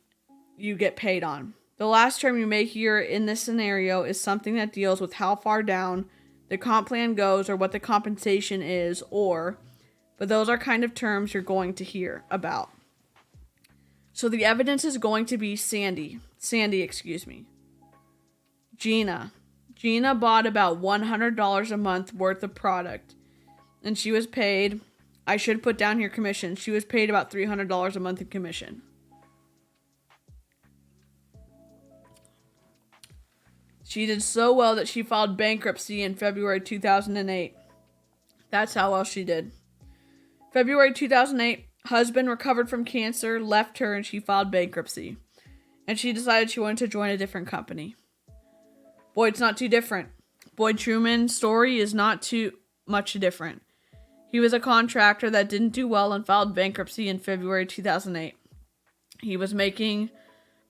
get paid on. The last term you may hear in this scenario is something that deals with how far down the comp plan goes or what the compensation is, but those are kind of terms you're going to hear about. So the evidence is going to be Sandy, Gina. Gina bought about $100 a month worth of product, and she was paid, I should put down here commission, she was paid about $300 a month in commission. She did so well that she filed bankruptcy in February 2008. That's how well she did. February 2008, husband recovered from cancer, left her, and she filed bankruptcy. And she decided she wanted to join a different company. Boyd's not too different. Boyd Truman's story is not too much different. He was a contractor that didn't do well and filed bankruptcy in February 2008. He was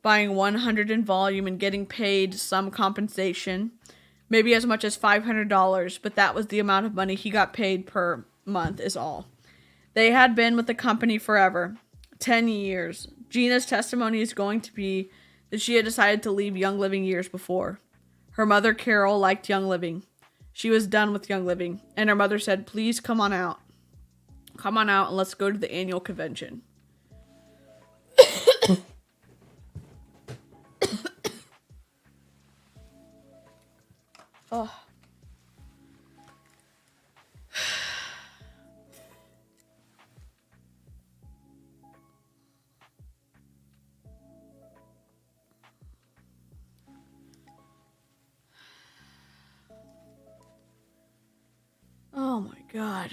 buying 100 in volume and getting paid some compensation, maybe as much as $500, but that was the amount of money he got paid per month is all. They had been with the company forever, 10 years. Gina's testimony is going to be that she had decided to leave Young Living years before. Her mother, Carol, liked Young Living. She was done with Young Living, and her mother said, please come on out. Come on out and let's go to the annual convention. Oh. Oh my God.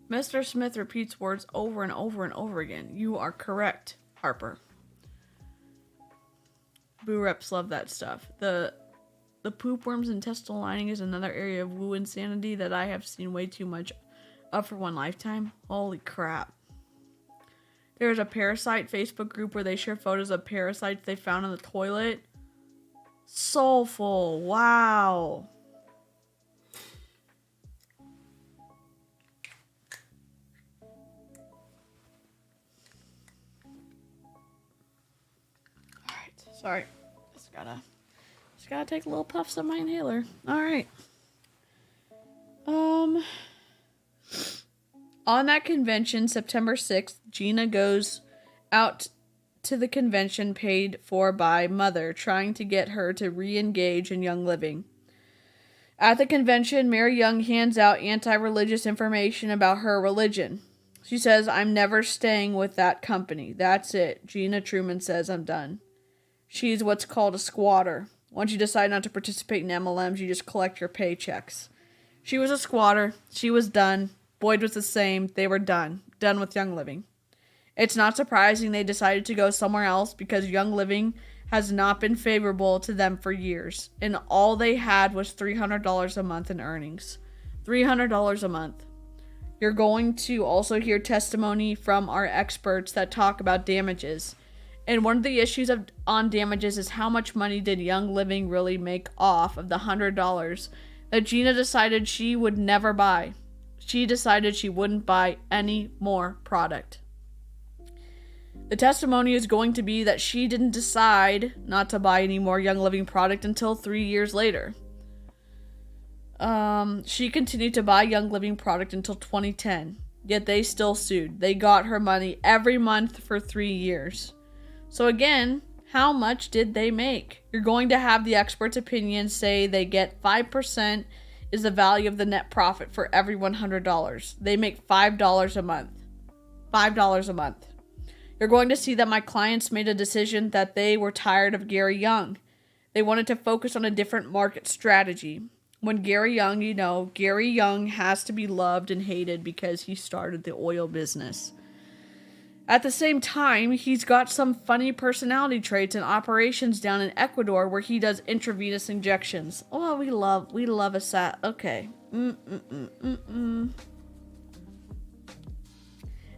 Mr. Smith repeats words over and over and over again. You are correct, Harper. Boo reps love that stuff. The poop worm's intestinal lining is another area of woo insanity that I have seen way too much of for one lifetime. Holy crap. There's a parasite Facebook group where they share photos of parasites they found in the toilet. Soulful. Wow. Sorry, just gotta take a little puffs of my inhaler. All right. On that convention, September 6th, Gina goes out to the convention paid for by mother, trying to get her to re-engage in Young Living. At the convention, Mary Young hands out anti-religious information about her religion. She says, "I'm never staying with that company. That's it. Gina Truman says I'm done." She's what's called a squatter. Once you decide not to participate in MLMs, you just collect your paychecks. She was a squatter. She was done. Boyd was the same. They were done. Done with Young Living. It's not surprising they decided to go somewhere else because Young Living has not been favorable to them for years, and all they had was $300 a month in earnings. $300 a month. You're going to also hear testimony from our experts that talk about damages. And one of the issues on damages is how much money did Young Living really make off of the $100 that Gina decided she would never buy. She decided she wouldn't buy any more product. The testimony is going to be that she didn't decide not to buy any more Young Living product until 3 years later. She continued to buy Young Living product until 2010, yet they still sued. They got her money every month for 3 years. So again, how much did they make? You're going to have the experts' opinion say they get 5% is the value of the net profit for every $100. They make $5 a month. $5 a month. You're going to see that my clients made a decision that they were tired of Gary Young. They wanted to focus on a different market strategy. When Gary Young, Gary Young has to be loved and hated because he started the oil business. At the same time, he's got some funny personality traits and operations down in Ecuador where he does intravenous injections. Oh, we love a sat. Okay.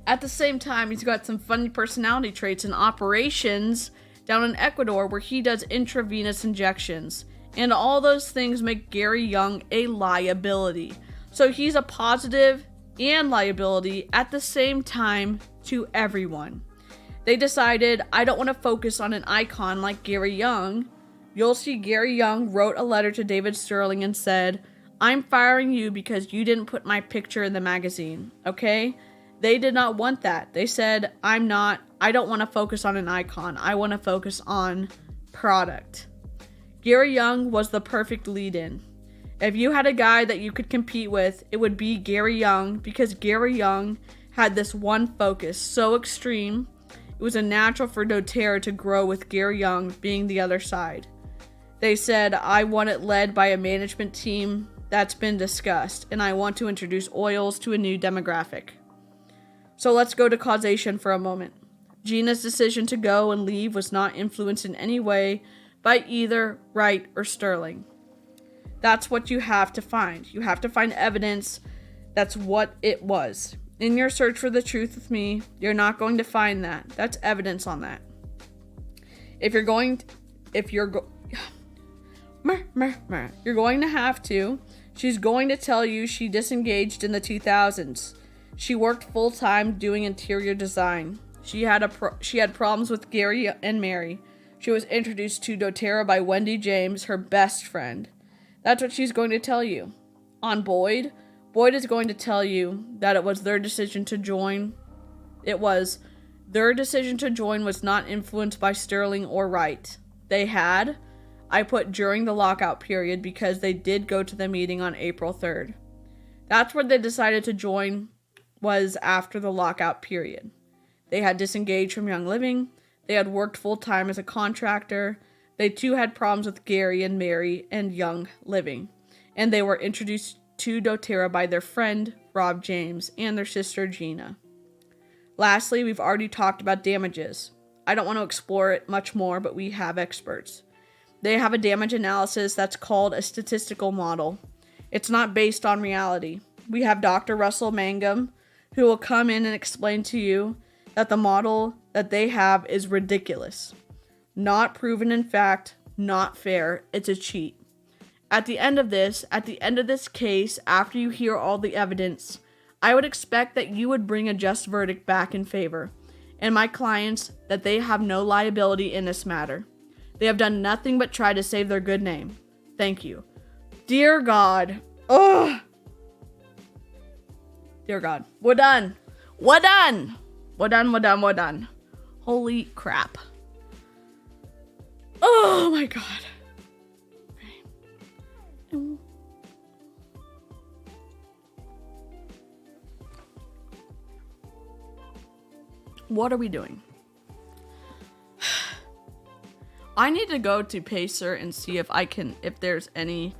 At the same time, he's got some funny personality traits and operations down in Ecuador where he does intravenous injections. And all those things make Gary Young a liability. So he's a positive and liability at the same time to everyone. They decided, I don't want to focus on an icon like Gary Young. You'll see Gary Young wrote a letter to David Sterling and said, "I'm firing you because you didn't put my picture in the magazine." Okay? They did not want that. They said, I don't want to focus on an icon. I want to focus on product. Gary Young was the perfect lead-in. If you had a guy that you could compete with, it would be Gary Young, because Gary Young had this one focus so extreme, it was a natural for doTERRA to grow with Gary Young being the other side. They said, I want it led by a management team that's been discussed, and I want to introduce oils to a new demographic. So let's go to causation for a moment. Gina's decision to go and leave was not influenced in any way by either Wright or Sterling. That's what you have to find. You have to find evidence that's what it was. In your search for the truth with me, you're not going to find that. That's evidence on that. You're going to have to. She's going to tell you she disengaged in the 2000s. She worked full-time doing interior design. She had problems with Gary and Mary. She was introduced to doTERRA by Wendy James, her best friend. That's what she's going to tell you. On Boyd is going to tell you that it was their decision to join. Their decision to join was not influenced by Sterling or Wright. I put during the lockout period because they did go to the meeting on April 3rd. That's where they decided to join, was after the lockout period. They had disengaged from Young Living. They had worked full-time as a contractor. They too had problems with Gary and Mary and Young Living. And they were introduced to doTERRA by their friend, Rob James, and their sister, Gina. Lastly, we've already talked about damages. I don't want to explore it much more, but we have experts. They have a damage analysis that's called a statistical model. It's not based on reality. We have Dr. Russell Mangum, who will come in and explain to you that the model that they have is ridiculous. Not proven in fact, not fair, it's a cheat. At the end of this case, after you hear all the evidence, I would expect that you would bring a just verdict back in favor, and my clients that they have no liability in this matter. They have done nothing but try to save their good name. Thank you. Dear God. Ugh. Dear God. We're done. We're done. We're done, we're done, we're done. Holy crap. Oh my God. What are we doing? I need to go to Pacer and see if there's any,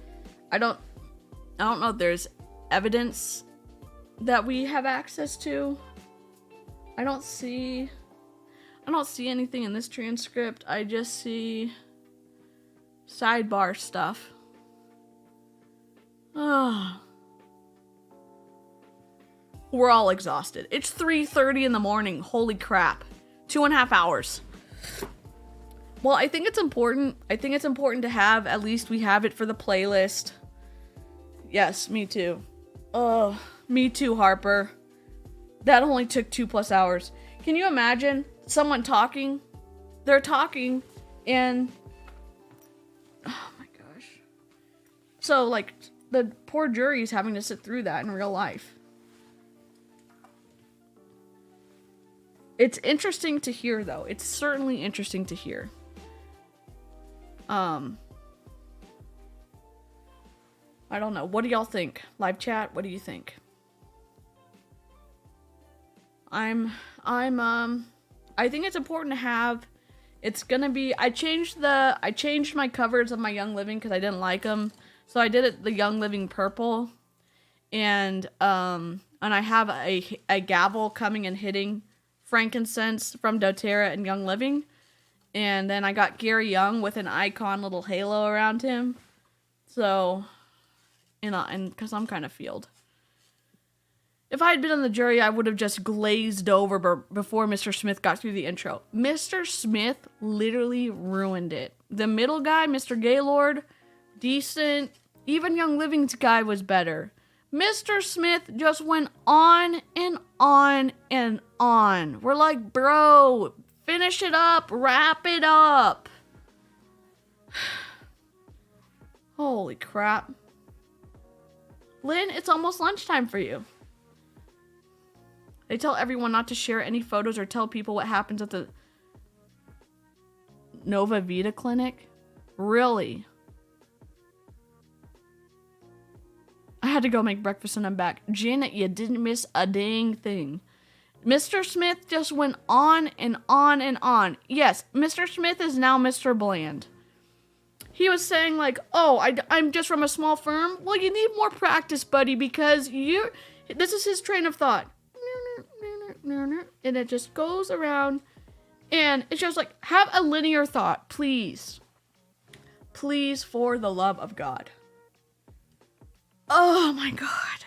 I don't know if there's evidence that we have access to. I don't see anything in this transcript. I just see sidebar stuff. Oh. We're all exhausted. It's 3:30 in the morning. Holy crap. 2.5 hours. Well, I think it's important. I think it's important to have, at least we have it for the playlist. Yes, me too. Oh, me too, Harper. That only took 2+ hours. Can you imagine someone talking? They're talking and... Oh my gosh. So, like, the poor jury is having to sit through that in real life. It's interesting to hear, though. It's certainly interesting to hear. I don't know. What do y'all think? Live chat, what do you think? I think it's important to have. It's gonna be, I changed my covers of my Young Living because I didn't like them. So I did it the Young Living purple. And I have a gavel coming and hitting frankincense from doTERRA and Young Living. And then I got Gary Young with an icon little halo around him. So, and because I'm kind of field. If I had been on the jury, I would have just glazed over before Mr. Smith got through the intro. Mr. Smith literally ruined it. The middle guy, Mr. Gaylord, decent. Even Young Living's guy was better. Mr. Smith just went on and on and on. We're like, bro, finish it up, wrap it up. Holy crap. Lynn, it's almost lunchtime for you. They tell everyone not to share any photos or tell people what happens at the 𝐓𝐇𝐎𝐔𝐄 clinic. Really? I had to go make breakfast and I'm back. Janet, you didn't miss a dang thing. Mr. Smith just went on and on and on. Yes, Mr. Smith is now Mr. Bland. He was saying like, oh, I'm just from a small firm. Well, you need more practice, buddy, because this is his train of thought. And it just goes around. And it's just like, have a linear thought, please. Please, for the love of God. Oh my God.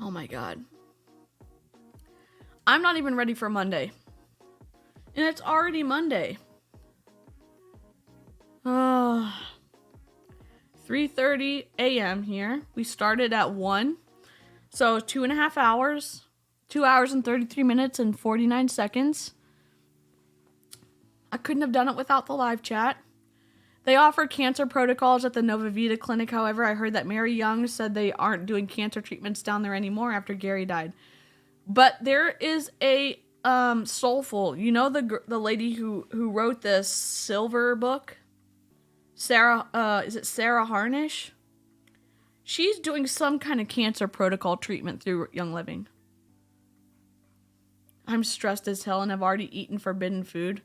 Oh my God. I'm not even ready for Monday. And it's already Monday. 3:30 a.m. here. We started at 1. So 2.5 hours. 2 hours and 33 minutes and 49 seconds. I couldn't have done it without the live chat. They offer cancer protocols at the 𝐓𝐇𝐎𝐒𝐿 clinic. However, I heard that Mary Young said they aren't doing cancer treatments down there anymore after Gary died. But there is a soulful, you know, the lady who wrote this silver book, Sarah, is it Sarah Harnish? She's doing some kind of cancer protocol treatment through Young Living. I'm stressed as hell and I've already eaten forbidden food.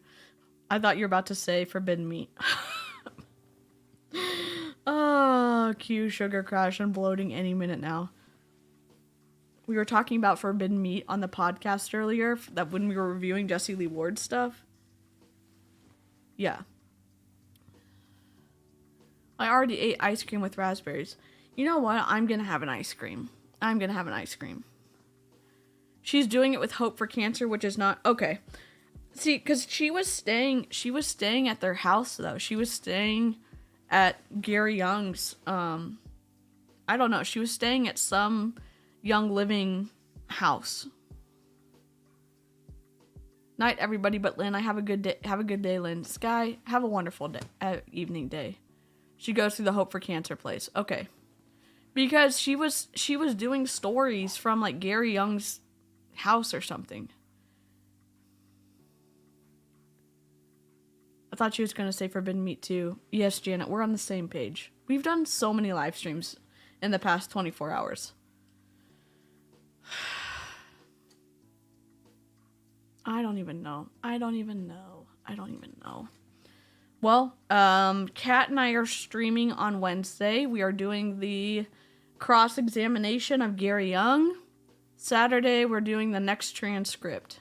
I thought you were about to say forbidden meat. Oh, cue sugar crash and bloating any minute now. We were talking about forbidden meat on the podcast earlier, that when we were reviewing Jesse Lee Ward's stuff. Yeah. I already ate ice cream with raspberries. You know what? I'm going to have an ice cream. She's doing it with hope for cancer, which is not... Okay. See, because she was staying at their house, though. She was staying at Gary Young's, I don't know. She was staying at some Young Living house. Night, everybody, but Lynn, I have a good day. Have a good day, Lynn. Sky, have a wonderful day, evening day. She goes through the Hope for Cancer place. Okay. Because she was doing stories from, like, Gary Young's house or something. I thought she was going to say forbidden meat too. Yes, Janet, we're on the same page. We've done so many live streams. in the past 24 hours. I don't even know. Well, Kat and I are streaming on Wednesday. We are doing the cross-examination of Gary Young. Saturday, we're doing the next transcript.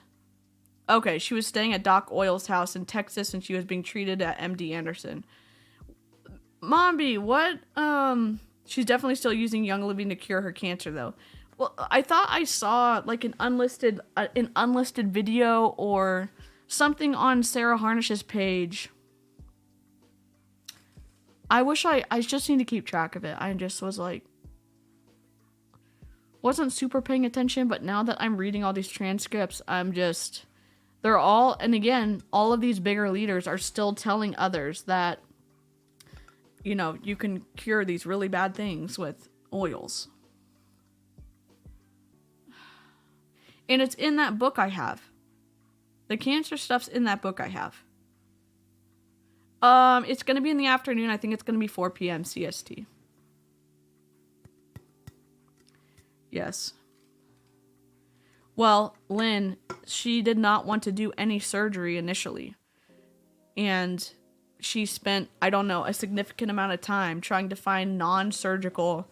Okay, she was staying at Doc Oil's house in Texas and she was being treated at MD Anderson. Mombi, what? She's definitely still using Young Living to cure her cancer, though. Well, I thought I saw like an unlisted video or something on Sarah Harnish's page. I just need to keep track of it. I just was like, wasn't super paying attention, but now that I'm reading all these transcripts, they're all, and again, all of these bigger leaders are still telling others that, you know, you can cure these really bad things with oils. And it's in that book I have. The cancer stuff's in that book I have. It's going to be in the afternoon. I think it's going to be 4 p.m. CST. Yes. Well, Lynn, she did not want to do any surgery initially. And she spent, I don't know, a significant amount of time trying to find a non-surgical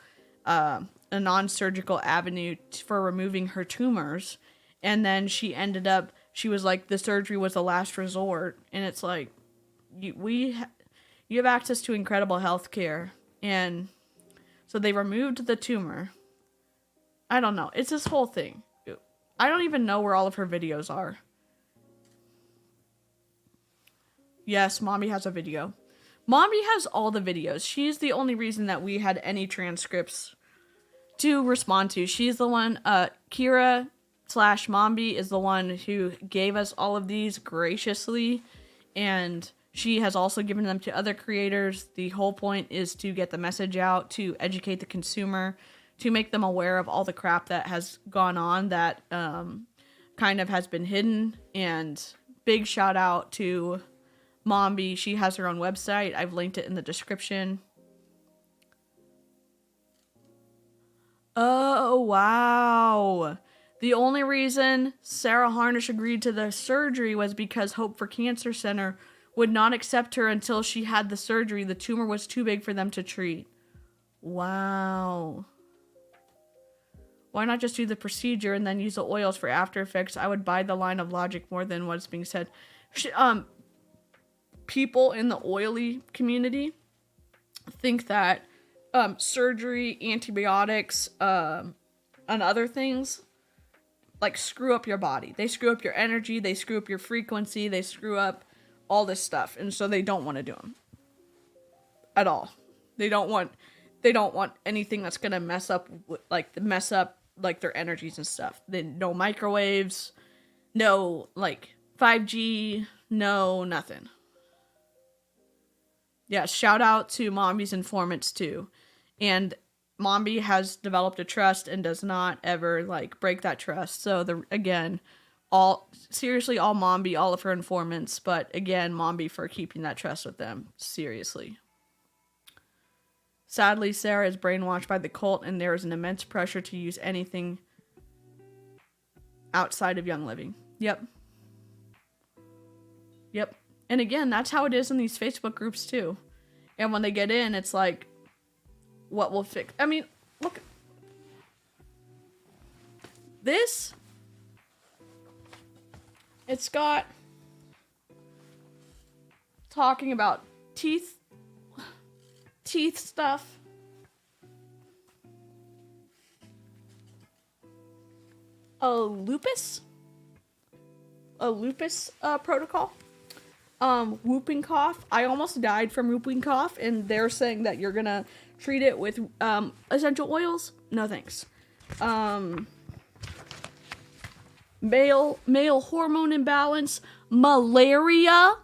avenue for removing her tumors. And then she was like, the surgery was the last resort. And it's like, you have access to incredible health care. And so they removed the tumor. I don't know. It's this whole thing. I don't even know where all of her videos are. Yes, Mommy has a video. Mommy has all the videos. She's the only reason that we had any transcripts to respond to. She's the one, Kira/Mombi is the one who gave us all of these graciously. And she has also given them to other creators. The whole point is to get the message out, to educate the consumer, to make them aware of all the crap that has gone on that kind of has been hidden. And big shout out to Mombi. She has her own website. I've linked it in the description. Oh, wow. The only reason Sarah Harnish agreed to the surgery was because Hope for Cancer Center would not accept her until she had the surgery. The tumor was too big for them to treat. Wow. Why not just do the procedure and then use the oils for after effects? I would buy the line of logic more than what's being said. People in the oily community think that surgery, antibiotics, and other things like screw up your body. They screw up your energy. They screw up your frequency. They screw up all this stuff. And so they don't want to do them at all. They don't want anything that's going to mess up their energies and stuff. No microwaves, no like 5G, no nothing. Yeah, shout out to Mombi's informants too. And Mombi has developed a trust and does not ever like break that trust. So all Mombi, all of her informants, but again, Mombi for keeping that trust with them. Seriously. Sadly, Sarah is brainwashed by the cult and there is an immense pressure to use anything outside of Young Living. Yep. And again, that's how it is in these Facebook groups too. And when they get in, it's like, what will fix? I mean, look. This. It's got talking about teeth stuff. A lupus protocol. Whooping cough. I almost died from whooping cough, and they're saying that you're gonna treat it with essential oils. No thanks. Male hormone imbalance, malaria,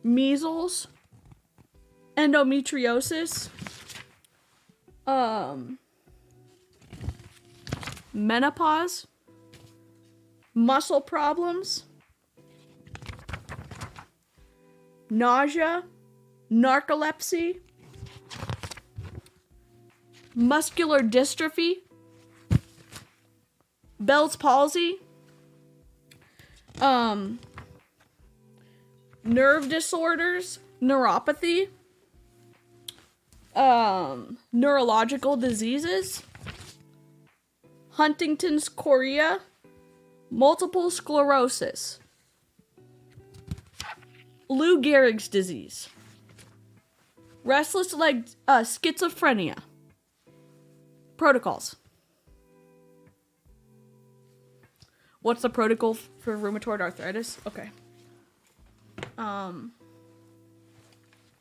measles, endometriosis, menopause, muscle problems, nausea, narcolepsy, muscular dystrophy, Bell's palsy, nerve disorders, neuropathy, neurological diseases, Huntington's chorea, multiple sclerosis, Lou Gehrig's disease, restless leg, schizophrenia. Protocols. What's the protocol for rheumatoid arthritis? Okay.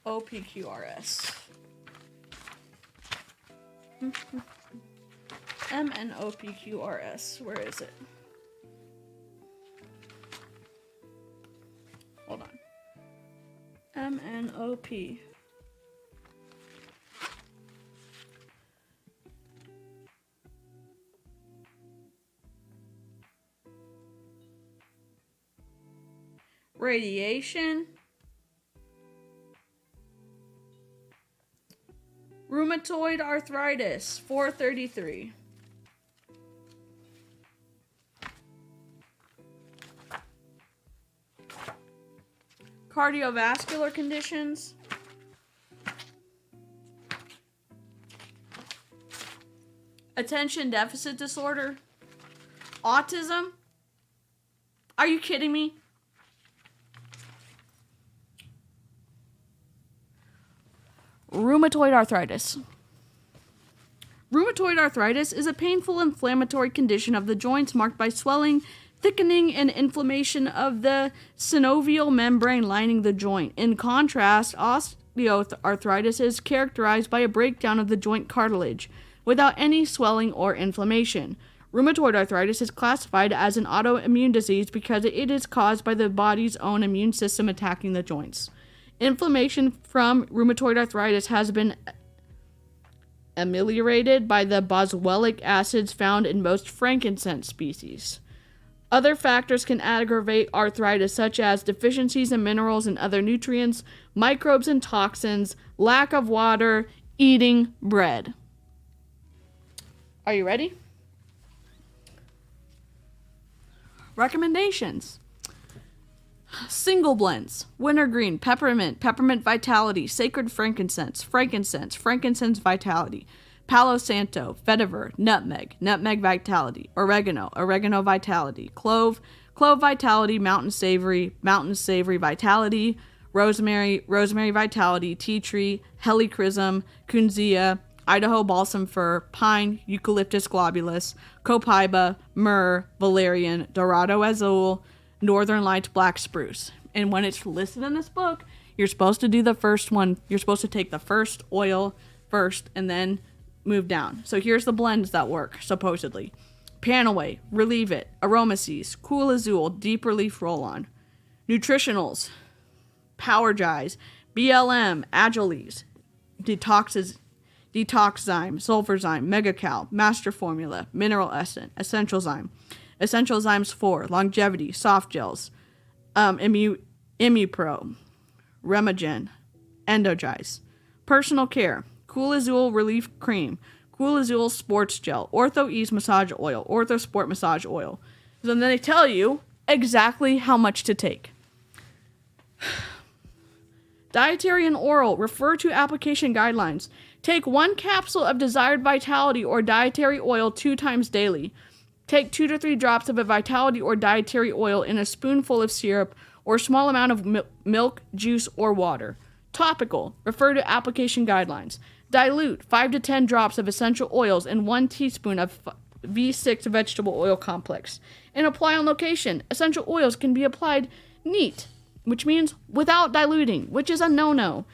OPQRS. MNOPQRS. Where is it? Hold on. MNOP. Radiation. Rheumatoid arthritis, 433. Cardiovascular conditions. Attention deficit disorder. Autism. Are you kidding me? Rheumatoid arthritis. Rheumatoid arthritis is a painful inflammatory condition of the joints marked by swelling, thickening, and inflammation of the synovial membrane lining the joint. In contrast, osteoarthritis is characterized by a breakdown of the joint cartilage without any swelling or inflammation. Rheumatoid arthritis is classified as an autoimmune disease because it is caused by the body's own immune system attacking the joints. Inflammation from rheumatoid arthritis has been ameliorated by the boswellic acids found in most frankincense species. Other factors can aggravate arthritis, such as deficiencies in minerals and other nutrients, microbes and toxins, lack of water, eating bread. Are you ready? Recommendations. Single blends: wintergreen, peppermint, peppermint vitality, sacred frankincense, frankincense, frankincense vitality, palo santo, vetiver, nutmeg, nutmeg vitality, oregano, oregano vitality, clove, clove vitality, mountain savory vitality, rosemary, rosemary vitality, tea tree, helichrysum, kunzea, Idaho balsam fir, pine, eucalyptus globulus, copaiba, myrrh, valerian, dorado azul, Northern Lights black spruce. And when it's listed in this book, you're supposed to do the first one. You're supposed to take the first oil first and then move down. So here's the blends that work, supposedly. Panaway, Relieve It, Aromaseas, Cool Azul, Deep Relief Roll-On. Nutritionals, Power Jize, BLM, Agilese, Detoxzyme, Sulfurzyme, Megacal, Master Formula, Mineral Essence, Essential Zyme. Essential Zymes 4, Longevity, Soft Gels, Immupro, Remagen, Endogize. Personal Care, Cool Azul Relief Cream, Cool Azul Sports Gel, Ortho Ease Massage Oil, Ortho Sport Massage Oil. So then they tell you exactly how much to take. Dietary and oral, refer to application guidelines. Take 1 capsule of desired vitality or dietary oil 2 times daily. Take 2 to 3 drops of a vitality or dietary oil in a spoonful of syrup or small amount of milk, juice, or water. Topical, refer to application guidelines. Dilute 5 to 10 drops of essential oils in 1 teaspoon of V6 vegetable oil complex. And apply on location. Essential oils can be applied neat, which means without diluting, which is a no-no.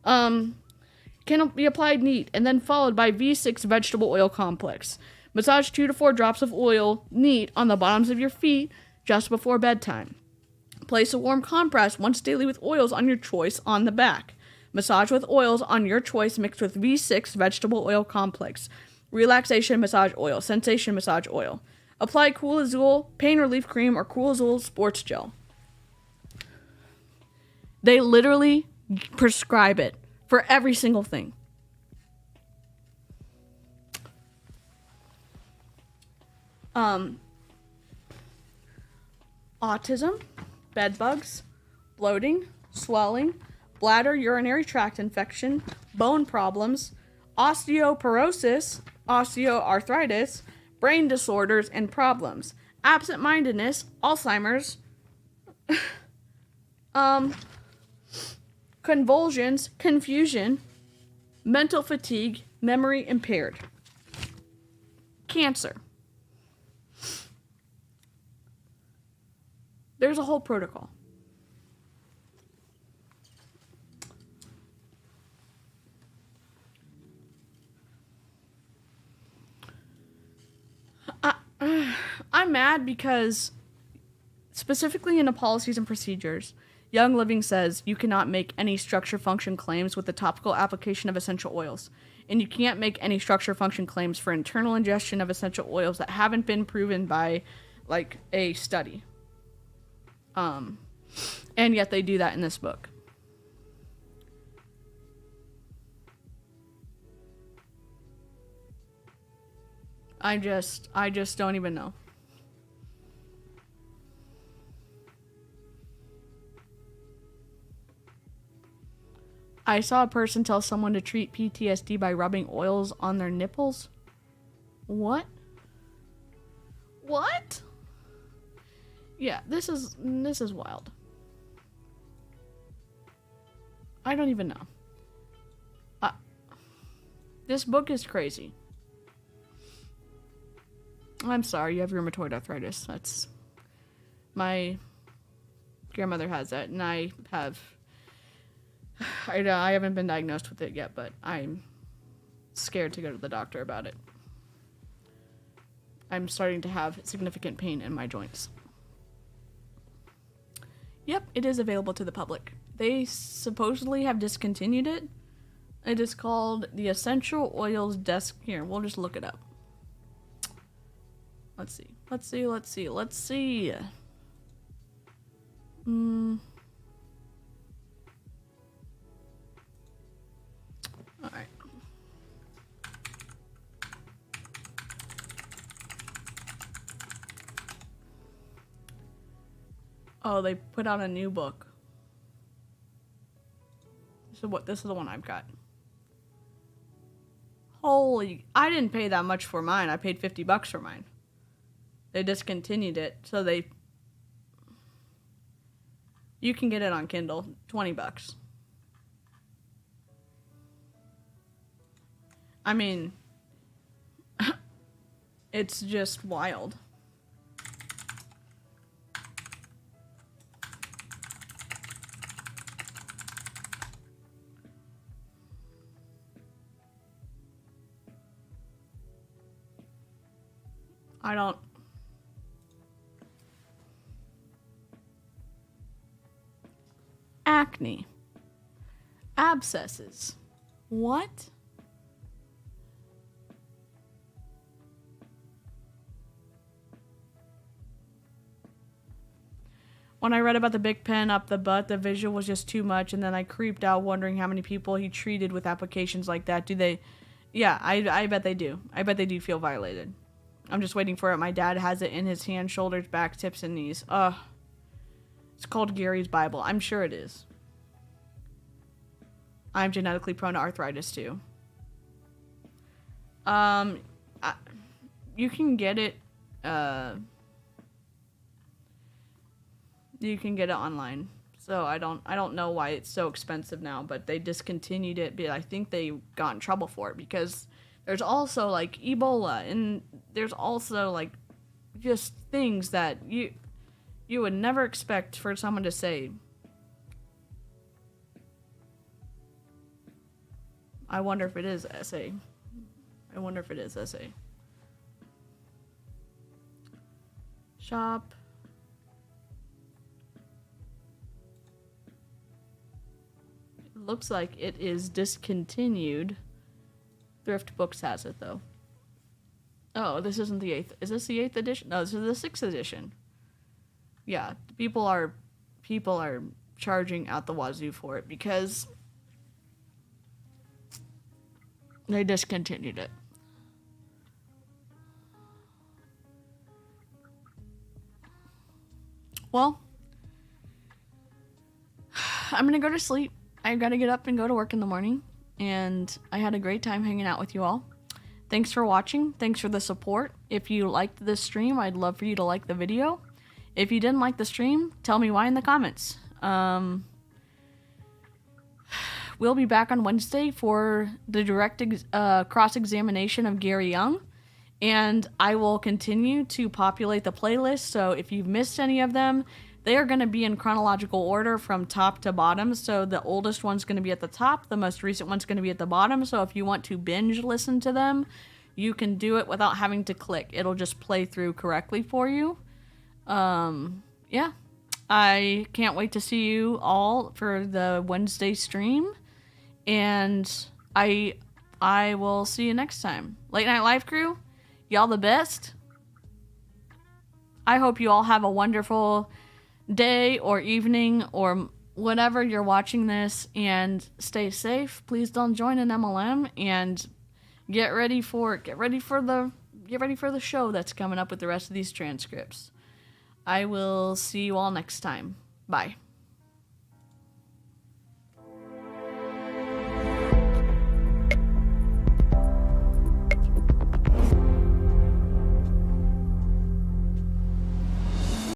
Can be applied neat and then followed by V6 vegetable oil complex. Massage 2 to 4 drops of oil neat on the bottoms of your feet just before bedtime. Place a warm compress once daily with oils on your choice on the back. Massage with oils on your choice mixed with V6 vegetable oil complex. Relaxation massage oil, sensation massage oil. Apply Cool Azul pain relief cream or Cool Azul sports gel. They literally prescribe it for every single thing. Autism, bed bugs, bloating, swelling, bladder urinary tract infection, bone problems, osteoporosis, osteoarthritis, brain disorders and problems, absent-mindedness, Alzheimer's, convulsions, confusion, mental fatigue, memory impaired, cancer. There's a whole protocol. I'm mad because, specifically in the policies and procedures, Young Living says you cannot make any structure function claims with the topical application of essential oils. And you can't make any structure function claims for internal ingestion of essential oils that haven't been proven by, like, a study. And yet they do that in this book. I just don't even know. I saw a person tell someone to treat PTSD by rubbing oils on their nipples. What? What? Yeah, this is wild. I don't even know. This book is crazy. I'm sorry, you have rheumatoid arthritis. That's... My grandmother has that, and I haven't been diagnosed with it yet, but I'm scared to go to the doctor about it. I'm starting to have significant pain in my joints. Yep, it is available to the public. They supposedly have discontinued it. It is called the Essential Oils Desk. Here, we'll just look it up. Let's see. Alright. Oh, they put out a new book. This is the one I've got. Holy, I didn't pay that much for mine. I paid $50 for mine. They discontinued it, so you can get it on Kindle, $20. I mean, it's just wild. I don't... Acne. Abscesses. What? When I read about the big pen up the butt, the visual was just too much, and then I creeped out wondering how many people he treated with applications like that. Do they... Yeah, I bet they do. I bet they do feel violated. I'm just waiting for it. My dad has it in his hands, shoulders, back, tips, and knees. Ugh. It's called Gary's Bible. I'm sure it is. I'm genetically prone to arthritis too. You can get it. You can get it online. So I don't know why it's so expensive now, but they discontinued it. But I think they got in trouble for it because there's also like Ebola, and there's also like just things that you would never expect for someone to say. I wonder if it is essay. Shop. It looks like it is discontinued. Thrift Books has it though. Oh, this isn't the 8th. Is this the 8th edition? No, this is the 6th edition. Yeah, people are charging out the wazoo for it because they discontinued it. Well, I'm gonna go to sleep. I gotta get up and go to work in the morning. And I had a great time hanging out with you all. Thanks for watching. Thanks for the support. If you liked this stream, I'd love for you to like the video. If you didn't like the stream, tell me why in the comments. We'll be back on Wednesday for the direct cross-examination of Gary Young. And I will continue to populate the playlist. So if you've missed any of them, they are going to be in chronological order from top to bottom. So the oldest one's going to be at the top. The most recent one's going to be at the bottom. So if you want to binge listen to them, you can do it without having to click. It'll just play through correctly for you. Yeah. I can't wait to see you all for the Wednesday stream. And I will see you next time. Late Night Live Crew, y'all the best. I hope you all have a wonderful day or evening or whenever you're watching this, and stay safe. Please don't join an MLM, and get ready for the show that's coming up with the rest of these transcripts. I will see you all next time. Bye.